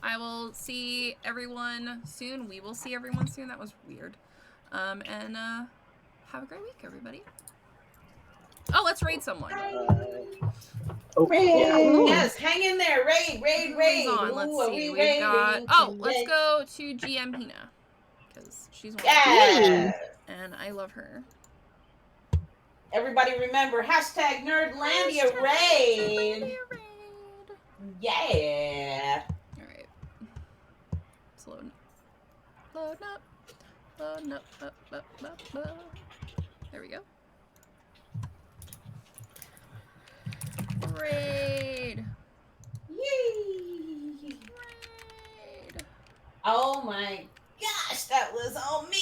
I will see everyone soon. We will see everyone soon. That was weird. And have a great week, everybody. Oh, let's raid someone. Raid. Yes, hang in there. Raid. Who's on? Let's Ooh, are see. we We've got. raiding Oh, let's today? go to GM Hina because she's one. Yes. And I love her. Everybody remember #Nerdlandia raid. Yeah. All right. It's loading. Loading up. Loading up. Up. There we go. Raid. Yay. Raid. Oh my gosh, that was all me.